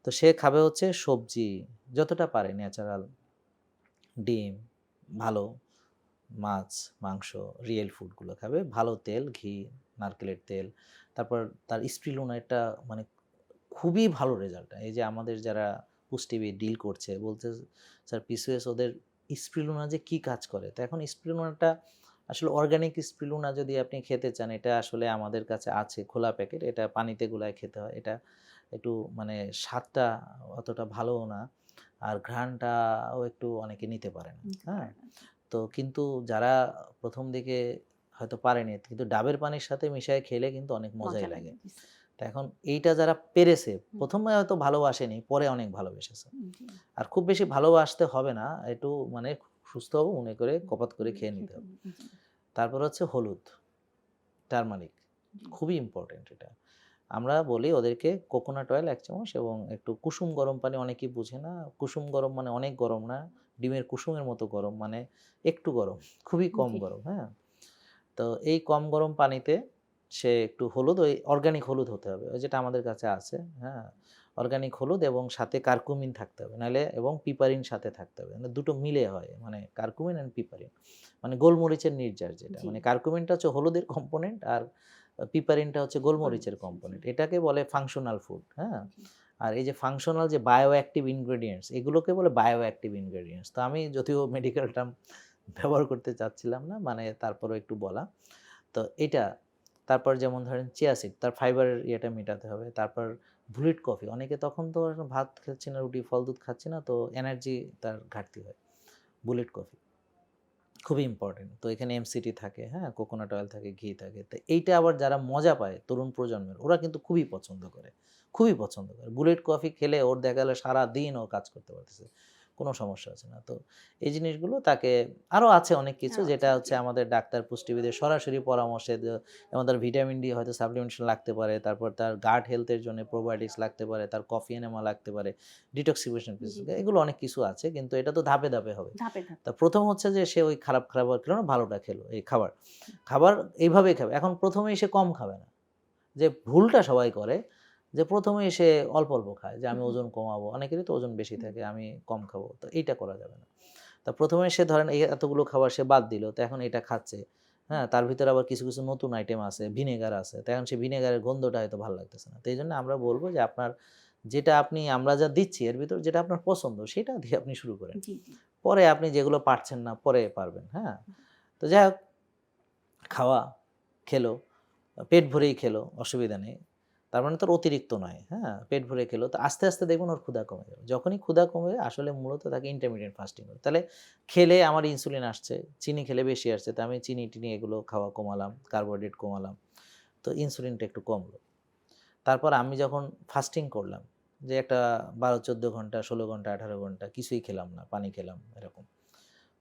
তো সে খাবে হচ্ছে সবজি, যতটা পারে ন্যাচারাল, ডিম, ভালো মাছ, মাংস, রিয়েল ফুডগুলো খাবে। ভালো তেল, ঘি, নারকেলের তেল। তারপর তার স্পিরুলিনা একটা মানে খুবই ভালো রেজাল্ট। এই যে আমাদের যারা পুষ্টিবিদ ডিল করছে বলছে, "স্যার পিসিওএস ওদের স্পিরুলিনা যে কি কাজ করে?" তো এখন স্পিরুলিনাটা আসলে অর্গানিক স্পিরুলিনা যদি আপনি খেতে চান, এটা আসলে আমাদের কাছে আছে খোলা প্যাকেট। এটা পানিতে গুলায় খেতে হয়। এটা একটু মানে স্বাদটা অতটা ভালোও না। আর ঘ্রাণটাও একটু অনেকে নিতে পারে না। নিতে হ্যাঁ? পারে না। জি, তো কিন্তু যারা ১ম দিকে হয়তো পারেনি, কিন্তু ডাবের পানির সাথে মিশায়ে খেলে কিন্তু অনেক মজাই মজা লাগে। লাগে। জি, স্যার। তো এখন এইটা যারা পেরেছে, হুম, ১ম এ হয়তো ভালোবাসেনি, পরে অনেক ভালোবেসেছে। জি, আর খুব বেশি ভালোবাসতে হবে না, একটু মানে সুস্থ হবো মনে করে কপাত করে খেয়ে নিতে খেতে হবে। হবে। জি, তারপর হচ্ছে হলুদ, টারমারিক, জি, খুবই ইম্পোর্টেন্ট এটা। আমরা বলি ওদেরকে কোকোনাট অয়েল ১ চামচ এবং একটু কুসুম গরম পানি, অনেকেই বুঝে না। কুসুম গরম মানে অনেক গরম না, ডিমের কুসুমের মতো গরম, মানে একটু গরম, খুবই কম জি, গরম, হ্যাঁ? তো এই কম গরম পানিতে সে একটু হলুদ, ওই অর্গানিক হলুদ হতে হবে। ওই যেটা আমাদের কাছে আছে, হ্যাঁ? অর্গানিক হলুদ এবং সাথে কার্কুমিন থাকতে হবে। নাহলে এবং পিপারিন সাথে থাকতে হবে। মানে দুটো মিলে হয়। মানে কার্কুমিন অ্যান্ড পিপারিন। মানে গোলমরিচের নির্যাস যেটা। জি, মানে কার্কুমিনটা হচ্ছে হলুদের কম্পোনেন্ট আর পিপারিনটা হচ্ছে গোলমরিচের গোলমরিচ। জি, কম্পোনেন্ট। এটাকে বলে ফাংশনাল ফুড, হ্যাঁ? জি, আর এই যে ফাংশনাল যে বায়ো অ্যাক্টিভ ইনগ্রেডিয়েন্টস, এগুলোকে বলে বায়ো অ্যাক্টিভ ইনগ্রেডিয়েন্টস। তো আমি যদিও মেডিকেল টার্ম ব্যবহার করতে চাচ্ছিলাম না, মানে তারপরেও একটু বলা। তো এইটা, তারপর যেমন ধরেন চিয়া সিড, তার ফাইবারের ইয়েটা মেটাতে হবে। তারপর বুলেট কফি, অনেকে তখন তো আর ভাত খাচ্ছে না, রুটি, ফল, দুধ খাচ্ছে না, তো এনার্জি তার ঘাটতি হয়। বুলেট কফি খুবই ইম্পোর্টেন্ট। তো এখানে এমসিটি থাকে, হ্যাঁ? কোকোনাট অয়েল থাকে, ঘি থাকে। তো এইটা আবার যারা মজা পায় তরুণ প্রজন্মের, ওরা কিন্তু খুবই পছন্দ করে। খুবই পছন্দ করে। বুলেট কফি খেলে ওর দেখা গেল সারাদিন ও কাজ করতে পারতেছে। কোনো সমস্যা হচ্ছে না। তো এই জিনিসগুলো তাকে, আরো আছে অনেক কিছু আরো যেটা আছে। জি, হচ্ছে আমাদের ডাক্তার পুষ্টিবিদের সরাসরি পরামর্শে যেমন তার ভিটামিন ডি হয়তো সাপ্লিমেন্টেশন লাগতে পারে। তারপর তার গাট হেলথ এর জন্য প্রোবায়োটিক্স লাগতে পারে। তার কফি এনেমা লাগতে পারে। ডিটক্সিফিকেশন জি, এগুলো অনেক কিছু আছে। কিন্তু এটা তো ধাপে, ধাপে হবে। ধাপে, ধাপে। তা ১ম হচ্ছে যে সে ওই খারাপ খাবার খেলো না, ভালোটা খেলো এই খাবার। খাবার এইভাবেই খাবে। এখন ১ম এই সে কম খাবে না। যে ভুলটা সবাই করে যে ১ম এই সে অল্প, অল্প খায় যে হুম, আমি হুম, ওজন কমাবো। অনেকেরই তো ওজন বেশি হুম, থাকে, আমি কম খাবো। তো এইটা করা যাবে না। তা ১ম এ সে ধরেন এই এতগুলো খাবার সে বাদ দিল। তো এখন এটা খাচ্ছে। হুম, হ্যাঁ? তার ভিতরে আবার কিছু, কিছু নতুন আইটেম আছে, ভিনেগার আছে। তো এখন সে ভিনেগারের গন্ধটা হয়তো ভাল লাগতেছে না। তো এইজন্য আমরা বলব যে আপনার যেটা আমরা যা দিচ্ছি এর ভিতর যেটা আপনার পছন্দ সেটা দিয়ে আপনি শুরু করেন। জি, জি, পরে আপনি যেগুলো পারছেন না পরে পারবেন, হ্যাঁ? তো যাই হোক, খাওয়া, খেলো, পেট ভরেই খেলো, অসুবিধা নেই। তার মানে তো ওর অতিরিক্ত নয়, হ্যাঁ? পেট ভরে খেলো। তো আস্তে, আস্তে দেখবেন ওর ক্ষুধা কমে যাবে। যখনই ক্ষুধা কমবে আসলে মূলত তাকে ইন্টারমিটেন্ট ফাস্টিং বলে। তাহলে খেলে আমার ইনসুলিন আসছে, চিনি খেলে বেশি আসছে। তো আমি চিনি-টিনি এগুলো খাওয়া কমালাম, কার্বোহাইড্রেট কমালাম। তো ইনসুলিনটা একটু কমলো। তারপর আমি যখন ফাস্টিং করলাম, যে একটা ১২-১৪ ঘন্টা, ১৬ ঘন্টা, ১৮ ঘন্টা কিছুই খেলাম না, পানি খেলাম এরকম।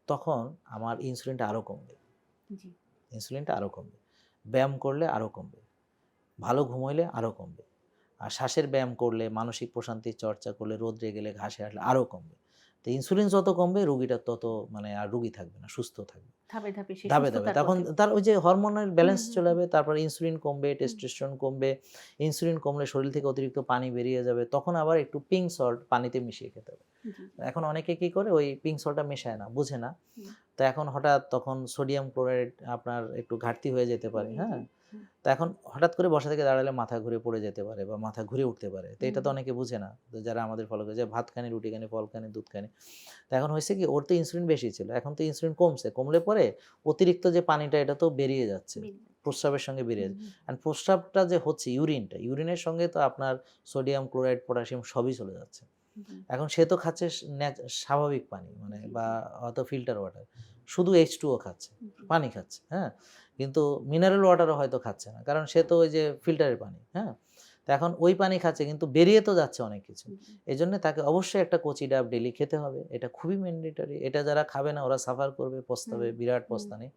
তখন আমার ইনসুলিনটা আরো কমবে। জি, ইনসুলিনটা আরো কমবে। ব্যায়াম করলে আরো কমবে। ভালো ঘুম হইলে আরও কমবে। আর শ্বাসের ব্যায়াম করলে, মানসিক প্রশান্তির চর্চা করলে, রোদ্রে গেলে, ঘাসে হাঁটলে আরও কমবে। তো ইনসুলিন যত কমবে রোগীটা তত মানে আর রোগী থাকবে না, সুস্থ থাকবে। ধাপে ধাপে সে ধাপে, ধাপে। সুস্থতার তখন পথে। তার ওই যে হরমোনের হুম, ব্যালেন্স হুম, চলে হুম, যাবে, তারপরে ইনসুলিন কমবে, হুম, টেস্টোস্টেরন কমবে। ইনসুলিন কমলে শরীর থেকে অতিরিক্ত পানি বেরিয়ে যাবে। তখন আবার একটু পিঙ্ক সল্ট পানিতে মিশিয়ে খেতে হবে। জি, জি, এখন অনেকে কি করে ওই পিঙ্ক সল্টটা মেশায় না, বুঝে না। হুম, তো এখন হঠাৎ তখন সোডিয়াম ক্লোরাইড আপনার একটু ঘাটতি হয়ে যেতে পারে, জি, জি, হ্যাঁ? হুম, তো এখন হঠাৎ করে বসা থেকে দাঁড়ালে মাথা ঘুরে পড়ে যেতে পারে বা মাথা ঘুরে উঠতে পারে। তো এটা তো হুম, অনেকে বুঝে না। তো যারা আমাদের ফলো করে যে ভাত খানি, রুটি খানি, ফল খানি, দুধ খানি। তো এখন হয়েছে কি ওর তো ইনসুলিন বেশি ছিল। এখন তো ইনসুলিন কমছে। কমলে পরে অতিরিক্ত যে পানিটা এটা তো বেরিয়ে যাচ্ছে। বেরিয়ে যাচ্ছে। প্রস্রাবের সঙ্গে বেরিয়ে হুম, যাচ্ছে। হুম, অ্যান্ড প্রস্রাবটা যে হচ্ছে ইউরিনটা, ইউরিনের সঙ্গে তো আপনার সোডিয়াম, ক্লোরাইড, পটাশিয়াম সবই চলে যাচ্ছে। জি, এখন সে তো খাচ্ছে স্বাভাবিক পানি মানে জি, বা জি, হয়তো ফিল্টার ওয়াটার। শুধু H2O খাচ্ছে, জি, পানি খাচ্ছে, হ্যাঁ? কিন্তু মিনারেল ওয়াটারও হয়তো খাচ্ছে না। কারণ সে তো ওই যে ফিল্টারের পানি, হ্যাঁ? তো এখন ওই পানি খাচ্ছে কিন্তু বেরিয়ে তো যাচ্ছে অনেক কিছু। জি, এজন্য তাকে অবশ্যই একটা কচি ডাব ডেইলি খেতে হবে। এটা খুবই ম্যান্ডেটরি। এটা যারা খাবে না ওরা সাফার করবে, হুম, পস্তাবে, বিরাট হুম, পস্তানি।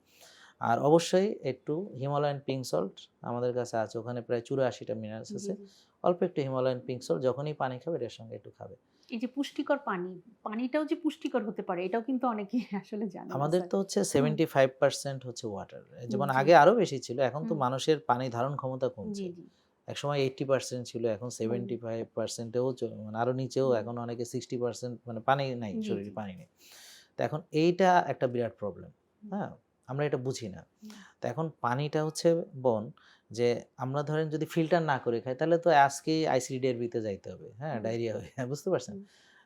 আর অবশ্যই একটু হিমালয়ান পিঙ্ক সল্ট আমাদের কাছে আছে। ওখানে প্রায় ৮৪ টা মিনারেলস জি, আছে। জি। অল্প একটু হিমালয়ান পিঙ্ক সল্ট যখনই পানি খাবে এটার সঙ্গে একটু খাবে। এই যে পুষ্টিকর পানি, পানিটাও যে পুষ্টিকর হতে পারে এটাও কিন্তু অনেকেই আসলে জানে না আমাদের স্যার। তো হচ্ছে হুম, 75% হচ্ছে ওয়াটার। যেমন জি, আগে আরো বেশি ছিল। এখন তো হুম, মানুষের পানি ধারণ ক্ষমতা জি, কমছে। জি, একসময় 80% ছিল, এখন হুম, 75% এও মানে আরো নিচেও হুম, এখন অনেকে 60% মানে পানি নাই, জি, শরীরে জি, পানি নেই। তো এখন এইটা একটা বিরাট প্রবলেম। হুম, হ্যাঁ? আমরা এটা বুঝি না। হুম, তো এখন পানিটা হচ্ছে যে আমরা ধরেন যদি ফিল্টার না করে খাই তাহলে তো আজকেই আইসিডি-তে যাইতে হবে। হ্যাঁ? হুম, ডায়রিয়া হয়ে বুঝতে পারছেন? হুম,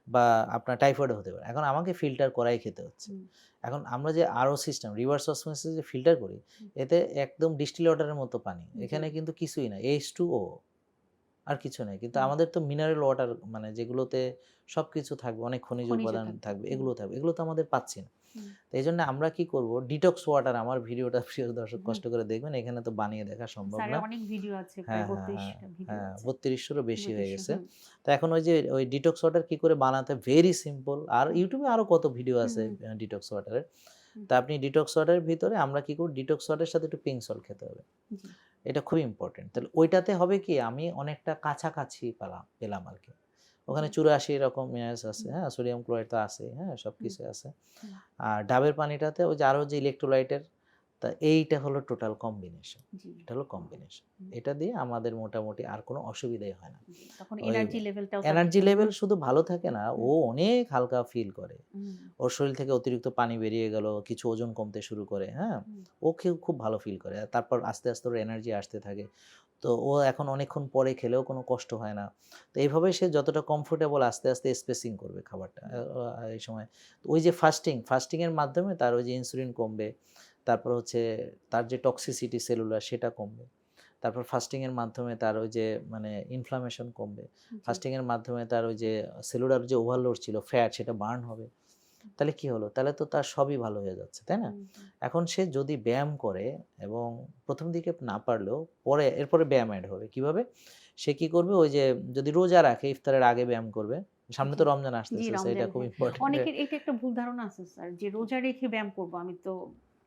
বা আপনার টাইফয়েডও হতে পারে। এখন আমাকে ফিল্টার করাই খেতে হচ্ছে। হুম, এখন আমরা যে আরও সিস্টেম রিভার্স অসমোসিস যে ফিল্টার করি, হুম, এতে একদম ডিস্টিল ওয়াটারের মতো পানি। জি, এখানে কিন্তু কিছুই না। H2O আর কিছু নাই। কিন্তু হুম, আমাদের তো মিনারেল ওয়াটার মানে যেগুলোতে সবকিছু থাকবে, অনেক খনিজ খনিজ উপাদান থাকবে। থাকবে, হুম, এগুলো থাকবে। এগুলো তো আমাদের পাচ্ছি না। হুম, তো এইজন্য আমরা কি করব ডিটক্স ওয়াটার আমার ভিডিওটা প্রিয় দর্শক হুম। কষ্ট করে দেখবেন। এখানে তো বানিয়ে দেখা সম্ভব স্যারের না। অনেক ভিডিও আছে, প্রায় হ্যাঁ, হ্যাঁ, ৩২ হ্যাঁ, টা ভিডিও হ্যাঁ, আছে। ৩২০০ এরও বেশি হয়ে ৩২০০, গেছে। হুম, তো এখন ওই যে ওই ডিটক্স ওয়াটার কি করে বানাতে ভেরি সিম্পল। আর হুম, YouTube এ আরো কত ভিডিও হুম, আছে হুম, ডিটক্স ওয়াটারের। হুম, তা আপনি ডিটক্স ওয়াটারের ভিতরে আমরা কি করব ডিটক্স ওয়াটারের সাথে একটু পিঙ্ক সল্ট খেতে হবে। জি, এটা খুবই ইম্পোর্টেন্ট। তাহলে ওইটাতে হবে কি আমি অনেকটা কাছাকাছি পেলাম আরকি। জি, ওখানে ৮৪ রকম মিনারেলস আছে, হুম, হ্যাঁ? সোডিয়াম ক্লোরাইড তো আছেই, হ্যাঁ? হুম, সবকিছুই আছে। হুম, আর ডাবের পানিটাতে ওই যে আরো যে ইলেক্ট্রোলাইটের তা এইটা হলো টোটাল কম্বিনেশন। জি, এটা হলো কম্বিনেশন। হুম, এটা দিয়ে আমাদের মোটামুটি আর কোনো অসুবিধাই হয় না। জি। তখন ওই এনার্জি লেভেলটাও তার এনার্জি ঠিকঠাক লেভেল শুধু ভালো থাকে না, ও হুম, অনেক হালকা ফিল করে। হুম, ওর শরীর থেকে অতিরিক্ত পানি বেরিয়ে গেল, কিছু ওজন কমতে শুরু করে, হ্যাঁ? হুম, ও খুব ভালো ফিল করে। আর তারপর আস্তে, আস্তে ওর এনার্জি আসতে থাকে। তো ও এখন অনেকক্ষণ পরে খেলেও কোনো কষ্ট হয় না। তো এইভাবে সে যতটা কমফোর্টেবল আস্তে, আস্তে স্পেসিং করবে খাবারটা। হুম, এই সময় তো ওই যে ফাস্টিং এর মাধ্যমে তার ওই যে ইনসুলিন কমবে। তারপর হচ্ছে তার যে টক্সিসিটি সেলুলার সেটা কমবে। তারপর ফাস্টিং এর মাধ্যমে তার ওই যে মানে ইনফ্লামেশন কমবে। জি, ফাস্টিং এর মাধ্যমে তার ওই যে সেলুলার যে ওভারলোড ছিল ফ্যাট সেটা বার্ন হবে। তাহলে কি হলো? তাহলে তো তার সবই ভালো হয়ে যাচ্ছে, তাই না? হুম, হুম, এখন সে যদি ব্যায়াম করে এবং ১ম দিকে না পারলেও পরে এরপরে ব্যায়াম এড হবে। কিভাবে? সে কি করবে? ওই যে যদি রোজা রাখে ইফতারের আগে ব্যায়াম করবে। সামনে জি, তো রমজান জি, আসতেছে, সো এটা রমজান, খুব হ্যাঁ। ইম্পোর্টেন্ট। অনেকের এটা একটা ভুল ধারণা আছে স্যার যে রোজা রেখে ব্যায়াম করব, আমি তো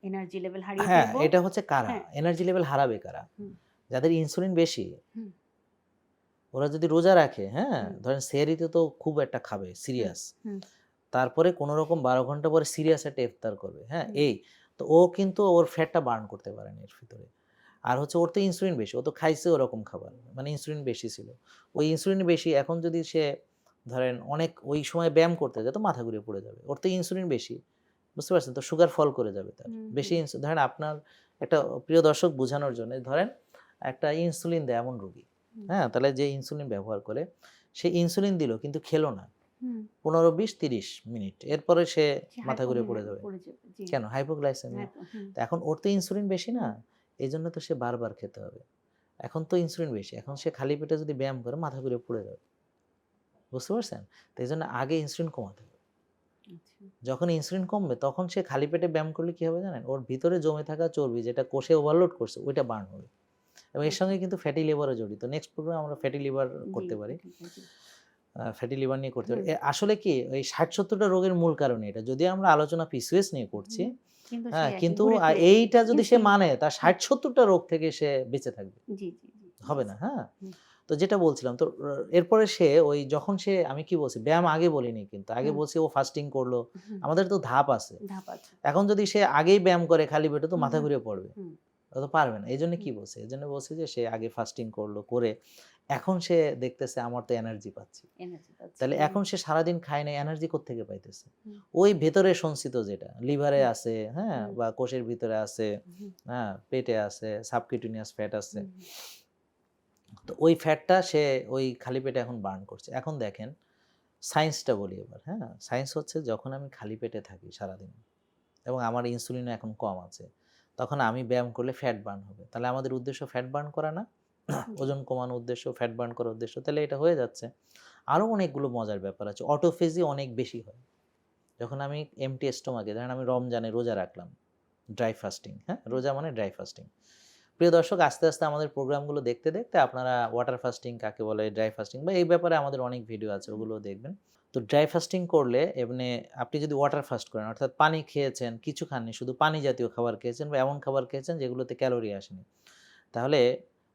এনার্জি লেভেল হারিয়ে হ্যাঁ, ফেলবো। এটা হচ্ছে কারা? হ্যাঁ, এনার্জি লেভেল হারাবে কারা? হুম, যাদের ইনসুলিন বেশি। হুম, ওরা যদি রোজা রাখে, হ্যাঁ? হুম, ধরেন সেহরিতে তো খুব একটা খাবে হুম, সিরিয়াস। হুম, তারপরে কোনরকম ১২ ঘন্টা পরে সিরিয়াস একটা ইফতার করবে, হ্যাঁ? হুম, তো ও কিন্তু ওর ফ্যাটটা বার্ন করতে পারে না এর ভিতরে। আর হচ্ছে ওর তো ইনসুলিন বেশি। ও তো খাইছে ওরকম খাবার। মানে ইনসুলিন বেশি ছিল। ওই ইনসুলিন বেশি এখন যদি সে ধরেন অনেক ওই সময় ব্যায়াম করতে যায় তো মাথা ঘুরে পড়ে যাবে। ওর তো ইনসুলিন বেশি। বুঝতে পারছেন? তো সুগার ফল করে যাবে তার। হুম, বেশি হুম, ধরেন আপনার একটা প্রিয় দর্শক বোঝানোর জন্য ধরেন একটা ইনসুলিন দেয় এমন রোগী। হুম, হ্যাঁ? তাহলে যে ইনসুলিন ব্যবহার করে সে ইনসুলিন দিল কিন্তু খেলো না। হুম। ১৫, ২০, ৩০ মিনিট। এরপরে সে সে মাথা ঘুরে পড়ে যাবে। পড়ে যাবে। জি, কেন? হাইপোগ্লাইসেমিয়া। হুম, তো এখন ওর তো ইনসুলিন বেশি না। হুম, এজন্য তো সে বারবার খেতে হবে। এখন তো ইনসুলিন বেশি। এখন সে খালি পেটে যদি ব্যায়াম করে মাথা ঘুরে পড়ে যাবে। বুঝতে পারছেন? তো এজন্য আগে ইনসুলিন কমাতে হবে। আচ্ছা। যখন ইনসুলিন কমবে তখন সে খালি পেটে ব্যায়াম করলে কি হবে জানেন? ওর ভিতরে জমে থাকা চর্বি যেটা কোষে ওভারলোড করছে ওইটা বার্ন হবে। এবং এর আচ্ছা। সঙ্গে কিন্তু ফ্যাটি লিভারও জড়িত। নেক্সট প্রোগ্রামে আমরা ফ্যাটি লিভার জি, করতে পারি। ঠিক আছে। ফ্যাটি লিভার নিয়ে করতে পারি। হুম, আসলে কি ওই ৬০-৭০ টা রোগের মূল কারণই এটা। যদিও আমরা আলোচনা PCOS নিয়ে করছি। হুম। কিন্তু সে হ্যাঁ, একই কিন্তু ঘুরে ফিরে এইটা যদি সে ইনসুলিন মানে খায়। তার হুম, ৬০-৭০ টা রোগ থেকে সে বেঁচে থাকবে। জি, জি, জি। হবে না, হ্যাঁ? হুম। তো যেটা বলছিলাম তো এরপরে সে ওই যখন সে আমি কি বলছি ব্যায়াম আগে বলিনি কিন্তু। আগে হুম, বলছি ও ফাস্টিং করলো। হুম, আমাদের তো ধাপ আছে। ধাপ আছে। এখন যদি সে আগেই ব্যায়াম করে খালি পেটে তো হুম, মাথা হুম, ঘুরে পড়বে। হুম, ও তো পারবে না। এজন্য হুম, কি বলছি? এজন্য বলছি যে সে আগে ফাস্টিং করলো, করে এখন সে দেখতেছে আমার তো এনার্জি পাচ্ছি। এনার্জি পাচ্ছে। তাহলে হুম, এখন সে সারাদিন খায় নাই, এনার্জি কোত্থেকে পাইতেছে? হুম, ওই ভেতরে সঞ্চিত যেটা লিভারে হুম, আছে, হ্যাঁ? হুম, বা কোষের ভিতরে আছে, হুম, হ্যাঁ? পেটে আছে, সাবকিউটেনিয়াস ফ্যাট আছে। হুম, তো ওই ফ্যাটটা সে ওই খালি পেটে এখন বার্ন করছে। এখন দেখেন সায়েন্সটা বলি এবার, হ্যাঁ? সায়েন্স হচ্ছে যখন আমি খালি পেটে থাকি সারাদিন এবং আমার ইনসুলিনও এখন কম আছে, তখন আমি ব্যায়াম করলে ফ্যাট বার্ন হবে। তাহলে আমাদের উদ্দেশ্য ফ্যাট বার্ন করা না? জি, ওজন কমানোর উদ্দেশ্য, ফ্যাট বার্ন করার উদ্দেশ্য, তাহলে এটা হয়ে যাচ্ছে। আরও অনেকগুলো মজার ব্যাপার আছে। অটোফেজি অনেক বেশি হয়। যখন আমি এমটি স্টোমাকে ধরেন আমি রমজানে রোজা রাখলাম, ড্রাই ফাস্টিং, হ্যাঁ? হুম, রোজা মানে ড্রাই ফাস্টিং। প্রিয় দর্শক আস্তে, আস্তে আমাদের প্রোগ্রামগুলো দেখতে, দেখতে আপনারা ওয়াটার ফাস্টিং কাকে বলে, ড্রাই ফাস্টিং বা এই ব্যাপারে আমাদের অনেক ভিডিও আছে হুম, ওগুলোও দেখবেন। তো ড্রাই ফাস্টিং করলে এমনি আপনি যদি ওয়াটার ফাস্ট করেন অর্থাৎ পানি খেয়েছেন, কিছু খাননি, শুধু পানি জাতীয় খাবার খেয়েছেন বা এমন খাবার খেয়েছেন যেগুলোতে ক্যালোরি আসেনি। তাহলে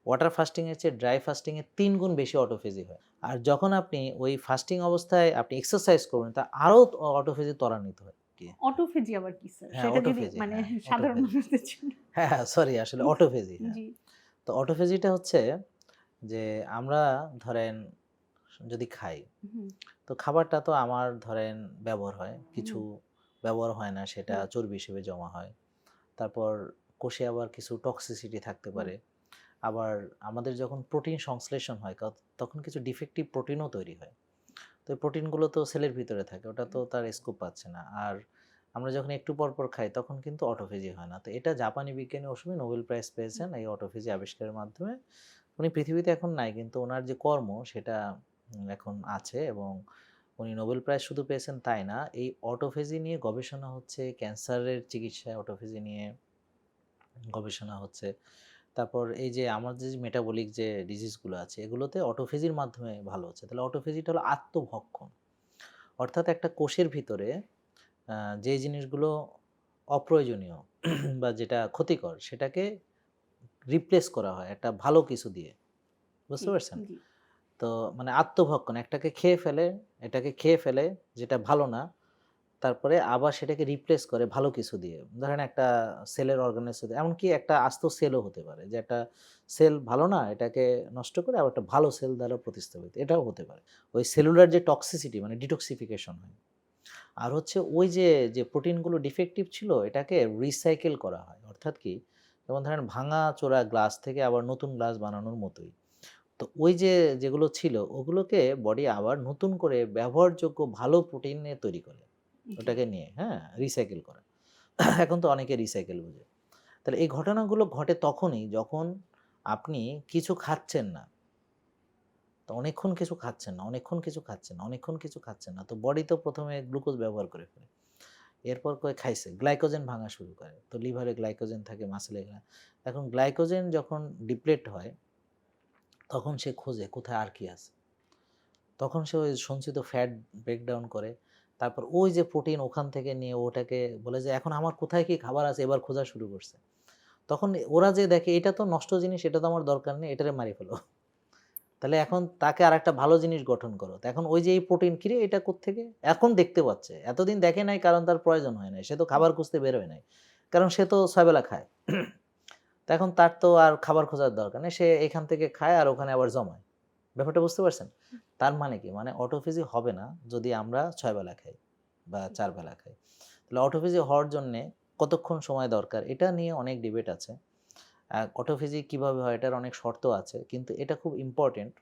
ওয়াটার ফাস্টিং এর চেয়ে ড্রাই ফাস্টিং এ ৩ গুণ বেশি অটোফেজি হয়। আর যখন আপনি ওই ফাস্টিং অবস্থায় আপনি এক্সারসাইজ করবেন তা আরও অটোফেজি ত্বরান্বিত হয়। কি? অটোফেজি আবার কি স্যার? হ্যাঁ, সেটা যদি অটোফেজি মানে হ্যাঁ, সাধারণ অটোফেজি। মানুষদের জন্য। হ্যাঁ, হ্যাঁ, সরি আসলে অটোফেজি হ্যাঁ। জি, তো অটোফেজিটা হচ্ছে যে আমরা ধরেন যদি খাই, হুম, তো খাবারটা তো আমার ধরেন ব্যবহার হয়। কিছু হুম, ব্যবহার হয় না সেটা হুম, চর্বি হিসেবে জমা হয়। তারপর কোষে আবার কিছু টক্সিসিটি থাকতে হুম, পারে। আবার আমাদের যখন প্রোটিন সংশ্লেষণ হয় তখন কিছু ডিফেক্টিভ প্রোটিনও তৈরি হয়। তো এই প্রোটিনগুলো তো সেলের ভিতরে থাকে। ওটা তো তার স্কোপ পাচ্ছে না। আর আমরা যখন একটু পর, পর খাই তখন কিন্তু অটোফেজি হয় না। তো এটা জাপানি বিজ্ঞানী অসমী নোবেল প্রাইজ পেয়েছেন এই অটোফেজি আবিষ্কারের মাধ্যমে। উনি পৃথিবীতে এখন নাই কিন্তু উনার যে কর্ম সেটা এখন আছে এবং উনি নোবেল প্রাইজ শুধু পেয়েছেন তাই না, এই অটোফেজি নিয়ে গবেষণা হচ্ছে, ক্যান্সারের চিকিৎসায় অটোফেজি নিয়ে গবেষণা হচ্ছে। তারপর এই যে আমাদের যে মেটাবলিক যে ডিজিজগুলো আছে এগুলোতে অটোফেজির মাধ্যমে ভালো হচ্ছে। তাহলে অটোফেজিটা হলো আত্মভক্ষণ। অর্থাৎ একটা কোষের ভিতরে যে জিনিসগুলো অপ্রয়োজনীয় বা যেটা ক্ষতিকর সেটাকে রিপ্লেস করা হয় একটা ভালো কিছু দিয়ে। জি, বুঝতে পারছেন? জি, তো মানে আত্মভক্ষণ এটাকে খেয়ে ফেলে যেটা ভালো না, তারপরে আবার সেটাকে রিপ্লেস করে ভালো কিছু দিয়ে। ধরেন একটা সেলের অর্গানের সাথে এমনকি একটা আস্ত সেলও হতে পারে যে একটা সেল ভালো না এটাকে নষ্ট করে আবার একটা ভালো সেল দ্বারা প্রতিস্থাপিত। এটাও হতে পারে। ওই সেলুলার যে টক্সিসিটি মানে ডিটক্সিফিকেশন হয়। আর হচ্ছে ওই যে প্রোটিনগুলো ডিফেক্টিভ ছিল এটাকে রিসাইকেল করা হয়। অর্থাৎ কি? যেমন ধরেন ভাঙা-চোরা গ্লাস থেকে আবার নতুন গ্লাস বানানোর মতোই। তো ওই যে যেগুলো ছিল ওগুলোকে বডি আবার নতুন করে ব্যবহারযোগ্য ভালো প্রোটিনে তৈরি করে। জি, ওটাকে নিয়ে, হ্যাঁ? রিসাইকেল করে। এখন তো অনেকে রিসাইকেল বুঝে। তাহলে এই ঘটনাগুলো ঘটে তখনই যখন আপনি কিছু খাচ্ছেন না। তো অনেকক্ষণ কিছু খাচ্ছেন না, অনেকক্ষণ কিছু খাচ্ছেন না, অনেকক্ষণ কিছু খাচ্ছেন না। তো বডি তো ১ম এ গ্লুকোজ ব্যবহার করে ফেলে। এরপর করে খাইছে, গ্লাইকোজেন ভাঙা শুরু করে। তো লিভারে গ্লাইকোজেন থাকে, মাসলে এখন গ্লাইকোজেন যখন ডিপ্লেট হয়, তখন সে খোঁজে কোথায় আর কি আছে। তখন সে ওই সঞ্চিত ফ্যাট ব্রেকডাউন করে। তারপর ওই যে প্রোটিন ওখান থেকে নিয়ে ওটাকে বলে যে, "এখন আমার কোথায় কি খাবার আছে?" এবার খোঁজা শুরু করছে। তখন ওরা যে দেখে এটা তো নষ্ট জিনিস, এটা তো আমার দরকার নেই, এটারে মাইরে ফেলো। তাহলে আচ্ছা, এখন তাকে আরেকটা ভালো জিনিস গঠন করো। তো এখন ওই যে এই প্রোটিন কিরে এটা কোত্থেকে? এখন দেখতে পাচ্ছে। এতদিন দেখে নাই কারণ তার প্রয়োজন হয় নাই। সে তো হুম, খাবার খুঁজতে বের হয় নাই। কারণ সে তো ৬ বেলা খায়। তো এখন তার তো আর খাবার খোঁজার দরকার নেই। সে এখান থেকে খায় আর ওখানে আবার জমায়। ব্যাপারটা বুঝতে পারছেন? তার মানে কি? মানে অটোফেজি হবে না যদি আমরা ৬ বেলা খাই বা জি, ৪ বেলা খাই। তাহলে অটোফেজি হওয়ার জন্যে কতক্ষণ সময় দরকার? এটা নিয়ে অনেক ডিবেট আছে। অটোফেজি কিভাবে হয়? এটার অনেক শর্ত আছে। কিন্তু এটা খুব ইম্পোর্টেন্ট।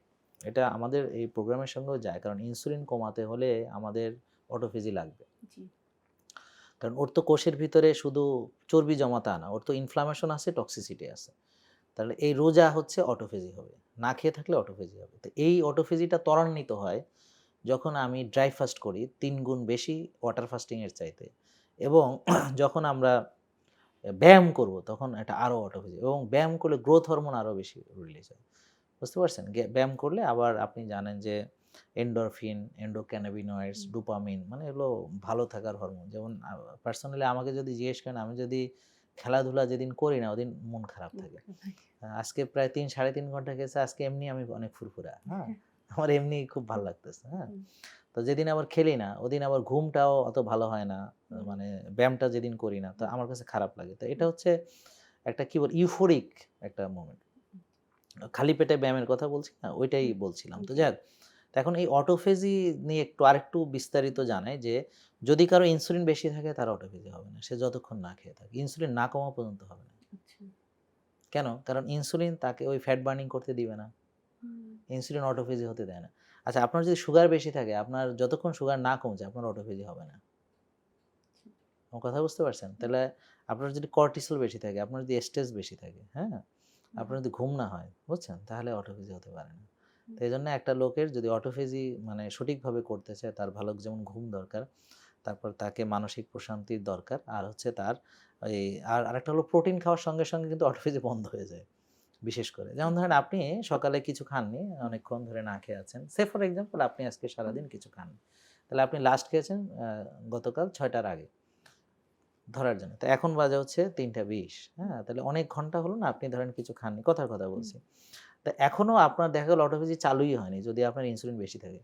এটা আমাদের এই প্রোগ্রামের সঙ্গেও যায়। কারণ ইনসুলিন কমাতে হলে আমাদের অটোফেজি লাগবে। জি, কারণ ওর তো কোষের ভিতরে শুধু চর্বি জমা তা না। ওর তো ইনফ্লামেশন আছে, টক্সিসিটি আছে। তাহলে এই রোজা হচ্ছে অটোফেজি হবে। না খেয়ে থাকলে অটোফেজি হবে। তো এই অটোফেজিটা ত্বরান্বিত হয় যখন আমি ড্রাই ফাস্ট করি ৩ গুণ বেশি ওয়াটার ফাস্টিং এর চাইতে এবং যখন আমরা ব্যায়াম করব তখন এটা আরো অটোফেজি এবং ব্যায়াম করলে গ্রোথ হরমোন আরো বেশি রিলিজ হয়। বুঝতে পারছেন? ব্যায়াম করলে আবার আপনি জানেন যে এন্ডরফিন, এন্ডোক্যানাবিনয়েডস, হুম, ডোপামিন মানে এগুলো ভালো থাকার হরমোন। যেমন পার্সোনালি আমাকে যদি জিজ্ঞেস করেন আমি যদি খেলাধুলা যেদিন করি না ওদিন মন খারাপ থাকে। আজকে প্রায় ৩-৩.৫ ঘন্টা গেছে, আজকে এমনি আমি অনেক ফুরফুরা, হ্যাঁ? আমার এমনি খুব ভাল লাগতেছে, হ্যাঁ? তো যেদিন আবার খেলি না ওদিন আবার ঘুমটাও অত ভালো হয় না। মানে ব্যায়ামটা যেদিন করি না তো আমার কাছে খারাপ লাগে। তো এটা হচ্ছে একটা কি বল ইউফোরিক একটা মোমেন্ট। খালি পেটে ব্যায়ামের কথা বলছি না, ওইটাই বলছিলাম। তো যাক, তো এখন এই অটোফেজি নিয়ে আরেকটু বিস্তারিত জানাই যে যদি কারো ইনসুলিন বেশি থাকে তার অটোফেজি হবে না। সে যতক্ষণ না খেয়ে থাকে। ইনসুলিন না কমা পর্যন্ত হবে না। কেন? কারণ ইনসুলিন তাকে ওই ফ্যাট বার্নিং করতে দিবে না। ইনসুলিন অটোফেজি হতে দেয় না। আচ্ছা, আপনার যদি সুগার বেশি থাকে, আপনার যতক্ষণ সুগার না কমছে আপনার অটোফেজি হবে না। আমার কথা বুঝতে পারছেন? তাহলে আপনার যদি কর্টিসল বেশি থাকে, আপনার যদি স্ট্রেস বেশি থাকে, হ্যাঁ? আপনার যদি ঘুম না হয়, বুঝছেন? তাহলে অটোফেজি হতে পারে না। তো এইজন্য একটা লোকের যদি অটোফেজি মানে সঠিকভাবে করতে চায়, তার ভালো যেমন ঘুম দরকার, তারপর তাকে মানসিক প্রশান্তির দরকার, আর হচ্ছে তার এই আরেকটা হলো প্রোটিন খাওয়ার সঙ্গে, সঙ্গে কিন্তু অটোফেজি বন্ধ হয়ে যায়। বিশেষ করে যেমন ধরেন আপনি সকালে কিছু খাননি, অনেকক্ষণ ধরে না খেয়ে আছেন। সে ফর এক্সাম্পল আপনি আজকে সারাদিন কিছু খাননি। তাহলে আপনি লাস্ট খেয়েছেন গতকাল ৬টার আগে ধরার জন্য। তো এখন বাজে হচ্ছে ৩টা ২০, হ্যাঁ? তাহলে অনেক ঘন্টা হলো না আপনি ধরেন কিছু খাননি। কথার কথা বলছি। তো এখনো আপনার দেখা গেল অটোফেজি চালুই হয়নি যদি আপনার ইনসুলিন বেশি থাকে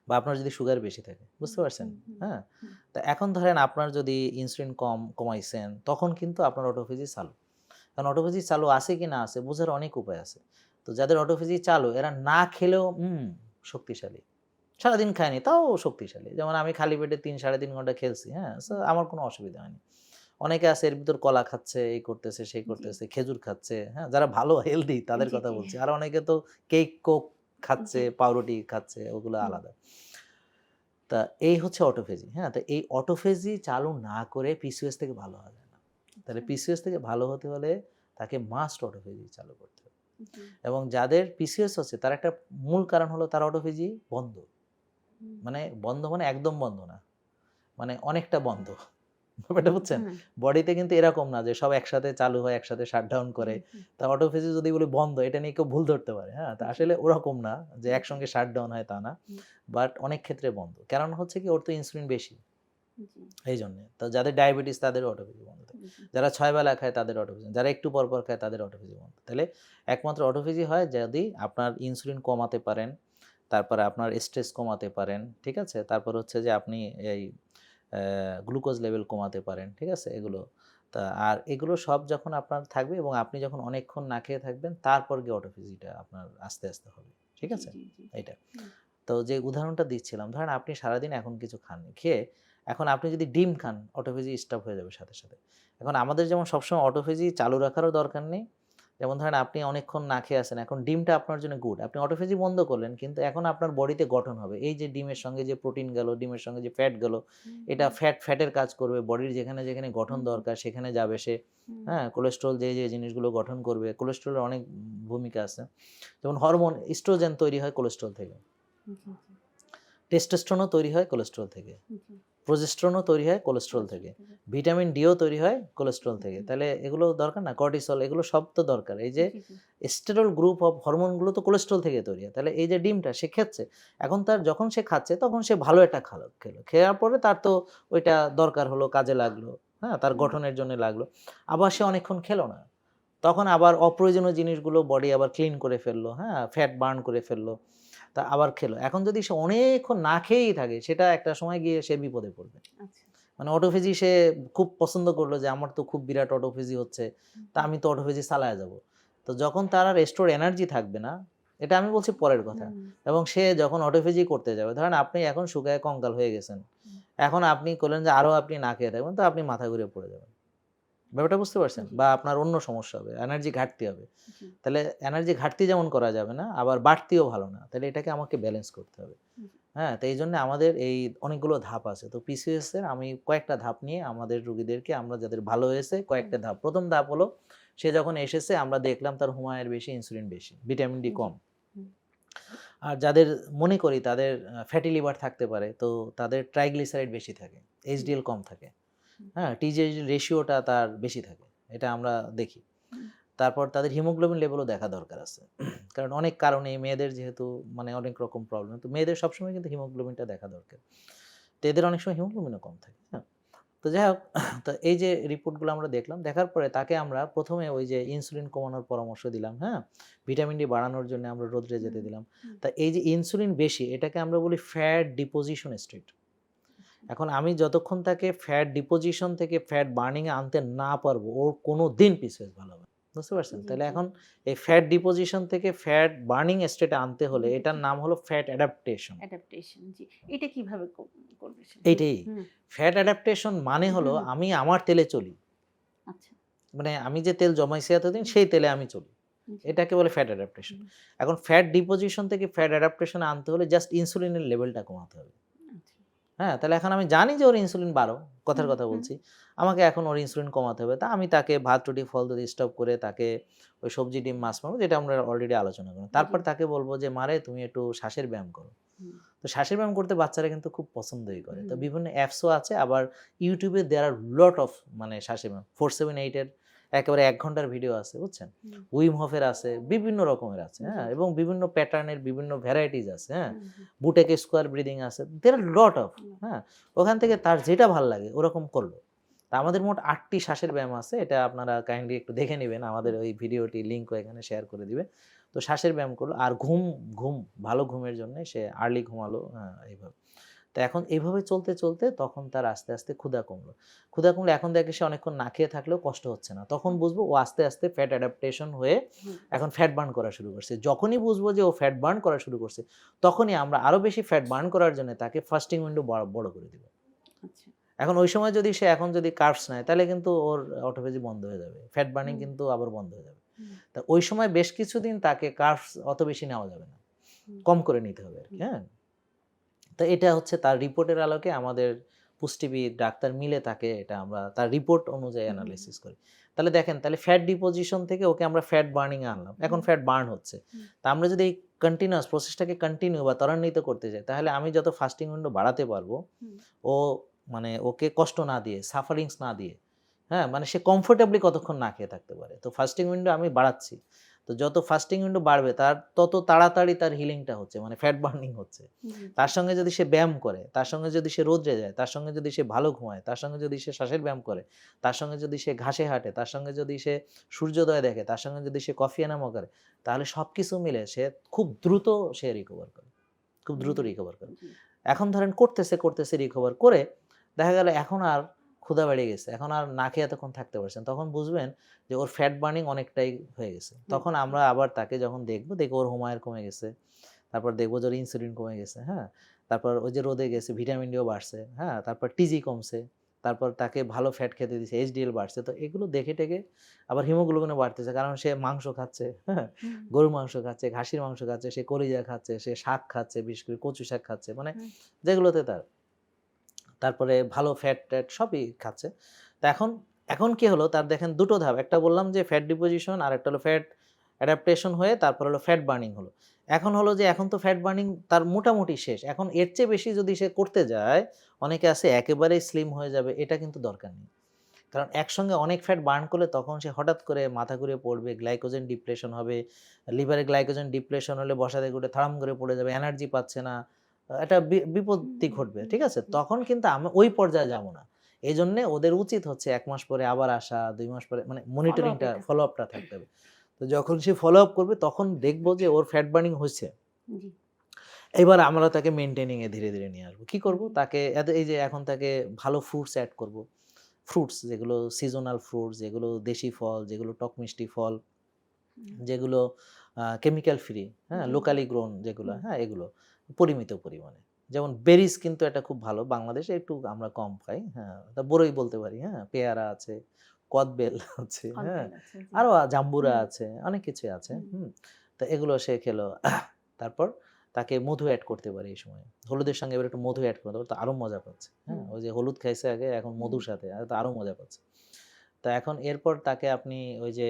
বা আপনার যদি সুগার বেশি থাকে। বুঝতে পারছেন? হ্যাঁ? তো এখন ধরেন আপনার যদি ইনসুলিন কমাইছেন তখন কিন্তু আপনার অটোফেজি চালু। কারণ অটোফেজি চালু আছে কি না আছে বোঝার অনেক উপায় আছে। তো যাদের অটোফেজি চালু এরা না খেলেও শক্তিশালী। সারাদিন খায়নি তাও শক্তিশালী। যেমন আমি খালি পেটে ৩-৩.৫ ঘন্টা খেলছি, হ্যাঁ? সো আমার কোনো অসুবিধা হয়নি। অনেকে আছে এর ভিতর কলা খাচ্ছে, এই করতেছে, সেই করতেছে, খেজুর খাচ্ছে, হ্যাঁ? যারা ভালো হেলথি তাদের কথা বলছি। আর অনেকে তো কেক, কোক খাচ্ছে, পাউরুটি খাচ্ছে, ওগুলো আলাদা। তা এই হচ্ছে অটোফেজি, হ্যাঁ? তো এই অটোফেজি চালু না করে পিসিওএস থেকে ভালো হওয়া যায় না। তাহলে পিসিওএস থেকে ভালো হতে হলে তাকে মাস্ট অটোফেজি চালু করতে হবে। এবং যাদের পিসিওএস হচ্ছে তার একটা মূল কারণ হলো তার অটোফেজি বন্ধ। মানে বন্ধ মানে একদম বন্ধ না। মানে অনেকটা বন্ধ। ব্যাপারটা বুঝছেন? বডিতে কিন্তু এরকম না যে সব একসাথে চালু হয়, একসাথে শাটডাউন করে। তা অটোফেজি যদি বলি বন্ধ এটা নিয়ে কেউ ভুল ধরতে পারে, হ্যাঁ? তো আসলে ওরকম না যে একসঙ্গে শাটডাউন হয় তা না। বাট অনেক ক্ষেত্রে বন্ধ। কারণ হচ্ছে কি ওর তো ইনসুলিন বেশি। এইজন্যে। তো যাদের ডায়াবেটিস তাদের অটোফেজি বন্ধ থাকে। যারা ৬ বেলা খায় তাদের অটোফেজি, যারা একটু পর, পর খায় তাদের অটোফেজি বন্ধ। তাহলে একমাত্র অটোফেজি হয় যদি আপনার ইনসুলিন কমাতে পারেন, তারপরে আপনার স্ট্রেস কমাতে পারেন, ঠিক আছে? তারপর হচ্ছে যে আপনি এই গ্লুকোজ লেভেল কমাতে পারেন, ঠিক আছে? এগুলো। তা আর এগুলো সব যখন আপনার থাকবে এবং আপনি যখন অনেকক্ষণ না খেয়ে থাকবেন তারপর গিয়ে অটোফেজিটা আপনার আস্তে, আস্তে হবে। ঠিক আছে? এইটা। তো যে উদাহরণটা দিচ্ছিলাম, ধরেন আপনি সারাদিন এখন কিছু খাননি। খেয়ে এখন আপনি যদি ডিম খান, অটোফেজি স্টপ হয়ে যাবে সাথে, সাথে। এখন আমাদের যেমন সবসময় অটোফেজি চালু রাখারও দরকার নেই। যেমন ধরেন আপনি অনেকক্ষণ না খেয়ে আছেন, এখন ডিমটা আপনার জন্য গুড। আপনি অটোফেজি বন্ধ করলেন, কিন্তু এখন আপনার বডিতে গঠন হবে। এই যে ডিমের সঙ্গে যে প্রোটিন গেল, ডিমের সঙ্গে যে ফ্যাট গেল, এটা ফ্যাটের কাজ করবে। বডির যেখানে, যেখানে গঠন দরকার সেখানে যাবে সে। হ্যাঁ? কোলেস্টেরল যে জিনিসগুলো গঠন করবে, কোলেস্টেরলের অনেক ভূমিকা আছে। যেমন হরমোন ইস্ট্রোজেন তৈরি হয় কোলেস্টেরল থেকে। টেস্টোস্টেরনও তৈরি হয় কোলেস্টেরল থেকে। প্রোজেস্টেরনও তৈরি হয় কোলেস্টেরল থেকে। ভিটামিন ডিও তৈরি হয় কোলেস্টেরল থেকে। তাহলে এগুলো দরকার না? কর্টিসল এগুলো সব তো দরকার। এই যে স্টেরল গ্রুপ অফ হরমোনগুলো তো কোলেস্টেরল থেকে তৈরি হয়। তাহলে এই যে ডিমটা সে খাচ্ছে, এখন তার যখন সে খাচ্ছে তখন সে ভালো একটা খেলো। খেয়ার পরে তার তো ওইটা দরকার হলো, কাজে লাগলো, হ্যাঁ? তার গঠনের জন্য লাগলো। আবার সে অনেকক্ষণ খেলো না। তখন আবার অপ্রয়োজনীয় জিনিসগুলো বডি আবার ক্লিন করে ফেললো, হ্যাঁ? ফ্যাট বার্ন করে ফেললো। তা আবার খেলো। এখন যদি সে অনেকক্ষণ না খেয়েই থাকে সেটা একটা সময় গিয়ে সে বিপদে পড়বে। মানে অটোফেজি সে খুব পছন্দ করলো যে আমার তো খুব বিরাট অটোফেজি হচ্ছে। তা আমি তো অটোফেজি চালায়া যাবো। তো যখন তার আর স্টোর এনার্জি থাকবে না, এটা আমি বলছি পরের কথা। এবং সে যখন অটোফেজি করতে যাবে, ধরেন আপনি এখন শুকায় কঙ্কাল হয়ে গেছেন। এখন আপনি করলেন যে আরো আপনি না খেয়ে থাকবেন, তো আপনি মাথা ঘুরে পড়ে যাবেন। ব্যাপারটা বুঝতে পারছেন? বা আপনার অন্য সমস্যা হবে, এনার্জি ঘাটতি হবে। তাহলে এনার্জি ঘাটতি যেমন করা যাবে না, আবার বাড়তিও ভালো না। তাহলে এটাকে আমাকে ব্যালেন্স করতে হবে। হ্যাঁ? তো এইজন্য আমাদের এই অনেকগুলো ধাপ আছে। তো পিসিওএস এর আমি কয়েকটা ধাপ নিয়ে আমাদের রোগীদেরকে আমরা যাদের ভালো হয়েছে কয়েকটা ধাপ। ১ম ধাপ হলো সে যখন এসেছে আমরা দেখলাম তার হুমায়ের বেশি, ইনসুলিন বেশি, ভিটামিন ডি কম। আর যাদের মনে করি তাদের ফ্যাটি লিভার থাকতে পারে, তো তাদের ট্রাইগ্লিসারাইড বেশি থাকে, এইচডিএল কম থাকে। হ্যাঁ? টিজিএইচ রেশিওটা তার বেশি থাকে। এটা আমরা দেখি। তারপর তাদের হিমোগ্লোবিন লেভেলও দেখা দরকার আছে। কারণ অনেক কারণে মেয়েদের যেহেতু মানে অনেক রকম প্রবলেম। তো মেয়েদের সবসময় কিন্তু হিমোগ্লোবিনটা দেখা দরকার। তো এদের অনেক সময় হিমোগ্লোবিনও কম থাকে। হ্যাঁ? তো যাই হোক, তো এই যে রিপোর্টগুলো আমরা দেখলাম, দেখার পরে তাকে আমরা প্রথমে ওই যে ইনসুলিন কমানোর পরামর্শ দিলাম, হ্যাঁ? ভিটামিন ডি বাড়ানোর জন্য আমরা রোদ্রে যেতে হুম, দিলাম। হুম, তা এই যে ইনসুলিন বেশি, এটাকে আমরা বলি ফ্যাট ডিপোজিশন স্টেট। আচ্ছা। এখন আমি যতক্ষণ তাকে ফ্যাট ডিপোজিশন থেকে ফ্যাট বার্নিং এ আনতে না পারবো, ওর কোনোদিন পিসওএস ভালো হবে না। বুঝতে পারছেন? জি, তাহলে জি। এখন এই ফ্যাট ডিপোজিশন থেকে ফ্যাট বার্নিং স্টেট এ আনতে হলে হুম, এটার নাম হলো ফ্যাট অ্যাডাপ্টেশন। অ্যাডাপ্টেশন জি। এটা কিভাবে করবে সে? এইটাই। হুম, ফ্যাট অ্যাডাপ্টেশন মানে হুম, হলো হুম, আমি আমার তেলে চলি। আচ্ছা। মানে আমি যে তেল জমাইছি এতদিন হুম, সেই তেলে আমি চলি। জি, এটাকে বলে ফ্যাট অ্যাডাপ্টেশন। হুম, এখন ফ্যাট ডিপোজিশন থেকে ফ্যাট অ্যাডাপ্টেশন এ আনতে হলে জাস্ট ইনসুলিনের লেভেলটা কমাতে হবে। আচ্ছা। হ্যাঁ? তাহলে এখন আমি জানি যে ওর ইনসুলিন ১২, কথার হুম, কথা হুম, বলছি। আমাকে এখন ওর ইনসুলিন কমাতে হবে। তা আমি তাকে ভাত, রুটি, ফল, দুধ স্টপ করে তাকে ওই সবজি, ডিম, মাছ, মাংস, যেটা আমরা অলরেডি আলোচনা করলাম। জি, তারপর তাকে বলব যে, "মারে তুমি একটু শ্বাসের ব্যায়াম করো।" হুম, তো শ্বাসের ব্যায়াম করতে বাচ্চারা কিন্তু খুব পছন্দই করে। তো হুম, বিভিন্ন অ্যাপসও আছে, আবার YouTube A there R lot of মানে শ্বাসের ব্যায়াম। 478 এর একেবারে ১ ঘন্টার ভিডিও আছে, বুঝছেন? হুম, উইম হফের আছে, বিভিন্ন রকমের আছে, জি, হ্যাঁ? জি, এবং বিভিন্ন প্যাটার্নের বিভিন্ন ভ্যারাইটিস আছে, হ্যাঁ? হুম, হুম, বুটেক স্কোয়ার ব্রিদিং আছে। দেয়ার আর লট অফ, হুম, হ্যাঁ? ওখান থেকে তার যেটা ভাল লাগে ওরকম করল। তা আমাদের মোট ৮ টি শ্বাসের ব্যায়াম আছে। এটা আপনারা কাইন্ডলি একটু দেখে নিবেন। আমাদের হুম, ওই ভিডিওটি লিংকও এখানে শেয়ার করে দিবে। তো শ্বাসের ব্যায়াম করলো। আর ঘুম ভালো ঘুমের জন্যে সে আর্লি ঘুমালো, হ্যাঁ, এইভাবে। তো এখন এভাবে চলতে, চলতে তখন তার আস্তে, আস্তে ক্ষুধা কমলো। ক্ষুধা কমলে এখন দেখে সে অনেকক্ষণ না খেয়ে থাকলেও কষ্ট হচ্ছে না। তখন হুম, বুঝবো ও আস্তে, আস্তে ফ্যাট অ্যাডাপ্টেশন হয়ে হুম, এখন ফ্যাট বার্ন করা শুরু করছে। যখনই বুঝবো যে ও ফ্যাট বার্ন করা শুরু করছে, তখনই আমরা আরো বেশি ফ্যাট বার্ন করার জন্য তাকে ফাস্টিং উইন্ডো বড় করে দিব। আচ্ছা। এখন ওই সময় যদি সে এখন যদি কার্বস নেয় তাহলে কিন্তু ওর অটোফেজি বন্ধ হয়ে যাবে। ফ্যাট বার্নিং হুম, কিন্তু আবার বন্ধ হয়ে যাবে। হুম, তা ওই সময় বেশ কিছুদিন তাকে কার্বস অত বেশি নেওয়া যাবে না। হুম, কম করে নিতে হবে আরকি, হুম, হ্যাঁ? তো এটা হচ্ছে তার রিপোর্টের আলোকে আমাদের পুষ্টিবিদ, ডাক্তার মিলে তাকে এটা আমরা তার রিপোর্ট অনুযায়ী হুম, এনালাইসিস করি। তাহলে দেখেন, তাহলে ফ্যাট ডিপোজিশন থেকে ওকে আমরা ফ্যাট বার্নিং এ আনলাম। এখন হুম, ফ্যাট বার্ন হচ্ছে। হুম, তা আমরা যদি এই কন্টিনিউয়াস প্রসেসটাকে কন্টিনিউ বা ত্বরান্বিত করতে চাই, তাহলে আমি যত ফাস্টিং উইন্ডো বাড়াতে পারবো, হুম, ও মানে ওকে কষ্ট না দিয়ে, সাফারিংস না দিয়ে, হ্যাঁ? মানে সে কমফোর্টেবলি কতক্ষণ না খেয়ে থাকতে পারে। তো ফাস্টিং উইন্ডো আমি বাড়াচ্ছি। তো যত ফাস্টিং উইন্ডো বাড়বে তার তত তাড়াতাড়ি তার হিলিংটা হচ্ছে, মানে ফ্যাট বার্নিং হচ্ছে। জি, জি, তার সঙ্গে যদি সে ব্যায়াম করে, তার সঙ্গে যদি সে রোদ্রে যায়, তার সঙ্গে যদি সে ভালো ঘুমায়, তার সঙ্গে যদি সে শ্বাসের ব্যায়াম করে, তার সঙ্গে যদি সে ঘাসে হাঁটে, তার সঙ্গে যদি সে সূর্যোদয় দেখে, তার সঙ্গে যদি সে কফি এনামো করে, তাহলে সবকিছু মিলে সে খুব দ্রুত সে রিকভার করে। খুব হুম, দ্রুত রিকভার করে। জি, এখন ধরেন করতেছে রিকভার করে, দেখা গেল এখন আর ক্ষুধা বেড়ে গেছে। এখন আর না খেয়ে এতক্ষণ থাকতে পারছেন। তখন বুঝবেন যে ওর ফ্যাট বার্নিং অনেকটাই হয়ে গেছে। হুম, তখন আমরা আবার তাকে যখন দেখব ওর হোমায়ের কমে গেছে। তারপর দেখব যে ওর ইনসুলিন কমে গেছে, হ্যাঁ? তারপর ওই যে রোদে গেছে, ভিটামিন ডিও বাড়ছে, হ্যাঁ? তারপর টিজি কমছে। তারপর তাকে ভালো ফ্যাট খেতে দিছে, এইচডিএল বাড়ছে। তো এগুলো দেখে-টেখে আবার হিমোগ্লোবিনও বাড়তেছে। কারণ সে মাংস খাচ্ছে, হ্যাঁ? হুম, গরুর মাংস খাচ্ছে, খাসির মাংস খাচ্ছে, সে কলিজা খাচ্ছে, সে শাক খাচ্ছে, বিশেষ করে কচু শাক খাচ্ছে। মানে হুম, যেগুলোতে তার, তারপরে ভালো ফ্যাট-ট্যাট সবই খাচ্ছে। তো এখন কি হলো, তার দেখেন ২ টো ধাপ। একটা বললাম যে ফ্যাট ডিপোজিশন, আরেকটা হলো ফ্যাট অ্যাডাপ্টেশন হয়ে তারপর হলো ফ্যাট বার্নিং হলো। এখন হলো যে এখন তো ফ্যাট বার্নিং তার মোটামুটি শেষ। এখন এর চেয়ে বেশি যদি সে করতে যায়, অনেকে আছে একেবারেই স্লিম হয়ে যাবে, এটা কিন্তু দরকার নেই। কারণ একসঙ্গে অনেক ফ্যাট বার্ন করলে তখন সে হঠাৎ করে মাথা ঘুরে পড়বে, গ্লাইকোজেন ডিপ্লেশন হবে। লিভারে গ্লাইকোজেন ডিপ্লেশন হলে বসা থেকে উঠে থাড়াম করে পড়ে যাবে, এনার্জি পাচ্ছে না। একটা হুম, বিপত্তি হুম, ঘটবে। হুম, ঠিক আছে? হুম, তখন কিন্তু আমি ওই পর্যায়ে যাব না। এজন্যে ওদের উচিত হচ্ছে ১ মাস পরে আবার আসা, ২ মাস পরে, মানে ফলো আপ মনিটরিংটা, এটা। ফলো আপটা থাকতে হবে। তো যখন সে ফলো আপ করবে তখন দেখব যে ওর ফ্যাট বার্নিং হইছে। জি, এবার আমরা তাকে মেইনটেইনিং এ ধীরে, ধীরে নিয়ে আসবো। কি করব? জি, তাকে এই যে এখন তাকে ভালো ফ্রুটস এড করব। ফ্রুটস যেগুলো সিজনাল ফ্রুটস, যেগুলো দেশি ফল, যেগুলো টক মিষ্টি ফল, হুম, যেগুলো কেমিক্যাল ফ্রি, হ্যাঁ? জি, জি, লোকালি গ্রোন যেগুলো, হুম, হ্যাঁ? এগুলো পরিমিত পরিমাণে। যেমন বেরিজ কিন্তু এটা খুব ভালো। বাংলাদেশে একটু আমরা কম খাই, হ্যাঁ? তা বড়ই বলতে পারি, হ্যাঁ? পেয়ারা আছে, কদবেল আছে, হ্যাঁ? কদবেল আছে, জি, আরো জাম্বুরা হুম, আছে, অনেক কিছুই আছে, হুম, হুম? তো এগুলো সে খেলো। তারপর তাকে মধু এড করতে পারি এই সময়। হলুদের সঙ্গে এবার একটু মধু এড করে দেব, তো আরো মজা পাচ্ছে, হ্যাঁ? হুম, ওই যে হলুদ খাইছে আগে, এখন হুম, মধুর সাথে, তো আরো মজা পাচ্ছে। তো এখন এরপর তাকে আপনি ওই যে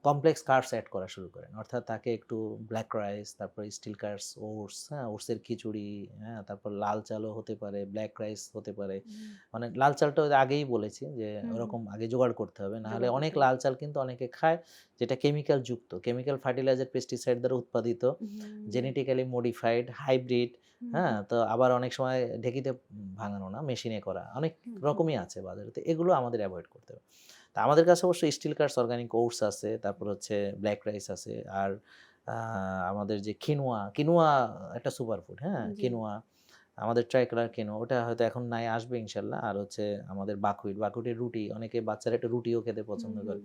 কমপ্লেক্স কার্বস অ্যাড করা শুরু করেন, অর্থাৎ তাকে একটু ব্ল্যাক রাইস, তারপর স্টিল কার্বস, ওটস, হ্যাঁ, ওটসের খিচুড়ি, হ্যাঁ, তারপর লাল চালও হতে পারে, ব্ল্যাক রাইস হতে পারে। হুম, মানে লাল চালটা ওই যে আগেই বলেছি যে হুম, হুম, ওরকম আগে জোগাড় করতে হবে, না হলে জোগাড় অনেক করতে হবে। লাল চাল কিন্তু অনেকে খায় যেটা কেমিক্যাল যুক্ত, কেমিক্যাল ফার্টিলাইজার, পেস্টিসাইড দ্বারা উৎপাদিত, হুম, জেনেটিক্যালি মডিফাইড, হাইব্রিড, হুম, হ্যাঁ, হুম, তো আবার অনেক সময় ঢেঁকিতে ভাঙানো না, মেশিনে করা, অনেক হুম, হুম, রকমই আছে বাজারে। তো এগুলো আমাদের অ্যাভয়েড করতে হবে। তা আমাদের কাছে অবশ্যই স্টিল কার্স অর্গানিক ওটস আছে, তারপর হচ্ছে ব্ল্যাক রাইস আছে, আর আমাদের যে কিনোয়া, কিনোয়া একটা সুপারফুড, হ্যাঁ, জি, কিনোয়া, আমাদের ট্রাইকালার কিনোয়া, ওটা হয়তো এখন নাই, আসবে ইনশাল্লাহ। আর হচ্ছে আমাদের বাকুইট, বাকুইটের রুটি, অনেকে বাচ্চারা একটু রুটিও খেতে হুম, পছন্দ হুম, করে,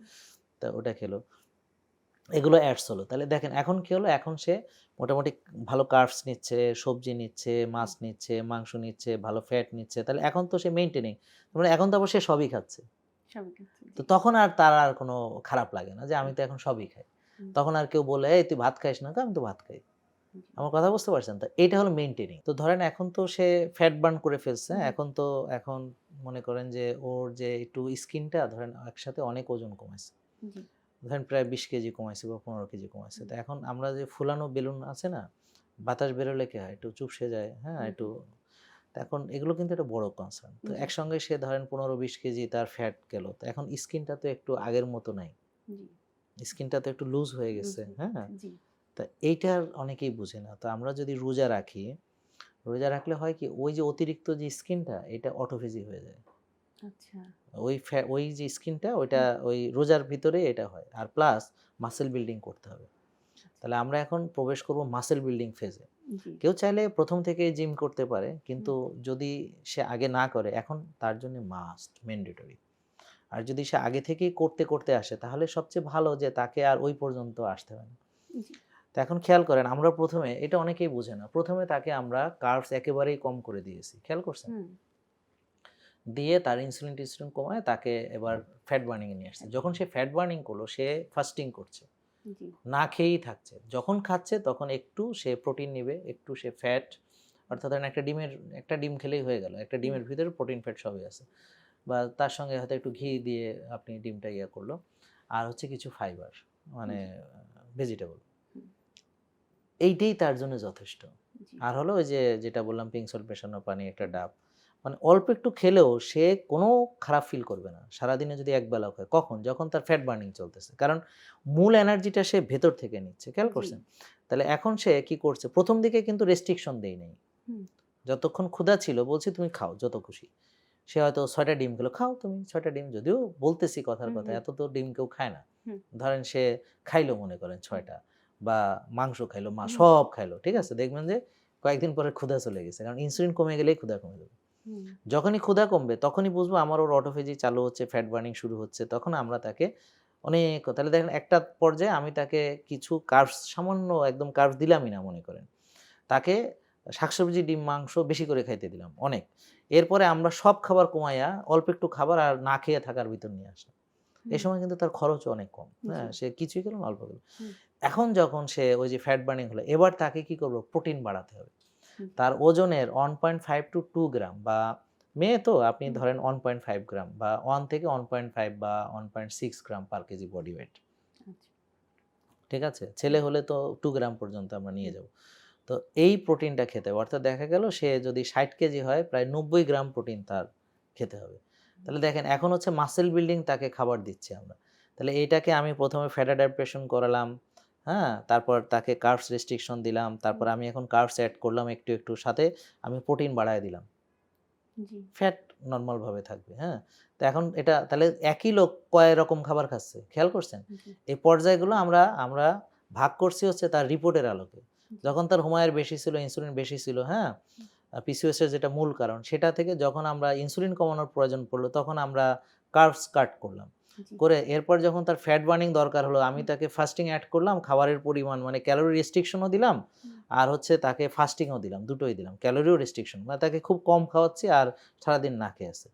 তা ওটা খেলো, এগুলো অ্যাডস হলো। তাহলে দেখেন এখন কি হলো, এখন সে মোটামুটি ভালো কার্বস নিচ্ছে, সবজি নিচ্ছে, মাছ নিচ্ছে, মাংস নিচ্ছে, ভালো ফ্যাট নিচ্ছে। তাহলে এখন তো সে মেইনটেনিং, মানে এখন তো আবার সে সবই খাচ্ছে। সবই খাচ্ছে, তো জি, তখন আর তার আর কোনো খারাপ লাগে না যে আমি হুম, তো এখন সবই খাই। হুম, তখন আর কেউ বলে, "এই তুই ভাত খাইস না?" কই, "আমি তো ভাত খাই।" জি, আমার কথা বুঝতে পারছেন তো? এইটা হলো মেইনটেনিং। তো ধরেন এখন তো সে ফ্যাট বার্ন করে ফেলছে। হুম, এখন তো এখন মনে করেন যে ওর যে একটু স্কিনটা ধরেন একসাথে অনেক ওজন কমাইছে। জি, ধরেন প্রায় ২০ কেজি কমাইছে বা ১৫ কেজি কমাইছে। হুম, তো এখন আমরা যে ফুলানো বেলুন আছে না? বাতাস বেরোলে কি হয়? একটু চুপসে যায়, হ্যাঁ? হুম, একটু, তো এখন এগুলো কিন্তু একটা বড় কনসার্ন। তো হুম, জি, একসঙ্গে সে ধরেন ১৫-২০ কেজি তার ফ্যাট গেল। তো এখন স্কিনটা তো একটু আগের মতো নাই। জি, স্কিনটা তো একটু লুজ হয়ে লুজ গেছে, হয়ে হ্যাঁ? যাচ্ছে, জি, তা এইটার অনেকেই বুঝে না। তো আমরা যদি রোজা রাখি, রোজা রাখলে হয় কি ওই যে অতিরিক্ত যে স্কিনটা এটা অটোফেজি হয়ে যায়। আচ্ছা, ওই যে স্কিনটা ওইটা হুম, ওই রোজার ভিতরে এটা হয়। আর প্লাস মাসল বিল্ডিং করতে হবে। আচ্ছা, তাহলে আমরা এখন প্রবেশ করব মাসল বিল্ডিং ফেজে। জি, কেউ চাইলে ১ম থেকেই জিম করতে পারে। হুম, কিন্তু যদি সে আগে না করে, এখন তার জন্য মাস্ট ম্যান্ডেটরি। আর যদি সে আগে থেকেই করতে আসে তাহলে সবচেয়ে ভালো যে তাকে আর ওই পর্যন্ত আসতে হয় না। জি, তো এখন খেয়াল করেন আমরা ১ম এ এটা অনেকেই বুঝে না। ১ম এ তাকে আমরা কার্বস একেবারেই কম করে দিয়েছি। খেয়াল করছেন? হুম, দিয়ে তার ইনসুলিন-টিনসুলিন কমায় তাকে এবার ফ্যাট বার্নিং এ নিয়ে আসছে। যখন সে ফ্যাট বার্নিং করলো সে ফাস্টিং করছে। জি, না খেয়েই থাকছে। যখন খাচ্ছে তখন একটু সে প্রোটিন নিবে, একটু সে ফ্যাট, অর্থাৎ ধরেন একটা ডিম খেলেই হয়ে গেল। একটা হুম, ডিমের ভিতরে প্রোটিন, ফ্যাট সবই আছে। বা তার সঙ্গে হয়তো একটু ঘি দিয়ে আপনি ডিমটা ইয়ে করলো। আর হচ্ছে কিছু ফাইবার, মানে জি, ভেজিটেবল। হুম, এইটাই তার জন্য যথেষ্ট। জি, আর হলো ওই যে যেটা বললাম পিঙ্ক সল্ট মেশানো পানি, একটা ডাব। মানে অল্প একটু খেলেও সে কোনো খারাপ ফিল করবে না। সারাদিনে যদি একবেলাও খায়। কখন? যখন তার ফ্যাট বার্নিং চলতেছে। কারণ মূল এনার্জিটা সে ভেতর থেকে নিচ্ছে। খেয়াল জি, করছেন? তাহলে এখন সে কি করছে? ১ম দিকে কিন্তু রেস্ট্রিকশন দেই নাই। হুম, যতক্ষণ ক্ষুধা ছিল বলছি তুমি খাও যত খুশি। সে হয়তো ৬ টা ডিম খেলো, খাও তুমি ৬ টা ডিম। যদিও বলতেছি কথার হুম, কথা, হুম, এত তো ডিম কেউ খায় না। হুম, ধরেন সে খাইলো মনে করেন হুম, ৬ টা, বা মাংস খাইলো, হুম, সব খাইলো। ঠিক হুম, আছে? দেখবেন যে কয়েকদিন পরে ক্ষুধা চলে গেছে। কারণ ইনসুলিন কমে গেলেই ক্ষুধা কমে যাবে। হুম, যখনই ক্ষুধা কমবে তখনই বুঝবো আমার ওর অটোফেজি চালু হচ্ছে, ফ্যাট বার্নিং শুরু হচ্ছে। তখন আমরা তাকে অনেক, তাহলে দেখেন একটা পর্যায়ে আমি তাকে কিছু কার্বস, সামান্য একদম কার্বস দিলামই না মনে করেন। তাকে শাকসবজি, ডিম, মাংস বেশি করে খাইতে দিলাম অনেক। এরপরে আমরা সব খাবার কমাইয়া অল্প একটু খাবার আর না খেয়ে থাকার ভিতর নিয়ে আসলাম। এই হুম, সময় কিন্তু তার খরচও অনেক কম। জি, হ্যাঁ? সে কিছুই খেলো না, অল্প খেলো। হুম, এখন যখন সে ওই যে ফ্যাট বার্নিং হলো, এবার তাকে কি করব? প্রোটিন বাড়াতে হবে। হুম, তার ওজনের 1.5 টু 2 গ্রাম, বা মেয়ে তো আপনি হুম, ধরেন 1.5 গ্রাম বা 1 থেকে 1.5 বা 1.6 গ্রাম পার কেজি বডি ওয়েট। আচ্ছা, ঠিক আছে? হুম, ছেলে হলে তো 2 গ্রাম পর্যন্ত আমরা নিয়ে হুম, যাব। তো এই প্রোটিনটা খেতে হবে। অর্থাৎ দেখা গেল সে যদি ৬০ কেজি হয় প্রায় ৯০ গ্রাম প্রোটিন তার খেতে হবে। তাহলে জি, দেখেন এখন হচ্ছে মাসল বিল্ডিং তাকে খাবার দিচ্ছি আমরা। তাহলে এইটাকে আমি ১ম এ ফ্যাট অ্যাডাপ্টেশন করালাম, হ্যাঁ? তারপর তাকে কার্বস রেস্ট্রিকশন দিলাম। তারপর হুম, আমি এখন কার্বস এড করলাম একটু, সাথে আমি প্রোটিন বাড়ায় দিলাম। জি, ফ্যাট নরমাল ভাবে থাকবে, হ্যাঁ? তো এখন এটা তাহলে একই লোক কয় রকম খাবার খাচ্ছে, খেয়াল করছেন? জি, এই পর্যায়গুলো আমরা আমরা ভাগ করছি হচ্ছে তার রিপোর্টের আলোকে। জি, যখন তার হোমায়ের বেশি ছিল, ইনসুলিন বেশি ছিল, হ্যাঁ? হুম, পিসিওএস এর যেটা মূল কারণ, সেটা থেকে যখন আমরা ইনসুলিন কমানোর প্রয়োজন পড়ল, তখন আমরা কার্বস কাট করলাম। জি, করে এরপর যখন তার ফ্যাট বার্নিং দরকার হলো, আমি হুম, তাকে ফাস্টিং এড করলাম, খাবারের পরিমাণ মানে ক্যালোরি রেস্ট্রিকশন ও দিলাম, হুম, আর হচ্ছে তাকে ফাস্টিং ও দিলাম, দুটোই দিলাম। ক্যালোরিও রেস্ট্রিকশন, মানে তাকে খুব কম খাওয়াচ্ছি আর সারাদিন না খেয়ে আছে।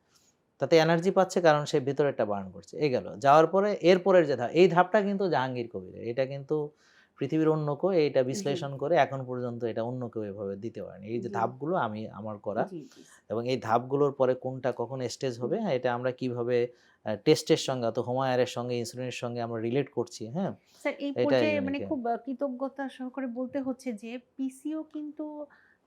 তাতে এনার্জি পাচ্ছে কারণ সে ভেতরেরটা বার্ন করছে। এই গেল। যাওয়ার পরে এরপরের যে ধাপ, এই ধাপটা কিন্তু জাহাঙ্গীর কবিরের। এটা কিন্তু পৃথিবীর অন্য কেউ এটা জি বিশ্লেষণ করে এখন পর্যন্ত এটা অন্য কেউ এভাবে দিতে পারেনি। এই যে জি ধাপগুলো আমার করা, জি জি এবং এই ধাপগুলোর পরে কোনটা কখন স্টেজ হবে, জি। হ্যাঁ, এটা আমরা কিভাবে টেস্টের সঙ্গে অথবা হোমায়ারের সঙ্গে ইনসুলিনের সঙ্গে আমরা রিলেট করছি, হ্যাঁ, স্যার এই এটাই পর্যায়ে মানে ইউনিক। খুব কৃতজ্ঞতা সহকারে বলতে হচ্ছে যে পিসিও কিন্তু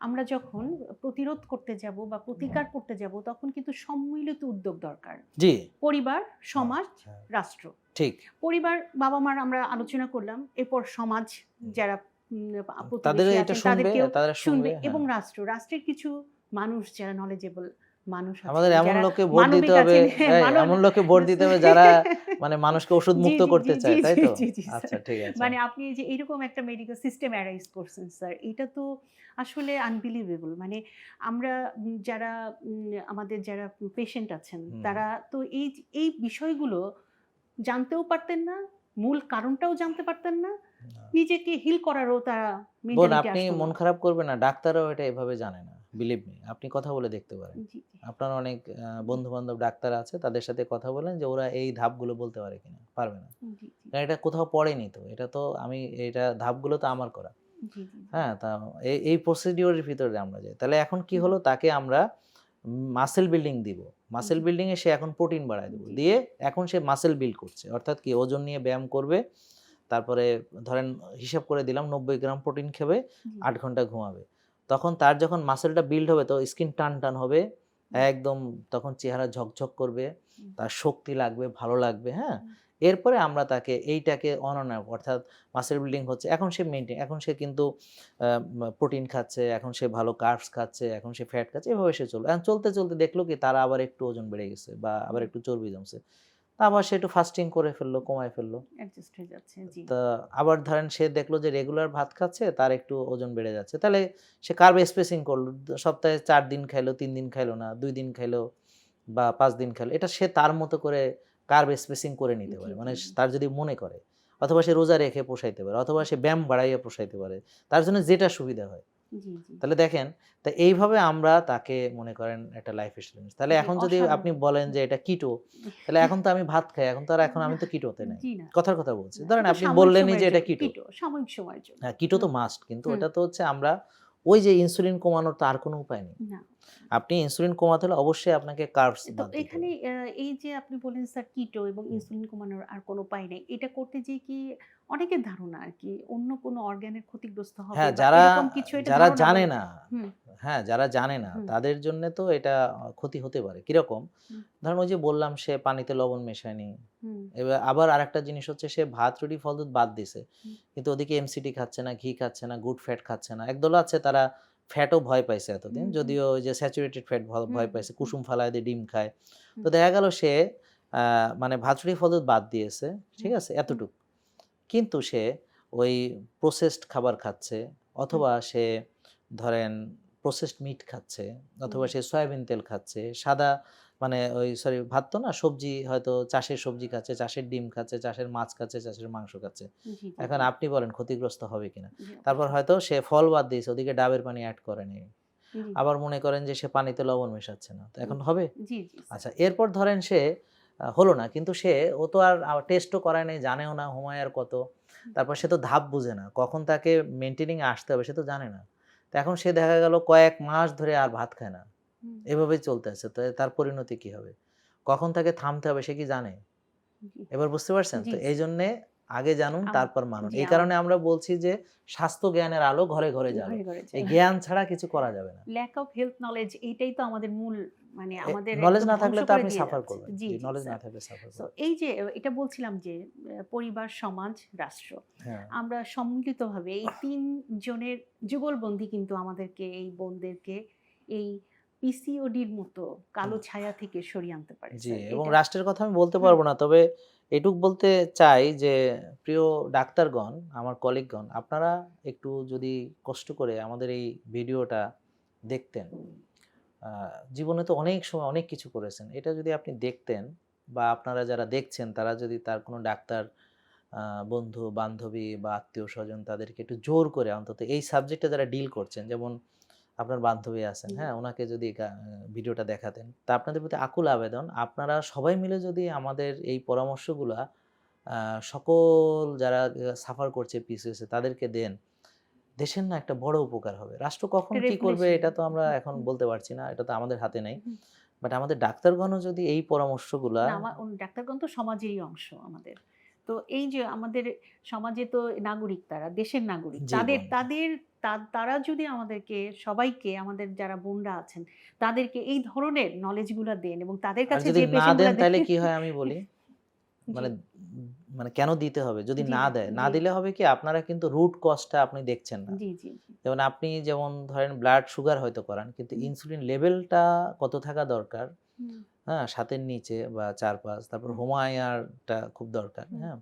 আমরা যখন প্রতিরোধ করতে যাব বা প্রতিকার করতে যাব তখন কিন্তু সম্মিলিত উদ্যোগ দরকার। জি, পরিবার, হ্যাঁ, সমাজ, হ্যাঁ, রাষ্ট্র। ঠিক। পরিবার, বাবা-মার আমরা আলোচনা করলাম। এরপর সমাজ যারা তাদের প্রতিবেশী এটা আছেন শুনবে, তাদেরকেও তারা শুনবে শুনবে, এবং হ্যাঁ। রাষ্ট্রের কিছু মানুষ যারা knowledgeable মানুষ আছেন, আমাদের এমন যারা লোককে ভোট দিতে মানবিক হবে, আছেন হ্যাঁ, এমন লোককে ভোট দিতে হবে যারা মানে মানুষকে ওষুধ জি, মুক্ত জি, জি, করতে জি, চায়, তাই জি, তো? জি, জি, আচ্ছা, স্যার। ঠিক আছে। মানে আপনি এই যে এইরকম একটা মেডিকেল সিস্টেম অ্যারাইজ করছেন স্যার, এটা তো আসলে আনবিলিভেবল। মানে আমরা যারা আমাদের যারা পেশেন্ট আছেন, হুম, তারা তো এই বিষয়গুলো জানতেও পারতেন না, মূল কারণটাও জানতে পারতেন না। না। নিজেকে হিল করারও তারা বোন, মেন্টালিটি আপনি আসতো মন না। খারাপ করবেন না। ডাক্তাররাও এটা এভাবে জানে না। Believe me. আপনি কথা বলে দেখতে পারেন। জি, জি, আপনার অনেক বন্ধু-বান্ধব ডাক্তার আছে, তাদের সাথে কথা বলেন যে ওরা এই ধাপগুলো বলতে পারে কিনা? পারবে না। জি, জি, কারণ এটা কোথাও পড়েনি তো। এটা তো এটা ধাপগুলো তো আমার করা। জি, জি, জি, হ্যাঁ? তা এই প্রসিডিউর এর ভিতরে আমরা যাই। তাহলে এখন কি জি, হলো, তাকে আমরা মাসল বিল্ডিং দিব। মাসল জি, বিল্ডিং এ সে এখন প্রোটিন বাড়ায় দেব। জি, দিয়ে এখন সে মাসল বিল্ড করছে। অর্থাৎ কি, ওজন নিয়ে ব্যায়াম করবে। তারপরে ধরেন হিসাব করে দিলাম ৯০ গ্রাম প্রোটিন খাবে, জি, ৮ ঘন্টা ঘুমাবে। তখন তার যখন মাসলটা বিল্ড হবে তো স্কিন টান হবে। হুম, একদম তখন চেহারা ঝকঝক করবে। হুম, তার শক্তি লাগবে, ভালো লাগবে, হ্যাঁ? হুম, এরপরে আমরা তাকে এইটাকে অন অ্যান্ড অফ, অর্থাৎ মাসল বিল্ডিং হচ্ছে। এখন সে কিন্তু প্রোটিন খাচ্ছে, এখন সে ভালো কার্বস খাচ্ছে, এখন সে ফ্যাট খাচ্ছে। এভাবে সে চলবে। এখন চলতে দেখলো কি তার আবার একটু ওজন বেড়ে গেছে বা আবার হুম, একটু চর্বি জমছে। আবার সে একটু ফাস্টিং করে ফেললো, কমায় ফেললো। অ্যাডজাস্ট হয়ে যাচ্ছে। জি, তা আবার ধরেন সে দেখলো যে রেগুলার ভাত খাচ্ছে, তার একটু ওজন বেড়ে যাচ্ছে। তাহলে সে কার্ব স্পেসিং করলো। সপ্তাহে ৪ দিন খাইলো, ৩ দিন খাইলো না, ২ দিন খাইলো বা ৫ দিন খাইলো। এটা সে তার মতো করে কার্ব স্পেসিং করে নিতে জি, পারে। মানে জি, জি, তার যদি মনে করে। অথবা সে রোজা রেখে পোষাইতে পারে। অথবা সে ব্যায়াম বাড়াইয়া পোষাইতে পারে। তার জন্য যেটা সুবিধা হয়। জি, জি, তাহলে দেখেন, তা এইভাবে আমরা তাকে মনে করেন একটা লাইফ স্টাইল। তাহলে জি, এখন যদি আপনি অসাধারণ। বলেন যে এটা কিটো, তাহলে এখন তো আমি ভাত খাই। এখন না, আমি তো কিটোতে নাই। জি না, কথার কথা বলছি। না, ধরেন এটা আপনি সাময়িক বললেনই যে সময়ের এটা জন্য কিটো। কিটো, সাময়িক সময়ের জন্য। হ্যাঁ, কিটো তো হুম, মাস্ট। কিন্তু হুম, ওটা তো হচ্ছে আমরা ওই যে ইনসুলিন কমানোর তো আর কোনো উপায় নেই। না। আপনি ইনসুলিন কমাতে হলে অবশ্যই আপনাকে কার্বস তো বাদ দিতে এখানে হবে। এই যে আপনি বললেন স্যার কিটো এবং হুম। ইনসুলিন কমানোর আর কোনো উপায় নেই। এটা করতে যেয়ে কি অনেকের ধারণা আরকি অন্য কোনো অর্গানের ক্ষতিগ্রস্ত হবে হ্যাঁ, বা এরকম কিছু এটা যারা ধারণা জানে বলে না, হুম, হ্যাঁ, যারা জানে না হুম, তাদের জন্যে তো এটা ক্ষতি হতে পারে। কিরকম? হুম, ধরেন ওই যে বললাম সে পানিতে লবণ মেশায়নি। হুম, এবার আবার আরেকটা জিনিস হচ্ছে সে ভাত, রুটি, ফল, দুধ বাদ দিছে। হুম, কিন্তু ওদিকে এমসিটি খাচ্ছে না, ঘি খাচ্ছে না, গুড ফ্যাট খাচ্ছে না। একদল আছে তারা ফ্যাটও ভয় পাইছে এতদিন। হুম, হুম, যদিও ওই যে স্যাচুরেটেড ফ্যাট হুম, ভয় হুম, পাইছে। হুম, কুসুম ফালায় দিয়ে ডিম খায়। তো হুম, দেখা গেল সে আ মানে ভাত, রুটি, ফল, দুধ বাদ দিয়েছে। ঠিক হুম, আছে? হুম, এতটুক। কিন্তু সে ওই প্রসেসড খাবার খাচ্ছে, হুম, অথবা সে ধরেন প্রসেসড মিট খাচ্ছে, হুম, অথবা সে সয়াবিন তেল খাচ্ছে, সাদা মানে ওই সরি ভাত তো না, সবজি হয়তো চাষের সবজি খাচ্ছে, চাষের ডিম খাচ্ছে, চাষের মাছ খাচ্ছে, চাষের মাংস খাচ্ছে। জি, জি, এখন জি, আপনি বলেন ক্ষতিগ্রস্ত হবে কিনা? জি, তারপর অবশ্যই। হয়তো সে ফল বাদ দিয়েছে, ওদিকে ডাবের পানি এড করেনি। জি, আবার মনে করেন যে সে পানিতে লবণ মেশাচ্ছে না। তো এখন জি, হবে? জি, জি, স্যার। আচ্ছা, এরপর ধরেন সে হলো না। কিন্তু ও তো আর টেস্টও করায় নাই, জানেও না হোমায়ার কত। হুম, তারপর সে তো ধাপ বুঝে না। কখন তাকে মেইনটেনিং এ আসতে হবে সে তো জানে না। তো এখন সে দেখা গেল কয়েক মাস ধরে আর ভাত খায় না। হুম, এভাবেই চলতেছে। তো তার পরিণতি কি হবে? কখন তাকে থামতে হবে সে কি জানে? জি, এবার বুঝতে পারছেন? জি, তো স্যার। এইজন্যে আগে জানুন আম তারপর মানুন। জি, এই কারণে আমরা বলছি যে স্বাস্থ্য জ্ঞানের আলো ঘরে, ঘরে জ্বালো। ঘরে, ঘরে এই চলে। জ্ঞান ছাড়া কিছু করা যাবে না। ল্যাক অফ হেলথ নলেজ এইটাই তো আমাদের মূল মানে আমাদের নলেজ একদম না ধ্বংস থাকলে তো করে আপনি দিয়ে সাফার যাচ্ছে। করবেন। জি, জি, জি নলেজ না স্যার। থাকলে সাফার সো করবেন। এই যে এটা বলছিলাম যে পরিবার, সমাজ, রাষ্ট্র হ্যাঁ। আমরা সম্মিলিতভাবে এই ৩ জনের যুগলবন্দী কিন্তু আমাদেরকে এই বোনদেরকে এই পিসিওডির মতো কালো ছায়া থেকে সরিয়ে আনতে পারে জি, স্যার। এবং এটা রাষ্ট্রের কথা আমি বলতে হুম, পারব না। তবে এটুক বলতে চাই যে প্রিয় ডাক্তারগণ, আমার কলিগগণ, আপনারা একটু যদি কষ্ট করে আমাদের এই ভিডিওটা দেখতেন। আ জীবনে তো অনেক সময় অনেক কিছু করেছেন। এটা যদি আপনি দেখতেন বা আপনারা যারা দেখছেন তারা যদি তার কোনো ডাক্তার বন্ধু-বান্ধবী বা আত্মীয়স্বজন তাদেরকে একটু জোর করে অন্তত এই সাবজেক্টে যারা ডিল করছেন, যেমন আপনার বান্ধবী আছেন, জি, হ্যাঁ? উনাকে যদি ভিডিওটা দেখাতেন। তা আপনাদের প্রতি আকুল আবেদন, আপনারা সবাই মিলে যদি আমাদের এই পরামর্শগুলা সকল যারা সাফার করছে পিসিওএস তাদেরকে দেন, দেশের না একটা বড় উপকার হবে। রাষ্ট্র কখন একটা কি করবে রেভলিউশন। এটা তো আমরা এখন বলতে পারছি না, এটা তো আমাদের হাতে নাই। বাট আমাদের ডাক্তারগণও যদি এই পরামর্শগুলা, না, ডাক্তারগণ তো সমাজেরই অংশ আমাদের। তো এই যে আমাদের সমাজে তো নাগরিক, তারা দেশের নাগরিক। জি তাদের বোন, তাদের তারা যদি আমাদেরকে সবাইকে, আমাদের যারা বোনরা আছেন, তাদেরকে এই ধরনের নলেজ গুলা দেন এবং তাদের আর কাছে যদি যে না পেশেন্ট দেন গুলা তাইলে কি হয় আমি বলি, জি, মানে মানে কেন দিতে হবে? যদি জি, না দেয়, না জি, দিলে হবে কি আপনারা কিন্তু রুট কজটা আপনি দেখছেন না। জি, জি, জি। যেমন আপনি যেমন ধরেন ব্লাড সুগার হয়তো করান, কিন্তু হুম, ইনসুলিন লেভেলটা কত থাকা দরকার, হুম, হ্যাঁ? ৭ এর নিচে বা ৪-৫, তারপর হুম, হোমায়ারটা খুব দরকার, হুম, হ্যাঁ?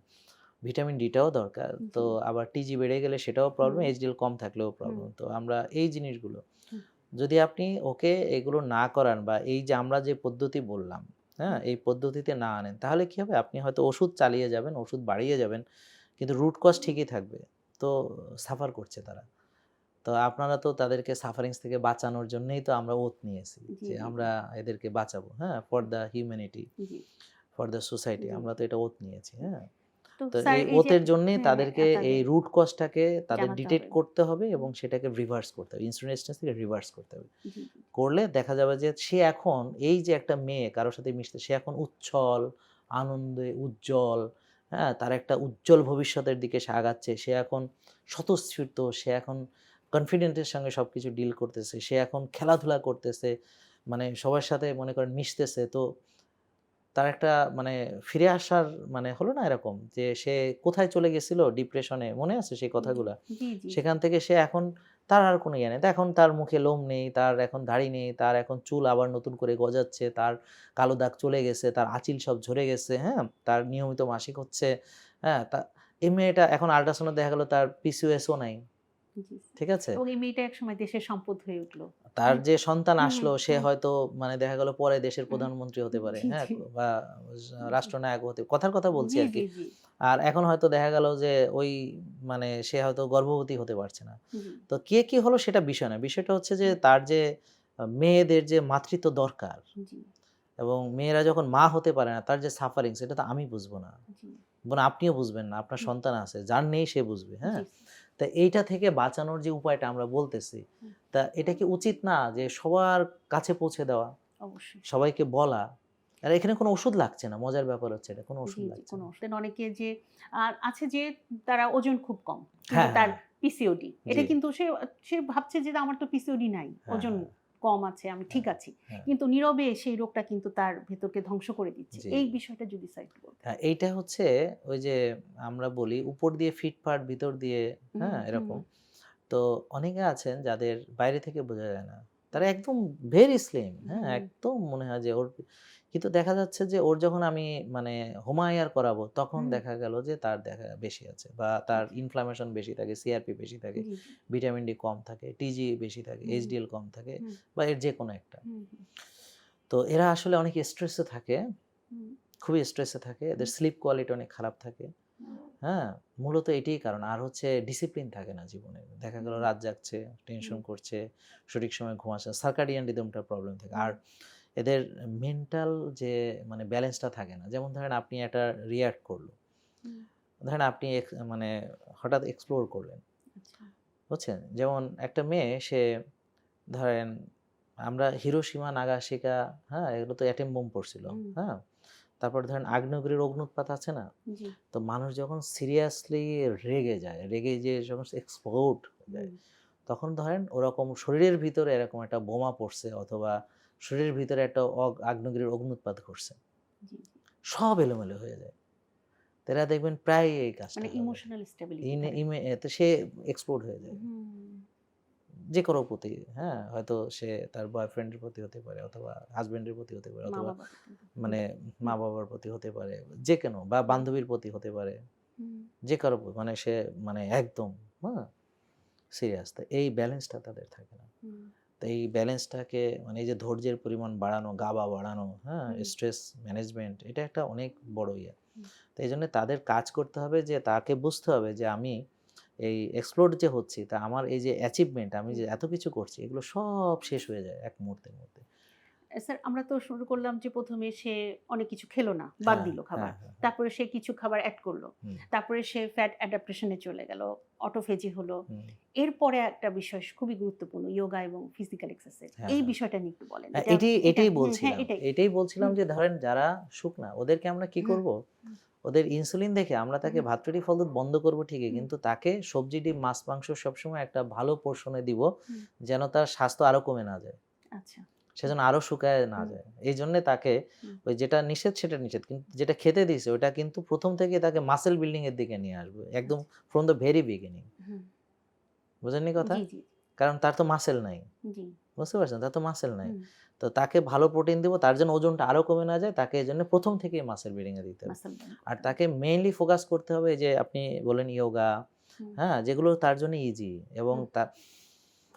ভিটামিন ডিটাও দরকার। তো জি, আবার টিজি বেড়ে গেলে সেটাও প্রবলেম, হুম, এইচডিএল কম থাকলেও হুম, প্রবলেম। তো আমরা এই জিনিসগুলো হুম, যদি আপনি ওকে এগুলো না করান বা এই যে আমরা যে পদ্ধতি বললাম, হ্যাঁ? হুম, এই পদ্ধতিতে না আনেন, তাহলে কি হবে? আপনি হয়তো ওষুধ চালিয়ে যাবেন, ওষুধ বাড়িয়ে যাবেন, কিন্তু রুট কজ ঠিকই থাকবে। তো সাফার করছে তারা। তো আপনারা তো তাদেরকে সাফারিংস থেকে বাঁচানোর জন্যই তো আমরা ওথ নিয়েছি জি, যে জি, জি, আমরা এদেরকে বাঁচাবো, হ্যাঁ? ফর দ্য হিউম্যানিটি, জি, ফর দ্য সোসাইটি জি। আমরা তো এটা ওথ নিয়েছি, হ্যাঁ? তো তো স্যার এই এই যে ওথের জন্যই হ্যাঁ, তাদেরকে এই তাদের রুট কজটাকে তাদের জানাতে ডিটেক্ট হবে। করতে হবে হুম, এবং সেটাকে রিভার্স করতে হবে। ইনসুলিন রেজিস্ট্যান্স থেকে রিভার্স করতে হবে। জি, জি, করলে দেখা যাবে যে সে এখন এই যে একটা মেয়ে কারো সাথে মিশতে, সে এখন উচ্ছল, আনন্দে উজ্জ্বল, হ্যাঁ? তার একটা উজ্জ্বল ভবিষ্যতের দিকে সে আগাচ্ছে। সে এখন স্বতঃস্ফূর্ত, সে এখন কনফিডেন্টের সঙ্গে সবকিছু ডিল করতেছে। সে এখন খেলাধুলা করতেছে। মানে সবার সাথে মনে করেন মিশতেছে। তো তার একটা মানে ফিরে আসার মানে হলো না এরকম যে সে কোথায় চলে গেছিল ডিপ্রেশনে, মনে আছে সেই জি, কথাগুলা? জি, জি, সেখান থেকে সে এখন তার আর কোনো ইয়ে নেই। এখন তার মুখে লোম নেই, তার এখন দাড়ি নেই, তার এখন চুল আবার নতুন করে গজাচ্ছে, তার কালো দাগ চলে গেছে, তার আঁচিল সব ঝরে গেছে, হ্যাঁ? তার নিয়মিত মাসিক হচ্ছে, হ্যাঁ? এই মেয়েটা এখন আল্ট্রাসাউন্ডে দেখা গেল তার পিসিওএস ও নাই। জি। ঠিক আছে? এবং এই মেয়েটা একসময় দেশের সম্পদ হয়ে উঠল। তার হুম, যে সন্তান হুম, আসলো সে হুম, হয়তো মানে দেখা গেল পরে দেশের হুম, প্রধানমন্ত্রী হতে পারে, জি, হ্যাঁ? জি, বা জি, রাষ্ট্রনায়ক হতে, কথার কথা বলছি জি, আরকি। জি, জি, আর এখন হয়তো দেখা গেল যে ওই মানে সে হয়তো গর্ভবতী হতে পারছে না। জি, তো কে কি হলো সেটা বিষয় না। বিষয়টা হচ্ছে যে তার যে মেয়েদের যে মাতৃত্ব দরকার জি, এবং মেয়েরা যখন মা হতে পারে না তার যে সাফারিং সেটা তো আমি বুঝবো না। জি, আপনিও বুঝবেন না। আপনার হুম, সন্তান আছে। যার নেই সে বুঝবে, হ্যাঁ? জি, তা এইটা থেকে বাঁচানোর যে উপায়টা আমরা বলতেছি, হুম, তা এটা কি উচিত না যে সবার কাছে পৌঁছে দেওয়া? অবশ্যই। সবাইকে বলা? আর এখানে কোনো ওষুধ লাগছে না। মজার ব্যাপার হচ্ছে এটা। কোনো জি, ওষুধ জি, লাগছে কোনো না। অসুবিধা অনেকে যে আছে যে তারা ওজন খুব কম। কিন্তু হ্যাঁ, তার হ্যাঁ। পিসিওডি। এটা জি। কিন্তু সে সে ভাবছে যে আমার তো পিসিওডি নাই। হ্যাঁ, ওজন হ্যাঁ, কম আছে, আমি ঠিক হ্যাঁ, আছি। হ্যাঁ। কিন্তু নীরবে সেই রোগটা কিন্তু তার ভেতরকে ধ্বংস করে দিচ্ছে। জি। এই বিষয়টা যদি স্যার একটু বলতেন। হ্যাঁ, এইটা হচ্ছে ওই যে আমরা বলি উপর দিয়ে ফিটফাট ভিতর দিয়ে, হুম, হ্যাঁ? হুম, এরকম। তো অনেকে আছেন যাদের বাইরে থেকে বোঝা যায় না। তারা একদম ভেরি স্লিম, হ্যাঁ? হুম, একদম মনে হয় যে ওর, কিন্তু দেখা যাচ্ছে যে ওর যখন আমি মানে হোমায়ার করাবো তখন হুম, দেখা গেল যে তার দেখা বেশি আছে বা জি, তার জি, ইনফ্লামেশন বেশি থাকে, সিআরপি বেশি থাকে, জি, জি, ভিটামিন ডি কম থাকে, টিজি বেশি থাকে, হুম, এইচডিএল কম থাকে হুম, বা এর যেকোনো একটা। হুম, হুম, তো এরা আসলে অনেক স্ট্রেসে থাকে, হুম, খুবই স্ট্রেসে থাকে। এদের হুম, স্লিপ কোয়ালিটি অনেক খারাপ থাকে। হুম, হ্যাঁ? মূলত এটিই কারণ। আর হচ্ছে ডিসিপ্লিন থাকে না জীবনে। দেখা গেল হুম, রাত জাগছে, হুম, টেনশন করছে, সঠিক সময়ে ঘুমাচ্ছে না। সার্কাডিয়ান রিদমটার প্রবলেম থাকে। হুম, আর এদের মেন্টাল যে মানে ব্যালেন্সটা থাকে না। যেমন ধরেন আপনি একটা রিঅ্যাক্ট করলো। হুম, ধরেন আপনি মানে হঠাৎ এক্সপ্লোর করলেন। আচ্ছা, বুঝছেন? যেমন একটা মেয়ে সে ধরেন আমরা হিরোশিমা, নাগাসাকি, হ্যাঁ? এগুলো তো অ্যাটম বোম পড়ছিল। হুম, হ্যাঁ? তারপর ধরেন আগ্নেয়গিরির অগ্ন্যুৎপাত আছে না? জি, তো মানুষ যখন সিরিয়াসলি রেগে যায়, রেগে যেয়ে যখন এক্সপ্লোড হয়ে যায়, হুম, তখন ধরেন ওরকম শরীরের ভিতরে এরকম একটা বোমা পড়ছে অথবা শরীরের ভিতরে একটা আগ্নেয়গিরির অগ্ন্যুৎপাত ঘটছে। জি, সব এলোমেলো হয়ে যায়। তো এরা দেখবেন প্রায়ই এই কাজটা মানে করে। ইমোশনাল স্টেবিলিটি ধরে। তো সে এক্সপ্লোড হয়ে যায়। হুম, যে কারো প্রতি, হ্যাঁ? হয়তো সে তার বয়ফ্রেন্ডের প্রতি হতে পারে অথবা হাসব্যান্ডের প্রতি হতে পারে অথবা মা-বাবা কিন্তু। হুম, মানে হুম, মা-বাবার প্রতি হতে পারে। যেকোনো বা হুম, বান্ধবীর প্রতি হতে পারে। হুম, যে কারো মানে সে মানে একদম, হ্যাঁ? সিরিয়াস। তো এই ব্যালেন্সটা তাদের থাকে না। হুম, তো এই ব্যালেন্সটাকে মানে এই যে ধৈর্যের পরিমাণ বাড়ানো, গাবা বাড়ানো, হ্যাঁ? হুম, স্ট্রেস ম্যানেজমেন্ট এটা একটা অনেক বড় ইয়ে। হুম, তো এইজন্য তাদের কাজ করতে হবে যে তাকে বুঝতে হবে যে আমি এই এক্সপ্লোর যে হচ্ছি তা আমার এই যে অ্যাচিভমেন্ট আমি হুম। যে এত কিছু করছি এগুলো সব শেষ হয়ে যায় এক মুহূর্তের মধ্যে। স্যার আমরা তো শুরু করলাম যে প্রথমে সে অনেক কিছু খেলো না, বাদ হ্যাঁ, দিল খাবার। হ্যাঁ, হ্যাঁ, তারপরে সে কিছু খাবার অ্যাড করলো। হুম, তারপরে সে ফ্যাট অ্যাডাপ্টেশনে চলে গেল, অটোফেজি হলো। হুম, এরপরে একটা বিষয় খুবই গুরুত্বপূর্ণ, যোগা এবং ফিজিক্যাল এক্সারসাইজ। হ্যাঁ, এই হ্যাঁ। বিষয়টা নিয়ে একটু বলেন। হ্যাঁ, এটা এটা এটাই হ্যাঁ, বলছিলাম। এটাই। এটাই বলছিলাম হুম, যে ধরেন যারা শুকনা ওদেরকে আমরা কি হুম, করব? ওদের ইনসুলিন দেখে আমরা তাকে হুম, ভাত রুটি ফল দুধ বন্ধ করব ঠিকই। হুম, কিন্তু তাকে সবজি, ডিম, মাছ, মাংস সবসময় একটা ভালো পোর্শনে দিব হুম, যেন তার স্বাস্থ্য আরো কমে না যায়। আচ্ছা। সে যেন আরো শুকায় না হুম, যায়। এইজন্যে তাকে হুম, ওই যেটা নিষেধ সেটা নিষেধ। কিন্তু যেটা খেতে দিছে ওটা কিন্তু ১ম থেকেই তাকে মাসল বিল্ডিং এর দিকে নিয়ে আসবে। একদম আচ্ছা। From the very beginning. Hmm, বুঝেননি কথা? জি, জি, কারণ তার তো মাসল নাই। জি। বুঝতে পারছেন? তার তো মাসল নাই। হুম, তো তাকে ভালো প্রোটিন দিব তার যেন ওজনটা আরো কমে না যায় তাকে এজন্য ১ম থেকেই মাসল বিল্ডিং এ দিতে হবে। মাসল বিল্ড আর করতে হবে। তাকে মেইনলি ফোকাস করতে হবে এই যে আপনি বললেন ইয়োগা, হুম, হ্যাঁ? যেগুলো তার জন্য ইজি এবং হুম, তার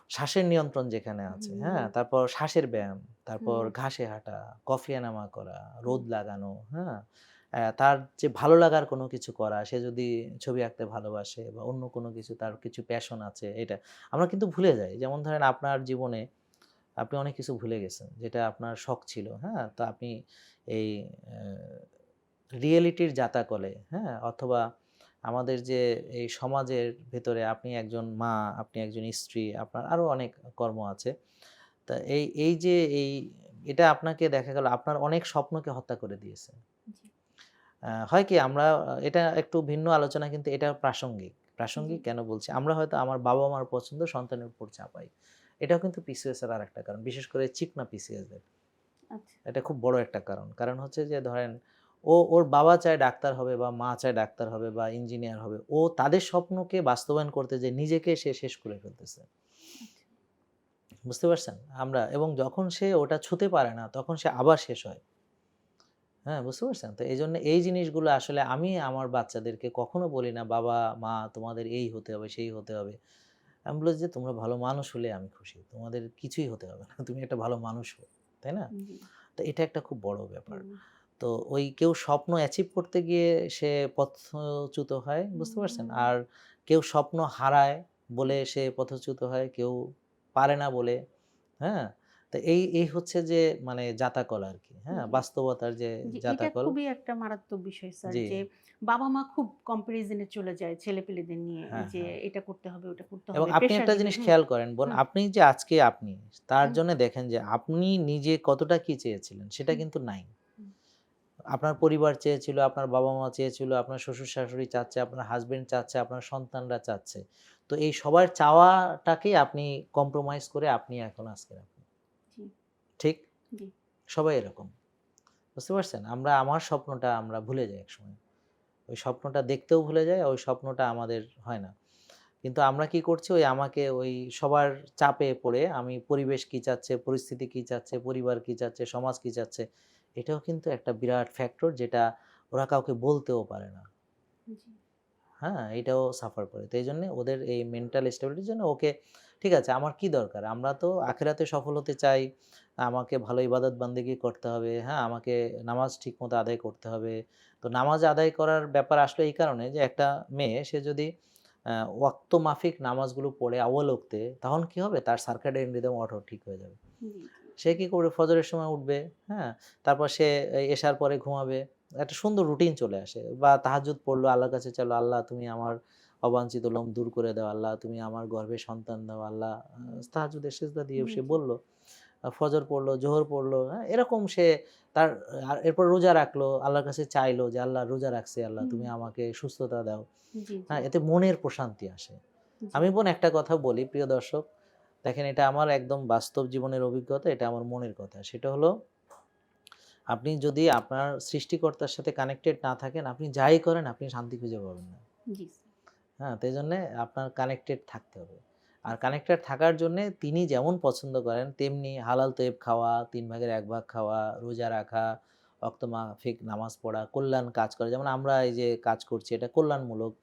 শ্বাসের নিয়ন্ত্রণ যেখানে আছে, হ্যাঁ? হুম, তারপর শ্বাসের ব্যায়াম, তারপর হুম, ঘাসে হাঁটা, কফি এনামা করা, হুম, রোদ লাগানো, হ্যাঁ? তার যে ভালো লাগার কোনো কিছু করা, সে যদি ছবি আঁকতে ভালোবাসে বা অন্য কোনো কিছু তার কিছু প্যাশন আছে এটা। আমরা কিন্তু ভুলে যাই। যেমন ধরেন আপনার জীবনে আপনি অনেক কিছু ভুলে গেছেন যেটা আপনার শখ ছিল, হ্যাঁ? তো আপনি এই রিয়েলিটির জাতাকলে, হ্যাঁ? অথবা আমাদের যে এই সমাজের ভেতরে আপনি একজন মা, আপনি একজন স্ত্রী, আপনার আরো অনেক কর্ম আছে। তা এই যে এটা আপনাকে দেখা গেল আপনার অনেক স্বপ্নকে হত্যা করে দিয়েছে। জি, হয় কি আমরা এটা একটু ভিন্ন আলোচনা কিন্তু এটা প্রাসঙ্গিক। জি, প্রাসঙ্গিক কেন বলছি? আমরা হয়তো আমার বাবা-মার পছন্দ সন্তানের উপর চাপাই। এটাও কিন্তু পিসিওএস এর আরেকটা কারণ। বিশেষ করে চিকনা পিসিওএস দের। আচ্ছা। এটা খুব বড় একটা কারণ। কারণ হচ্ছে যে ধরেন ওর বাবা চায় ডাক্তার হবে বা মা চায় ডাক্তার হবে বা ইঞ্জিনিয়ার হবে। ও তাদের স্বপ্নকে বাস্তবায়ন করতে যেয়ে নিজেকে সে শেষ করে ফেলতেছে। আচ্ছা। বুঝতে পারছেন? আমরা এবং যখন সে ওটা ছুঁতে পারে না তখন সে আবার শেষ হয়। হ্যাঁ, বুঝতে পারছেন? তো এইজন্য এই জিনিসগুলো আসলে আমি আমার বাচ্চাদেরকে কখনো বলি না, "বাবা, মা তোমাদের এই হতে হবে, সেই হতে হবে।" আমি বলি যে, "তোমরা ভালো মানুষ হলে আমি খুশি। তোমাদের কিছুই হতে হবে না। তুমি একটা ভালো মানুষ হও।" তাই না? জি। তো এটা একটা খুব বড় ব্যাপার। হুম, তো ওই কেউ স্বপ্ন অ্যাচিভ করতে গিয়ে সে পথচ্যুত হয়, বুঝতে পারছেন? হুম, আর কেউ স্বপ্ন হারায় বলে সে পথচ্যুত হয়, কেউ পারে না বলে, হ্যাঁ? তো এই হচ্ছে যে মানে জাতাকল আরকি, হ্যাঁ? জি, বাস্তবতার যে জি। এটা জাতাকল খুবই একটা মারাত্মক বিষয় স্যার, জি, যে বাবা-মা খুব কম্প্যারিজন এ চলে যায় ছেলেপেলেদের নিয়ে, হ্যাঁ, যে হ্যাঁ। এটা করতে হবে, ওটা করতে এবং হবে, আপনি প্রেশার একটা দিবে। জিনিস হুম, খেয়াল করেন বোন, হুম, আপনি যে আজকে আপনি, তার হুম, জন্য দেখেন যে আপনি নিজে কতটা কি চেয়েছিলেন সেটা হুম, কিন্তু নাই। হুম, আপনার পরিবার চেয়েছিল, আপনার বাবা-মা চেয়েছিল, আপনার শ্বশুর-শাশুড়ি চাচ্ছে, আপনার হাসব্যান্ড চাচ্ছে, আপনার সন্তানরা চাচ্ছে। তো এই সবার চাওয়াটাকেই আপনি কম্প্রোমাইজ করে আপনি এখন আজকের আপনি। জি, ঠিক? জি, সবাই এরকম। বুঝতে পারছেন? আমার স্বপ্নটা আমরা ভুলে যাই একসময়। ওই স্বপ্নটা দেখতেও ভুলে যাই, ওই স্বপ্নটা আমাদের হয় না। কিন্তু আমরা কি করছি ওই আমাকে ওই সবার চাপে পড়ে আমি পরিবেশ কি চাচ্ছে, পরিস্থিতি কি চাচ্ছে, পরিবার কি চাচ্ছে, সমাজ কি চাচ্ছে, এটাও কিন্তু একটা বিরাট ফ্যাক্টর যেটা ওরা কাউকে বলতেও পারে না। জি, হ্যাঁ? এটাও সাফার করে। তো এইজন্যে ওদের এই মেন্টাল স্টেবিলিটির জন্য ওকে ঠিক আছে আমার কি দরকার? আমরা তো আখিরাতে সফল হতে চাই। আমাকে ভালো ইবাদত বান্দেগি করতে হবে। হ্যাঁ? আমাকে নামাজ ঠিকমতো আদায় করতে হবে। তো নামাজ আদায় করার ব্যাপার আসলে এই কারণে যে একটা মেয়ে সে যদি ওয়াক্ত মাফিক নামাজগুলো পড়ে আউয়াল ওক্তে তখন কি হবে? তার সার্কাডিয়ান রিদম অটো ঠিক হয়ে যাবে। জি, জি, সে কি করবে? ফজরের সময় উঠবে, হ্যাঁ? তারপর সে এশার পরে ঘুমাবে। একটা সুন্দর রুটিন চলে আসে বা তাহাজ্জুদ পড়লো, আল্লাহর কাছে চাইলো, "আল্লাহ তুমি আমার অবাঞ্ছিত লোম দূর করে দাও। আল্লাহ তুমি আমার গর্ভে সন্তান দাও। আল্লাহ" হুম, তাহাজ্জুদের সিজদা দিয়ে জি, সে জি, বলল। ফজর পড়লো, জোহর পড়লো, হ্যাঁ? এরকম সে তার আর এরপর রোজা রাখলো, আল্লাহর কাছে চাইলো যে, "আল্লাহ রোজা রাখছি, আল্লাহ হুম, তুমি আমাকে সুস্থতা দাও।" জি, জি, হ্যাঁ? এতে মনের প্রশান্তি আসে। জি, আমি বোন একটা কথা বলি প্রিয় দর্শক, দেখেন এটা আমার একদম বাস্তব জীবনের অভিজ্ঞতা, এটা আমার মনের কথা। সেটা হলো আপনি যদি আপনার সৃষ্টিকর্তার সাথে কানেক্টেড না থাকেন, আপনি যাই করেন আপনি শান্তি খুঁজে পাবেন না। জি, স্যার। হ্যাঁ? তো এইজন্যে আপনার কানেক্টেড থাকতে হবে। আর কানেক্টেড থাকার জন্যে তিনি যেমন পছন্দ করেন তেমনি হালাল তৈব খাওয়া, ৩ ভাগের ১ ভাগ খাওয়া, রোজা রাখা, ওয়াক্ত মাফিক নামাজ পড়া, কল্যাণ কাজ করা। যেমন আমরা এই যে কাজ করছি এটা কল্যাণমূলক।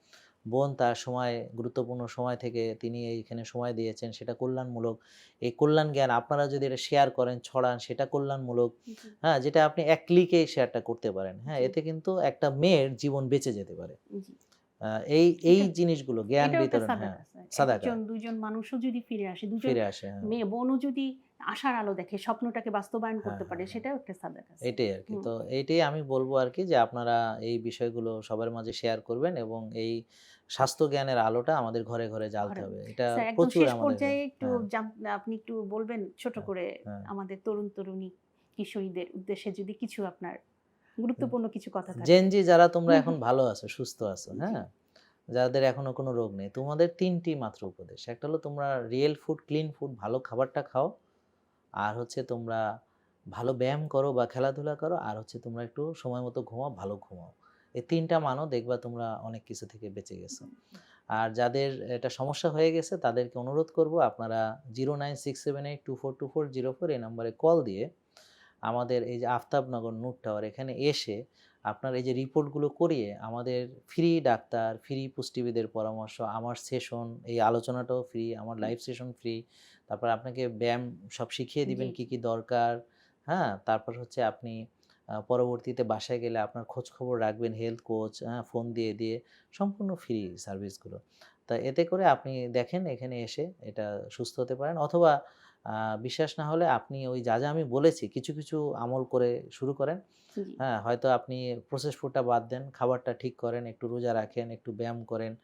বোন তার সময় গুরুত্বপূর্ণ সময় থেকে তিনি এইখানে সময় দিয়েছেন সেটা কল্যাণমূলক। এই কল্যাণ জ্ঞান আপনারা যদি এটা শেয়ার করেন, ছড়ান সেটা কল্যাণমূলক। জি, হ্যাঁ? যেটা আপনি এক ক্লিকেই শেয়ারটা করতে পারেন। হ্যাঁ? জি, এতে কিন্তু একটা মেয়ের জীবন বেঁচে যেতে পারে। জি। আ এই এটা জিনিসগুলো জ্ঞান এটাও একটা বিতরণ হ্যাঁ, সাদাকা স্যার। সাদাকা একজন ২ জন মানুষও যদি ফিরে আসে, ২ জন ফিরে আসে। হ্যাঁ, মেয়ে বোনও যদি আশার আলো দেখে, স্বপ্নটাকে বাস্তবায়ন হ্যাঁ, করতে পারে, হ্যাঁ, হ্যাঁ। সেটাও একটা সাদাকা। এটাই আরকি। হুম। তো এইটাই আমি বলব আরকি যে আপনারা এই বিষয়গুলো সবার মাঝে শেয়ার করবেন এবং এই স্বাস্থ্য জ্ঞানের আলোটা আমাদের ঘরে, ঘরে জ্বালতে ঘরে হবে। এটা স্যার একদম প্রচুর শেষ আমাদের পর্যায়ে একটু হ্যাঁ, আপনি একটু বলবেন ছোট হ্যাঁ, করে হ্যাঁ। আমাদের তরুণ-তরুণী কিশোরীদের উদ্দেশ্যে যদি কিছু আপনার গুরুত্বপূর্ণ কিছু কথা থাকে? জেন জি যারা তোমরা হুম, এখন হুম। ভালো আছো, সুস্থ আছো, জি, হ্যাঁ? যাদের এখনো কোনো রোগ নেই। তোমাদের ৩ টি মাত্র উপদেশ। একটা হলো তোমরা রিয়েল ফুড, ক্লিন ফুড ভালো খাবারটা খাও। আর হচ্ছে তোমরা ভালো ব্যায়াম করো বা খেলাধুলা করো। আর হচ্ছে তোমরা একটু সময় মতো ঘুমাও, ভালো ঘুমাও। এই ৩ টা মানো দেখবা তোমরা অনেক কিছু থেকে বেঁচে গেছো। আর যাদের এটা সমস্যা হয়ে গেছে তাদেরকে অনুরোধ করব আপনারা 09678242404 এই নম্বরে কল দিয়ে আমাদের এই যে আফতাবনগর নূর টাওয়ার এখানে এসে আপনার এই যে রিপোর্টগুলো করিয়ে আমাদের ফ্রি ডাক্তার, ফ্রি পুষ্টিবিদের পরামর্শ, আমার সেশন, এই আলোচনাটাও ফ্রি, আমার লাইভ সেশন ফ্রি। তারপর আপনাকে ব্যায়াম সব শিখিয়ে জি, দিবেন কি, জি, কি দরকার, হ্যাঁ? তারপর হচ্ছে আপনি পরবর্তীতে বাসায় গেলে আপনার খোঁজ খবর রাখবেন হেলথ কোচ, হ্যাঁ? ফোন দিয়ে সম্পূর্ণ ফ্রি সার্ভিসগুলো। তা এতে করে আপনি দেখেন এখানে এসে এটা সুস্থ হতে পারেন অথবা আ বিশ্বাস না হলে আপনি ওই যা আমি বলেছি কিছু আমল করে শুরু করেন। জি, হ্যাঁ? হয়তো আপনি প্রসেস ফুডটা বাদ দেন, খাবারটা ঠিক করেন, একটু রোজা রাখেন, একটু ব্যায়াম করেন।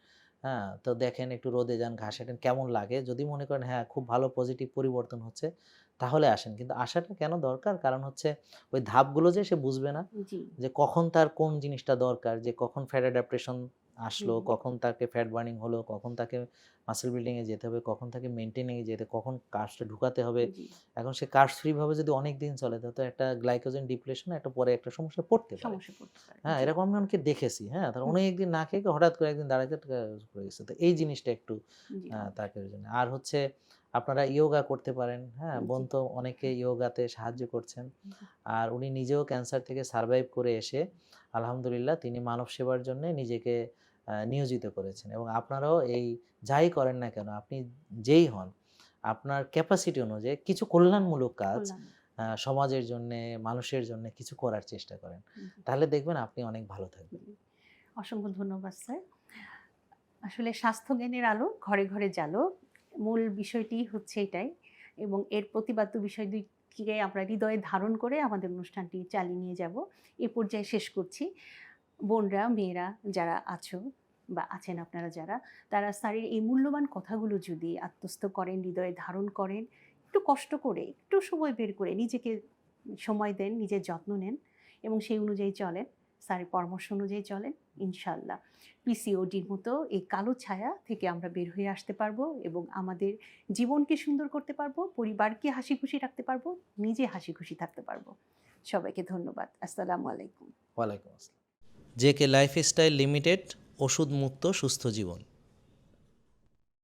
হ্যাঁ? তো দেখেন একটু রোদে যান, ঘাসে হাঁটেন কেমন লাগে? যদি মনে করেন হ্যাঁ, খুব ভালো পজিটিভ পরিবর্তন হচ্ছে, তাহলে আসেন। কিন্তু আসাটা কেন দরকার? কারণ হচ্ছে ওই ধাপগুলো যে সে বুঝবে না জি, যে কখন তার কোন জিনিসটা দরকার, যে কখন ফ্যাট অ্যাডাপ্টেশন আসলো, হুম, কখন তাকে ফ্যাট বার্নিং হলো, কখন তাকে মাসল বিল্ডিং এ যেতে হবে, কখন তাকে মেইনটেইন এ যেতে, কখন কার্বসটা ঢুকাতে হবে। জি, এখন সে কার্বস ফ্রি ভাবে যদি অনেকদিন চলে তাহলে তো একটা গ্লাইকোজেন ডিপ্লেশন একটা পরে একটা সমস্যায় পড়তে পারে। সমস্যায় পড়তে পারে। হ্যাঁ, জি, এরকম আমি অনেককে দেখেছি। হ্যাঁ? তারা হুম, অনেকদিন না খেয়ে হঠাৎ করে একদিন দাঁড়াইতে পড়ে গেছে। তো এই জিনিসটা একটু জি, তাকে অবশ্যই। জন্য। আর হচ্ছে আপনারা ইয়োগা করতে পারেন। হ্যাঁ? বোন জি, তো অনেকে ইয়োগাতে সাহায্য করছেন। জি, আর উনি নিজেও ক্যান্সার থেকে সারভাইভ করে এসে আলহামদুলিল্লাহ তিনি মানব সেবার জন্য নিজেকে নিয়োজিত করেছেন এবং আপনারাও এই যাই করেন না কেন, আপনি যেই হন, আপনার ক্যাপাসিটি অনুযায়ী কিছু কল্যাণমূলক কাজ বললাম। সমাজের জন্যে, মানুষের জন্যে কিছু করার চেষ্টা করেন। জি, তাহলে দেখবেন আপনি অনেক ভালো থাকবেন। জি। অসংখ্য ধন্যবাদ স্যার। আসলে স্বাস্থ্য জ্ঞানের আলো ঘরে, ঘরে জালো। মূল বিষয়টি হচ্ছে এটাই এবং এর প্রতিপাদ্য বিষয় ২ টিকে আমরা হৃদয়ে ধারণ করে আমাদের অনুষ্ঠানটি চালিয়ে নিয়ে যাব। এ পর্যায়ে শেষ করছি। বোনরা, মেয়েরা যারা আছো বা আছেন আপনারা যারা, তারা স্যারের এই মূল্যবান কথাগুলো যদি আত্মস্থ করেন, হৃদয়ে ধারণ করেন, একটু কষ্ট করে, একটু সময় বের করে নিজেকে সময় দেন, নিজের যত্ন নেন এবং সেই অনুযায়ী চলেন, স্যারের পরামর্শ অনুযায়ী চলেন, ইনশাআল্লাহ পিসিওডির মতো এই কালো ছায়া থেকে আমরা বের হয়ে আসতে পারবো এবং আমাদের জীবনকে সুন্দর করতে পারবো, পরিবারকে হাসিখুশি রাখতে পারবো, নিজে হাসিখুশি থাকতে পারবো। সবাইকে ধন্যবাদ। আসসালামু আলাইকুম। ওয়ালাইকুম আসসালাম। জেকে লাইফস্টাইল লিমিটেড ওষুধ মুক্ত সুস্থ জীবন।